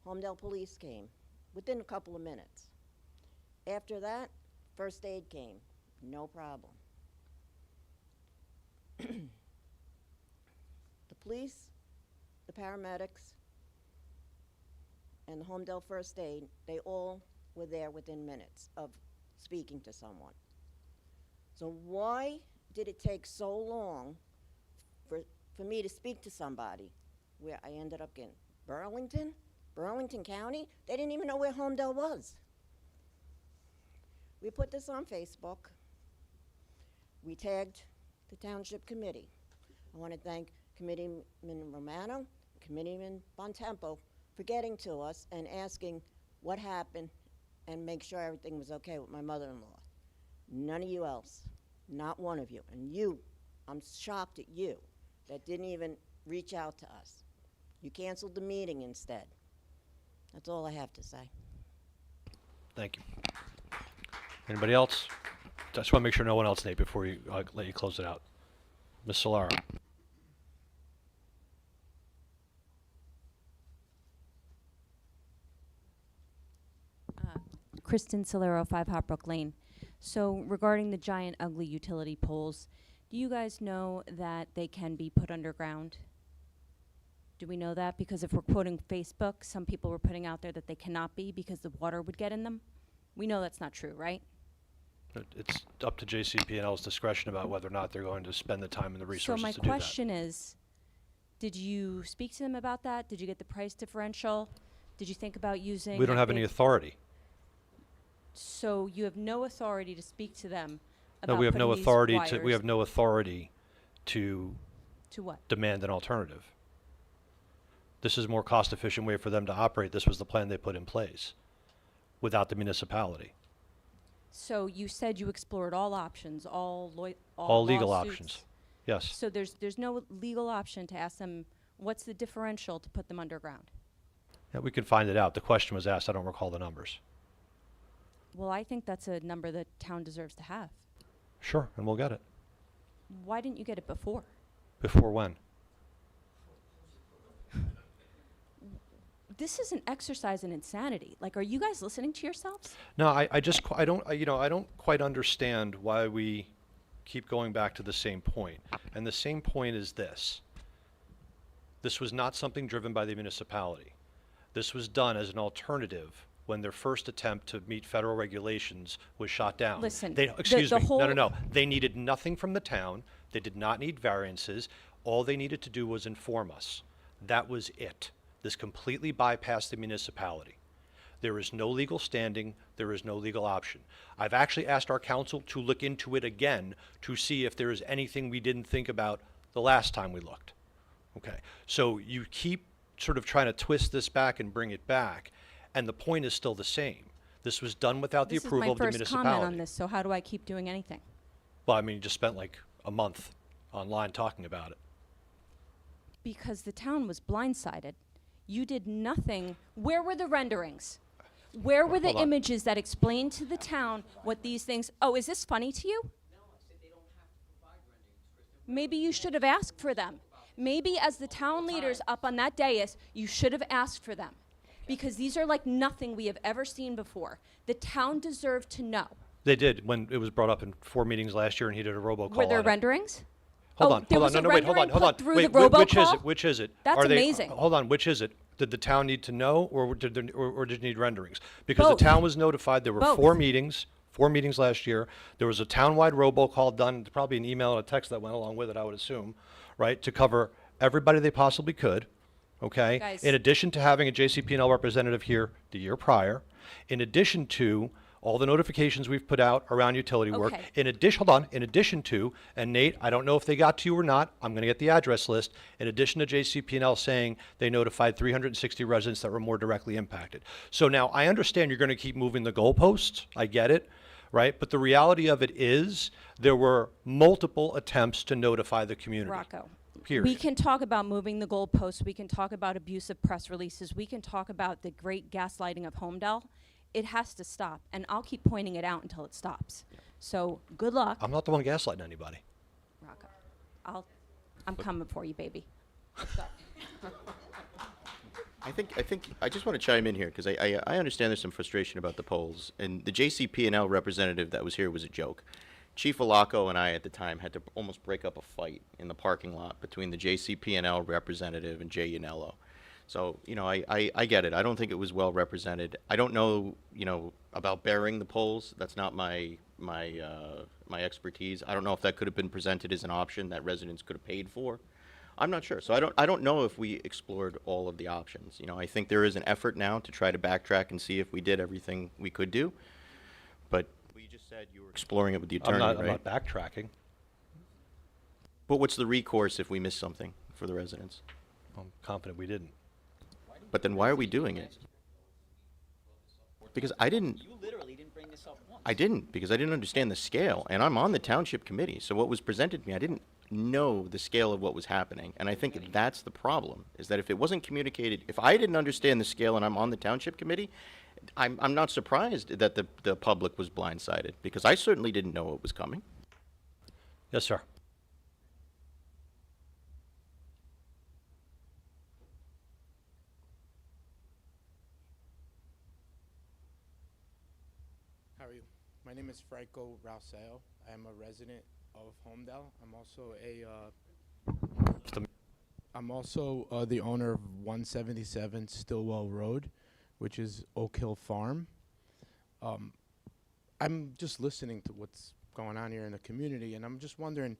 Homedale Police came, within a couple of minutes. After that, first aid came, no problem. The police, the paramedics, and the Homedale First Aid, they all were there within minutes of speaking to someone. So why did it take so long for me to speak to somebody where I ended up in Burlington County? They didn't even know where Homedale was. We put this on Facebook. We tagged the Township Committee. I want to thank Committeeman Romano, Committeeman Bontempo for getting to us and asking what happened and make sure everything was okay with my mother-in-law. None of you else, not one of you. And you, I'm shocked at you that didn't even reach out to us. You canceled the meeting instead. That's all I have to say. Thank you. Anybody else? Just want to make sure no one else, Nate, before you let you close it out. Ms. Solaro. Kristen Solero, 5 Hopbrook Lane. So regarding the giant ugly utility poles, do you guys know that they can be put underground? Do we know that? Because if we're quoting Facebook, some people were putting out there that they cannot be because the water would get in them. We know that's not true, right? It's up to JCP&L's discretion about whether or not they're going to spend the time and the resources So my to do that. question is, did you speak to them about that? Did you get the price differential? Did you think about using? We don't have any authority. So you have no authority to speak to them about No, we have no putting these authority to. We wires- have no authority to. To what? Demand an alternative. This is a more cost-efficient way for them to operate. This was the plan they put in place, without the municipality. So you said you explored all options, all Legal lawsuits. options. Yes. So there's no legal option to ask them what's the differential to put them underground. Yeah, we can find it out. The question was asked. I don't recall the numbers. Well, I think that's a number the town deserves to have. Sure, and we'll get it. Why didn't you get it before? Before when? This is an exercise in insanity. Like, are you guys listening to yourselves? No, I don't quite understand why we keep going back to the same point. And the same point is this. This was not something driven by the municipality. This was done as an alternative when their first attempt to meet federal regulations was shot down. Listen, Excuse me. No. They needed nothing from the town. They did not need variances. All they needed to do was inform us. That was it. This completely bypassed the municipality. There is no legal standing. There is no legal option. I've actually asked our council to look into it again to see if there is anything we didn't think about the last time we looked. Okay, so you keep sort of trying to twist this back and bring it back, and the point is still the same. This was done without the approval of the This is my first comment municipality. on this, so how do I keep doing anything? Well, I mean, you just spent like a month online talking about it. Because the town was blindsided. You did nothing. Where were the renderings? Where were the Hold on. images that explained to the town what these things? Oh, is this funny to you? Maybe you should have asked for them. Maybe as the town leaders up on that dais, you should have asked for them. Because these are like nothing we have ever seen before. The town deserved to know. They did when it was brought up in 4 meetings last year, and he did a robocall. Were there on it. renderings? Hold Oh, on, there hold was on. a No, wait, hold on, rendering hold on. put through Wait, the which is robocall? it? Which is it? That's Are they, amazing. Hold on, which is it? Did the town need to know, or did it need renderings? Because Both. the town was notified. There were Both. 4 meetings last year. There was a townwide robocall done, probably an email and a text that went along with it, I would assume, right, to cover everybody they possibly could. Okay. Guys. In addition to having a JCP&L representative here the year prior, in addition to all the notifications we've put out around utility work, Okay. in addition to, and Nate, I don't know if they got to you or not, I'm going to get the address list, in addition to JCP&L saying they notified 360 residents that were more directly impacted. So now I understand you're going to keep moving the goalposts. I get it, right? But the reality of it is there were multiple attempts to notify the community. Rocco. Period. We can talk about moving the goalposts. We can talk about abusive press releases. We can talk about the great gaslighting of Homedale. It has to stop, and I'll keep pointing it out until it stops. So good luck, I'm not the one gaslighting anybody. Rocco. I'm coming for you, baby. I just want to chime in here because I understand there's some frustration about the polls, and the JCP&L representative that was here was a joke. Chief Alaco and I at the time had to almost break up a fight in the parking lot between the JCP&L representative and Jay Yanello. So, I get it. I don't think it was well represented. I don't know, about bearing the polls. That's not my expertise. I don't know if that could have been presented as an option that residents could have paid for. I'm not sure. So I don't know if we explored all of the options. I think there is an effort now to try to backtrack and see if we did everything we could do. But you just said you were exploring it with the attorney, I'm right? not backtracking. But what's the recourse if we miss something for the residents? I'm confident we didn't. But then why are we doing it? Because I didn't. You literally didn't bring this up once. I didn't, because I didn't understand the scale, and I'm on the township committee, so what was presented to me, I didn't know the scale of what was happening, and I think that's the problem, is that if it wasn't communicated, if I didn't understand the scale and I'm on the township committee, I'm not surprised that the public was blindsided, because I certainly didn't know it was coming. Yes, sir. How are you? My name is Franco Rousseau. I am a resident of Homedale. I'm also the owner of 177 Stillwell Road, which is Oak Hill Farm. I'm just listening to what's going on here in the community, and I'm just wondering,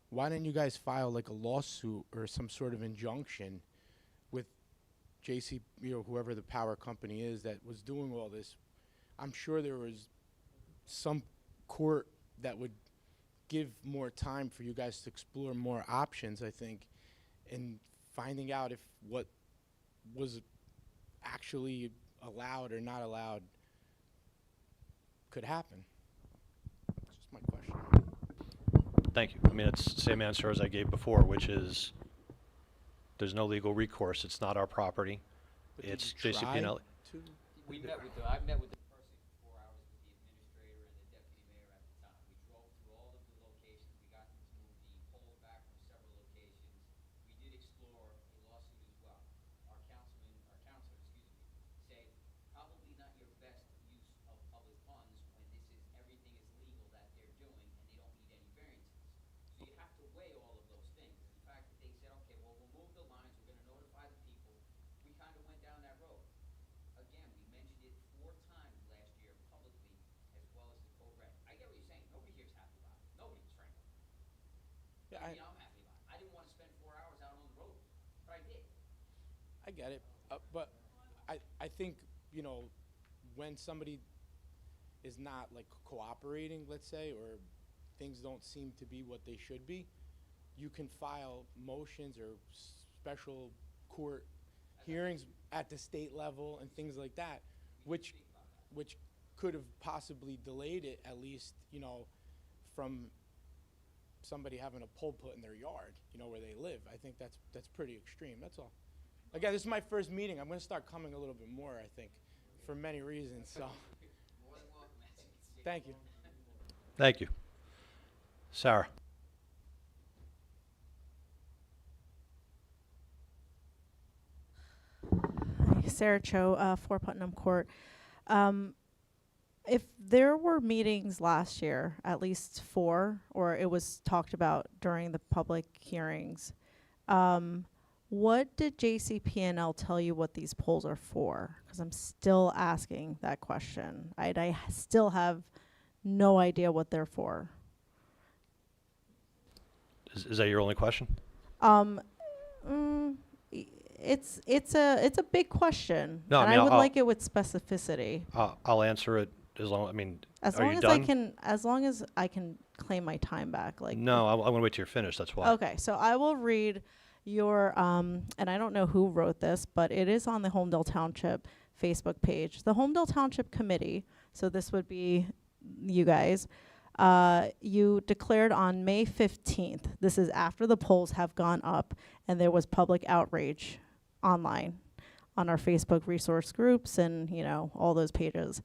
why didn't you guys file like a lawsuit or some sort of injunction with JC, whoever the power company is that was doing all this? I'm sure there was some court that would give more time for you guys to explore more options, I think, in finding out if what was actually allowed or not allowed could happen. That's just my question. Thank you. I mean, it's the same answer as I gave before, which is there's no legal recourse. It's not our property. It's JCP&L. We met with I met with the person for 4 hours with the administrator and the deputy mayor at the time. We drove through all of the locations. We got them to move the poles back from several locations. We did explore a lawsuit as well. Our counselor, said probably not your best use of public funds when everything is legal that they're doing and they don't need any variances. So you have to weigh all of those things. And the fact that they said, okay, well, we'll move the lines, we're going to notify the people, we kind of went down that road. Again, we mentioned it 4 times last year publicly, as well as the code red. I get what you're saying. Nobody here's happy about it. Nobody, frankly. Yeah, I'm happy about it. I didn't want to spend 4 hours out on the road, but I did. I get it, but I think, when somebody is not like cooperating, let's say, or things don't seem to be what they should be, you can file motions or special court hearings at the state level and things like that, which could have possibly delayed it, at least, from somebody having a pole put in their yard, where they live. I think that's pretty extreme. That's all. Again, this is my first meeting. I'm going to start coming a little bit more, I think, for many reasons. So, thank you. Thank you. Sarah. Sarah Cho, 4 Putnam Court. If there were meetings last year, at least 4, or it was talked about during the public hearings, what did JCP&L tell you what these polls are for? Because I'm still asking that question. I still have no idea what they're for. Is that your only question? It's a big question. No, and I mean, I would I'll- like it with specificity. I'll answer it as long. I mean, As are long you as done? as long as I can claim my time back. Like No, I'm going to wait till you're finished. That's why. Okay, so I will read your and I don't know who wrote this, but it is on the Homedale Township Facebook page. The Homedale Township Committee, so this would be you guys, you declared on May 15th, this is after the polls have gone up and there was public outrage online on our Facebook resource groups and, all those pages.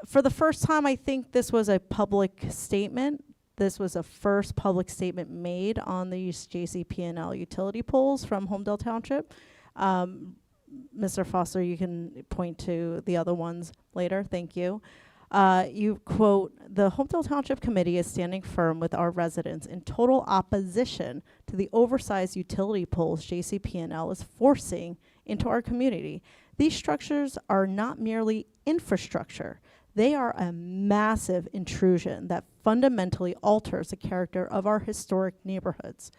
For the first time, I think this was a public statement. This was a first public statement made on these JCP&L utility polls from Homedale Township. Mr. Foster, you can point to the other ones later. Thank you. You quote, "The Homedale Township Committee is standing firm with our residents in total opposition to the oversized utility poles JCP&L is forcing into our community. These structures are not merely infrastructure. They are a massive intrusion that fundamentally alters the character of our historic neighborhoods.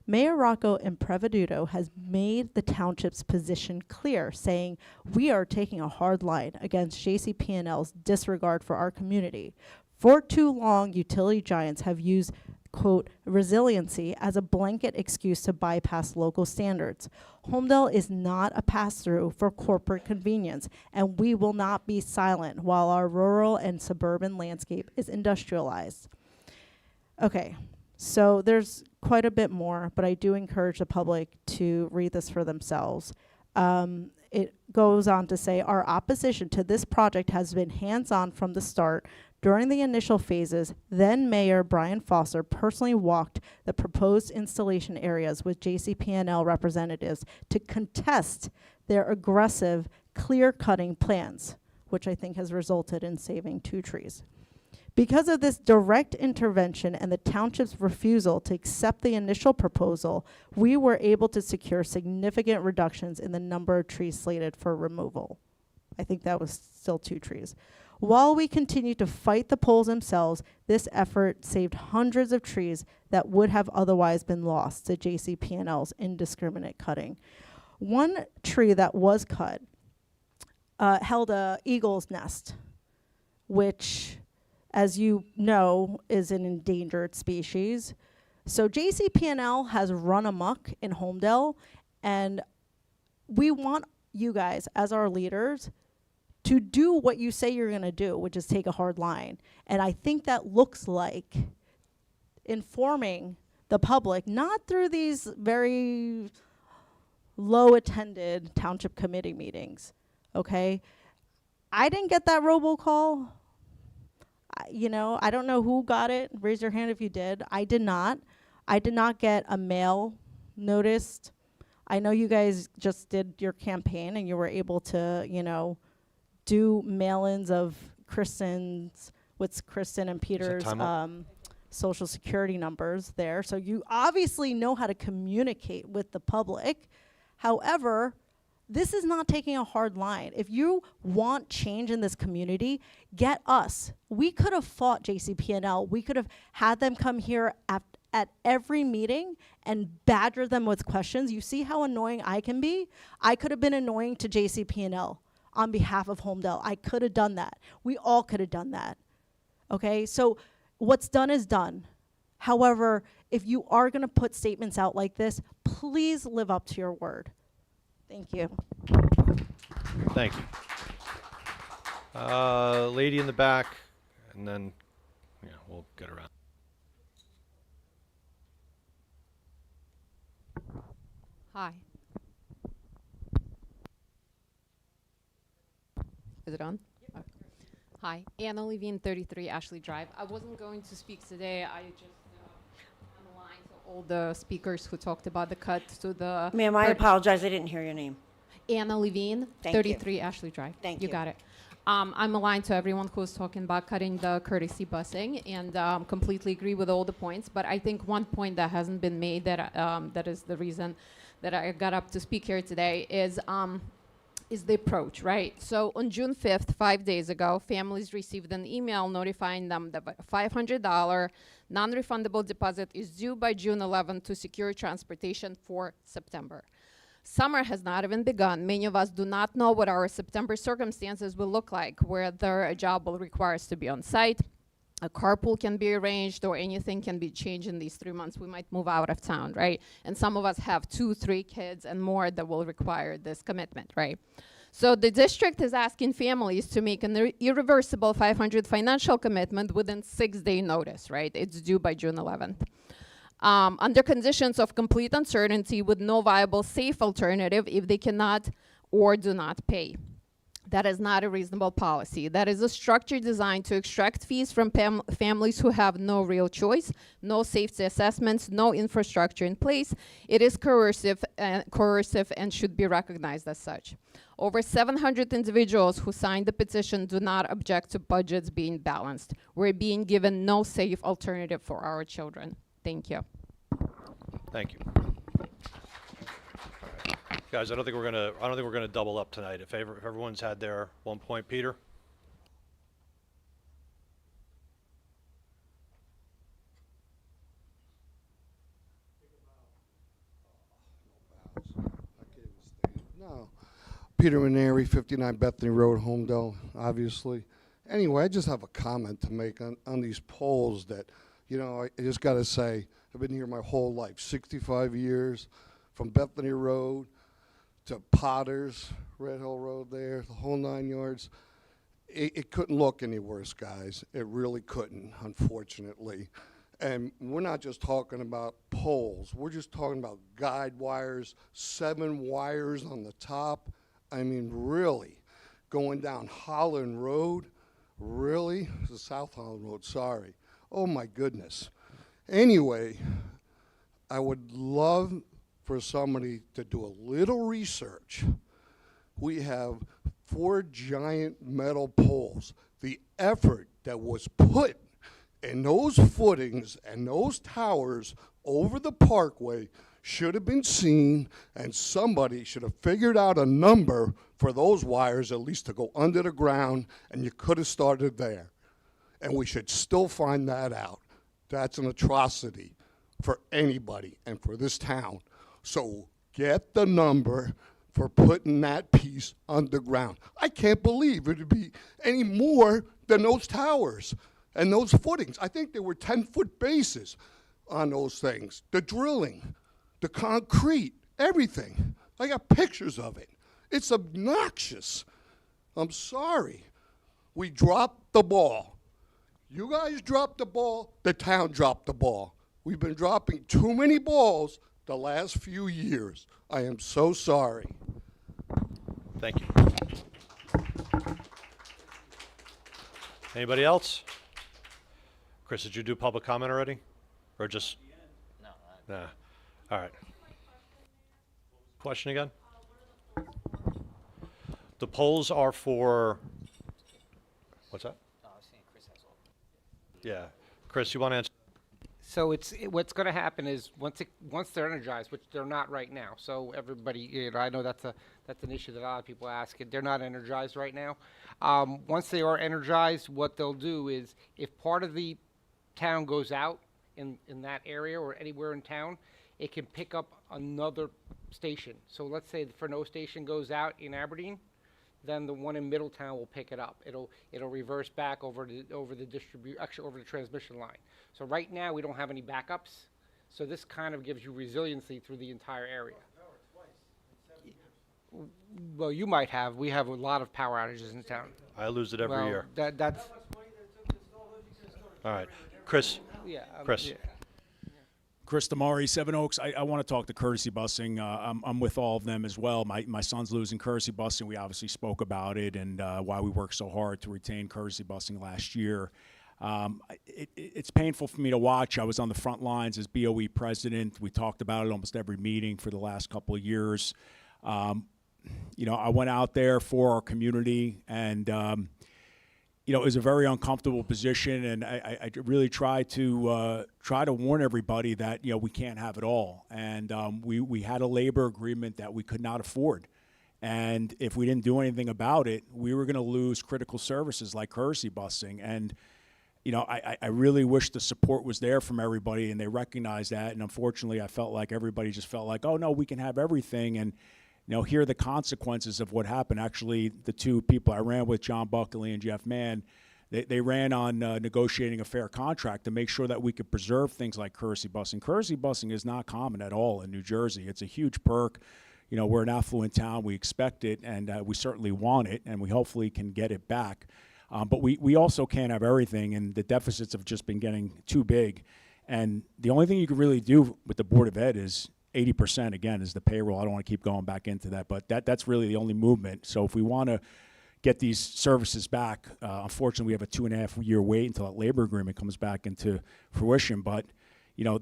Mayor Rocco Impreveduto has made the township's position clear, saying, we are taking a hard line against JCP&L's disregard for our community. For too long, utility giants have used quote, resiliency as a blanket excuse to bypass local standards. Homedale is not a pass-through for corporate convenience, and we will not be silent while our rural and suburban landscape is industrialized. Okay, so there's quite a bit more, but I do encourage the public to read this for themselves. It goes on to say, our opposition to this project has been hands-on from the start. During the initial phases, then Mayor Brian Foster personally walked the proposed installation areas with JCP&L representatives to contest their aggressive clear-cutting plans, which I think has resulted in saving 2 trees. Because of this direct intervention and the township's refusal to accept the initial proposal, we were able to secure significant reductions in the number of trees slated for removal. I think that was still 2 trees. While we continue to fight the poles themselves, this effort saved hundreds of trees that would have otherwise been lost to JCP&L's indiscriminate cutting. One tree that was cut held a eagle's nest, which, as you know, is an endangered species. So JCP&L has run amok in Homedale, and we want you guys, as our leaders, to do what you say you're gonna do, which is take a hard line. And I think that looks like informing the public, not through these very low-attended township committee meetings, okay? I didn't get that robocall. I don't know who got it. Raise your hand if you did. I did not. I did not get a mail notice. I know you guys just did your campaign and you were able to, do mail-ins of Kristen's, with Kristen and Peter's social security numbers there. So you obviously know how to communicate with the public. However, this is not taking a hard line. If you want change in this community, get us. We could have fought JCP&L. We could have had them come here at every meeting and badger them with questions. You see how annoying I can be? I could have been annoying to JCP&L on behalf of Homedale. I could have done that. We all could have done that. Okay, so what's done is done. However, if you are gonna put statements out like this, please live up to your word. Thank you. Thank you. Lady in the back, and then, we'll get around. Hi. Is it on? Okay. Hi, Anna Levine, 33 Ashley Drive. I wasn't going to speak today. I just I'm aligned to all the speakers who talked about the cut to the. Ma'am, I apologize. I didn't hear your name. Anna Levine, Thank you. 33 Ashley Drive. Thank you. You got it. I'm aligned to everyone who's talking about cutting the courtesy busing, and completely agree with all the points. But I think one point that hasn't been made that is the reason that I got up to speak here today is the approach, right? So on June 5th, 5 days ago, families received an email notifying them that a $500 non-refundable deposit is due by June 11th to secure transportation for September. Summer has not even begun. Many of us do not know what our September circumstances will look like, whether a job will require us to be on site, a carpool can be arranged, or anything can be changed in these 3 months. We might move out of town, right? And some of us have 2, 3 kids and more that will require this commitment, right? So the district is asking families to make an irreversible $500 financial commitment within 6-day notice, right? It's due by June 11th. Under conditions of complete uncertainty with no viable safe alternative if they cannot or do not pay. That is not a reasonable policy. That is a structure designed to extract fees from families who have no real choice, no safety assessments, no infrastructure in place. It is coercive and should be recognized as such. Over 700 individuals who signed the petition do not object to budgets being balanced. We're being given no safe alternative for our children. Thank you. Thank you. Guys, I don't think we're gonna double up tonight. If everyone's had their 1 point, Peter. No. Peter Maneri, 59 Bethany Road, Homedale, obviously. Anyway, I just have a comment to make on these polls that, You know, I just got to say, I've been here my whole life, 65 years, from Bethany Road to Potter's, Red Hill Road there, the whole 9 yards. It couldn't look any worse, guys. It really couldn't, unfortunately. And we're not just talking about poles. We're just talking about guide wires, 7 wires on the top. I mean, really, going down Holland Road, really? This is South Holland Road, sorry. Oh, my goodness. Anyway, I would love for somebody to do a little research. We have 4 giant metal poles. The effort that was put in those footings and those towers over the parkway should have been seen, and somebody should have figured out a number for those wires at least to go under the ground, and you could have started there. And we should still find that out. That's an atrocity for anybody and for this town. So get the number for putting that piece underground. I can't believe it would be any more than those towers and those footings. I think there were 10-foot bases on those things. The drilling, the concrete, everything. I got pictures of it. It's obnoxious. I'm sorry. We dropped the ball. You guys dropped the ball, the town dropped the ball. We've been dropping too many balls the last few years. I am so sorry. Thank you. Anybody else? Chris, did you do public comment already? Or just? No. Nah. All right. Question again? The polls are for, what's that? Yeah. Chris, you want to answer? So what's going to happen is once they're energized, which they're not right now. So everybody, I know that's an issue that a lot of people ask. They're not energized right now. Once they are energized, what they'll do is if part of the town goes out in that area or anywhere in town, it can pick up another station. So let's say the Fresno station goes out in Aberdeen, then the one in Middletown will pick it up. It'll reverse back over the transmission line. So right now we don't have any backups. So this kind of gives you resiliency through the entire area. Well, you might have. We have a lot of power outages in town. I lose it every year. That's. All right. Chris. Yeah. Chris. Yeah. Chris Damari, Seven Oaks. I want to talk to courtesy busing. I'm with all of them as well. My son's losing courtesy busing. We obviously spoke about it and why we worked so hard to retain courtesy busing last year. It's painful for me to watch. I was on the front lines as BOE president. We talked about it almost every meeting for the last couple of years. I went out there for our community and it was a very uncomfortable position, and I really tried to warn everybody that we can't have it all, and we had a labor agreement that we could not afford, and if we didn't do anything about it, we were going to lose critical services like courtesy busing, and I really wish the support was there from everybody, and they recognized that, and unfortunately, I felt like everybody just felt like, oh no, we can have everything, and here are the consequences of what happened. Actually, the two people I ran with, John Buckley and Jeff Mann, they ran on negotiating a fair contract to make sure that we could preserve things like courtesy busing. Courtesy busing is not common at all in New Jersey. It's a huge perk. We're an affluent town. We expect it, and we certainly want it, and we hopefully can get it back. But we also can't have everything, and the deficits have just been getting too big. And the only thing you can really do with the Board of Ed is 80%, again, is the payroll. I don't want to keep going back into that, but that's really the only movement. So if we want to get these services back, unfortunately, we have a 2.5-year wait until that labor agreement comes back into fruition. But,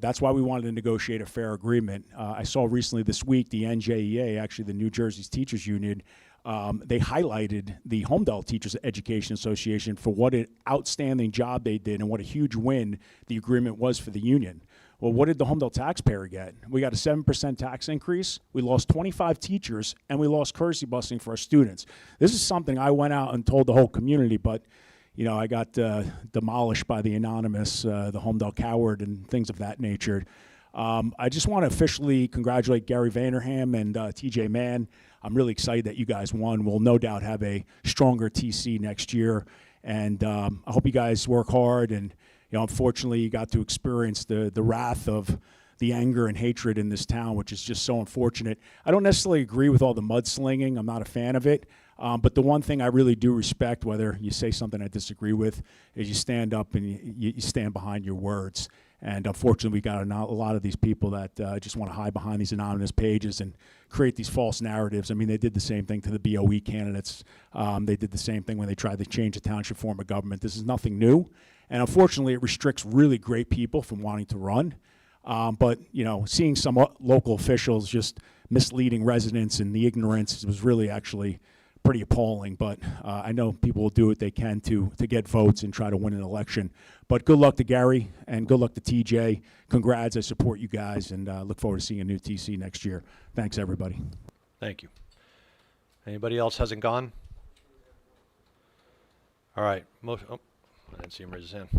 that's why we wanted to negotiate a fair agreement. I saw recently this week the NJEA, actually the New Jersey's Teachers Union, they highlighted the Homedale Teachers Education Association for what an outstanding job they did and what a huge win the agreement was for the union. Well, what did the Homedale taxpayer get? We got a 7% tax increase, we lost 25 teachers, and we lost courtesy busing for our students. This is something I went out and told the whole community, but I got demolished by the anonymous, the Homedale coward and things of that nature. I just want to officially congratulate Gary Vanderham and TJ Mann. I'm really excited that you guys won. We'll no doubt have a stronger TC next year, and I hope you guys work hard and unfortunately, you got to experience the wrath of the anger and hatred in this town, which is just so unfortunate. I don't necessarily agree with all the mudslinging. I'm not a fan of it. But the one thing I really do respect, whether you say something I disagree with, is you stand up and you stand behind your words. And unfortunately, we got a lot of these people that just want to hide behind these anonymous pages and create these false narratives. I mean, they did the same thing to the BOE candidates. They did the same thing when they tried to change the township form of government. This is nothing new. And unfortunately, it restricts really great people from wanting to run. But, seeing some local officials just misleading residents and the ignorance was really actually pretty appalling. But I know people will do what they can to get votes and try to win an election. But good luck to Gary and good luck to TJ. Congrats. I support you guys and look forward to seeing a new TC next year. Thanks, everybody. Thank you. Anybody else hasn't gone? All right. I didn't see him raise his hand.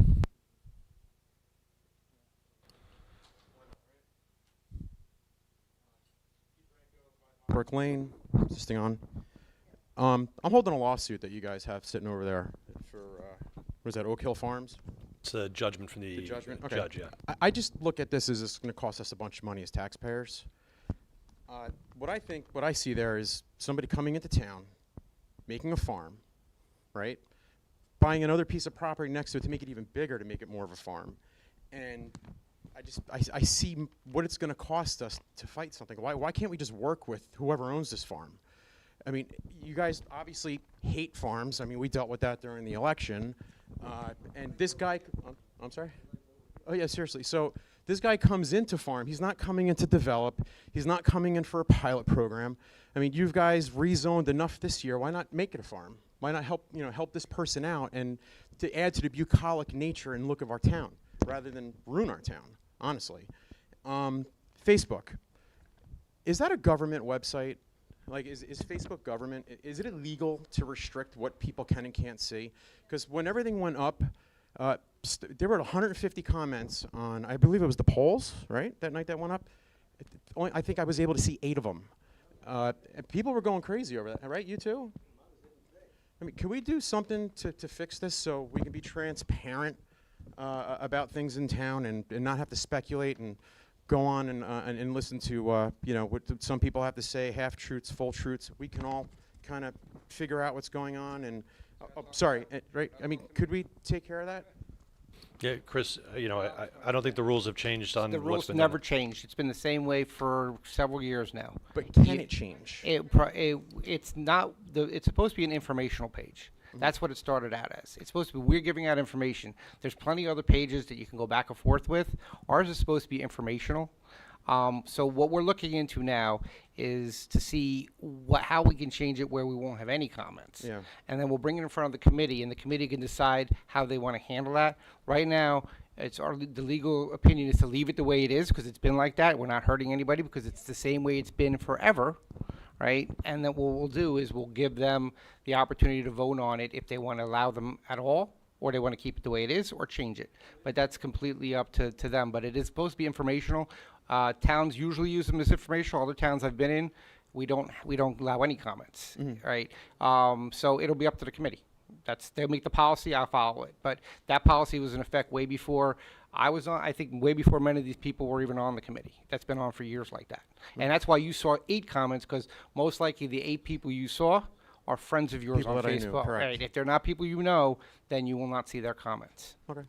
Brook Lane, is this thing on? I'm holding a lawsuit that you guys have sitting over there for, what is that, Oak Hill Farms? It's a judgment from the judgment? Okay. judge, yeah. I just look at this as it's going to cost us a bunch of money as taxpayers. What I see there is somebody coming into town, making a farm, right? Buying another piece of property next to it to make it even bigger, to make it more of a farm. And I see what it's going to cost us to fight something. Why can't we just work with whoever owns this farm? I mean, you guys obviously hate farms. I mean, we dealt with that during the election. And this guy, I'm sorry? Oh, yeah, seriously. So this guy comes into farm. He's not coming in to develop. He's not coming in for a pilot program. I mean, you guys rezoned enough this year. Why not make it a farm? Why not help this person out and to add to the bucolic nature and look of our town rather than ruin our town, honestly. Facebook. Is that a government website? Like, is Facebook government? Is it illegal to restrict what people can and can't see? Because when everything went up, there were 150 comments on, I believe it was the polls, right? That night that went up. I think I was able to see 8 of them. And people were going crazy over that, right? You too? I mean, can we do something to fix this so we can be transparent about things in town and not have to speculate and go on and listen to what some people have to say, half truths, full truths. We can all kind of figure out what's going on. And sorry, right? I mean, could we take care of that? Yeah, Chris. I don't think the rules have changed on The what's rules been never done. changed. It's been the same way for several years now. But can it change? It's not. It's supposed to be an informational page. That's what it started out as. It's supposed to be, we're giving out information. There's plenty of other pages that you can go back and forth with. Ours is supposed to be informational. So what we're looking into now is to see how we can change it where we won't have any comments. Yeah. And then we'll bring it in front of the committee, and the committee can decide how they want to handle that. Right now, the legal opinion is to leave it the way it is because it's been like that. We're not hurting anybody because it's the same way it's been forever. Right? And then what we'll do is we'll give them the opportunity to vote on it if they want to allow them at all, or they want to keep it the way it is, or change it. But that's completely up to them. But it is supposed to be informational. Towns usually use them as informational. Other towns I've been in, we don't allow any comments. Right? So it'll be up to the committee. They'll make the policy. I'll follow it. But that policy was in effect way before I was on. I think way before many of these people were even on the committee. That's been on for years like that. And that's why you saw 8 comments, because most likely the 8 people you saw are friends of yours People on that I knew, Facebook. correct. Right. If they're not people you know, then you will not see their comments. Okay.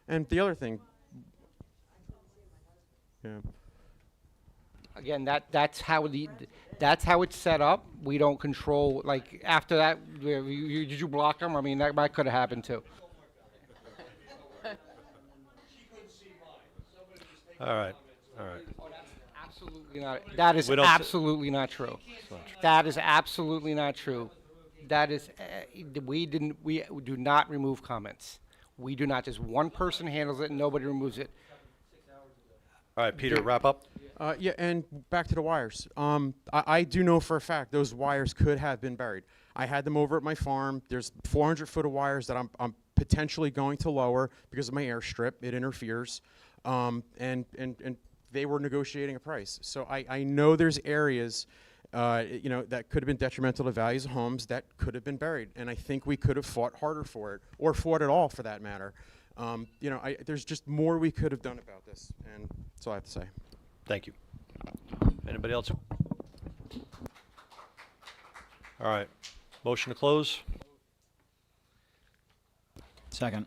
And the other thing. Yeah. Again, that's how it's set up. We don't control. Like after that, did you block them? I mean, that might could have happened too. All right. Absolutely not. That is absolutely not true. That is absolutely not true. That is, we do not remove comments. We do not. Just one person handles it and nobody removes it. All right, Peter, wrap up. Yeah, and back to the wires. I do know for a fact those wires could have been buried. I had them over at my farm. There's 400 foot of wires that I'm potentially going to lower because of my airstrip. It interferes. And they were negotiating a price. So I know there's areas, that could have been detrimental to values of homes that could have been buried. And I think we could have fought harder for it, or fought at all for that matter. You know, there's just more we could have done about this, and that's all I have to say. Thank you. Anybody else? All right. Motion to close? Second.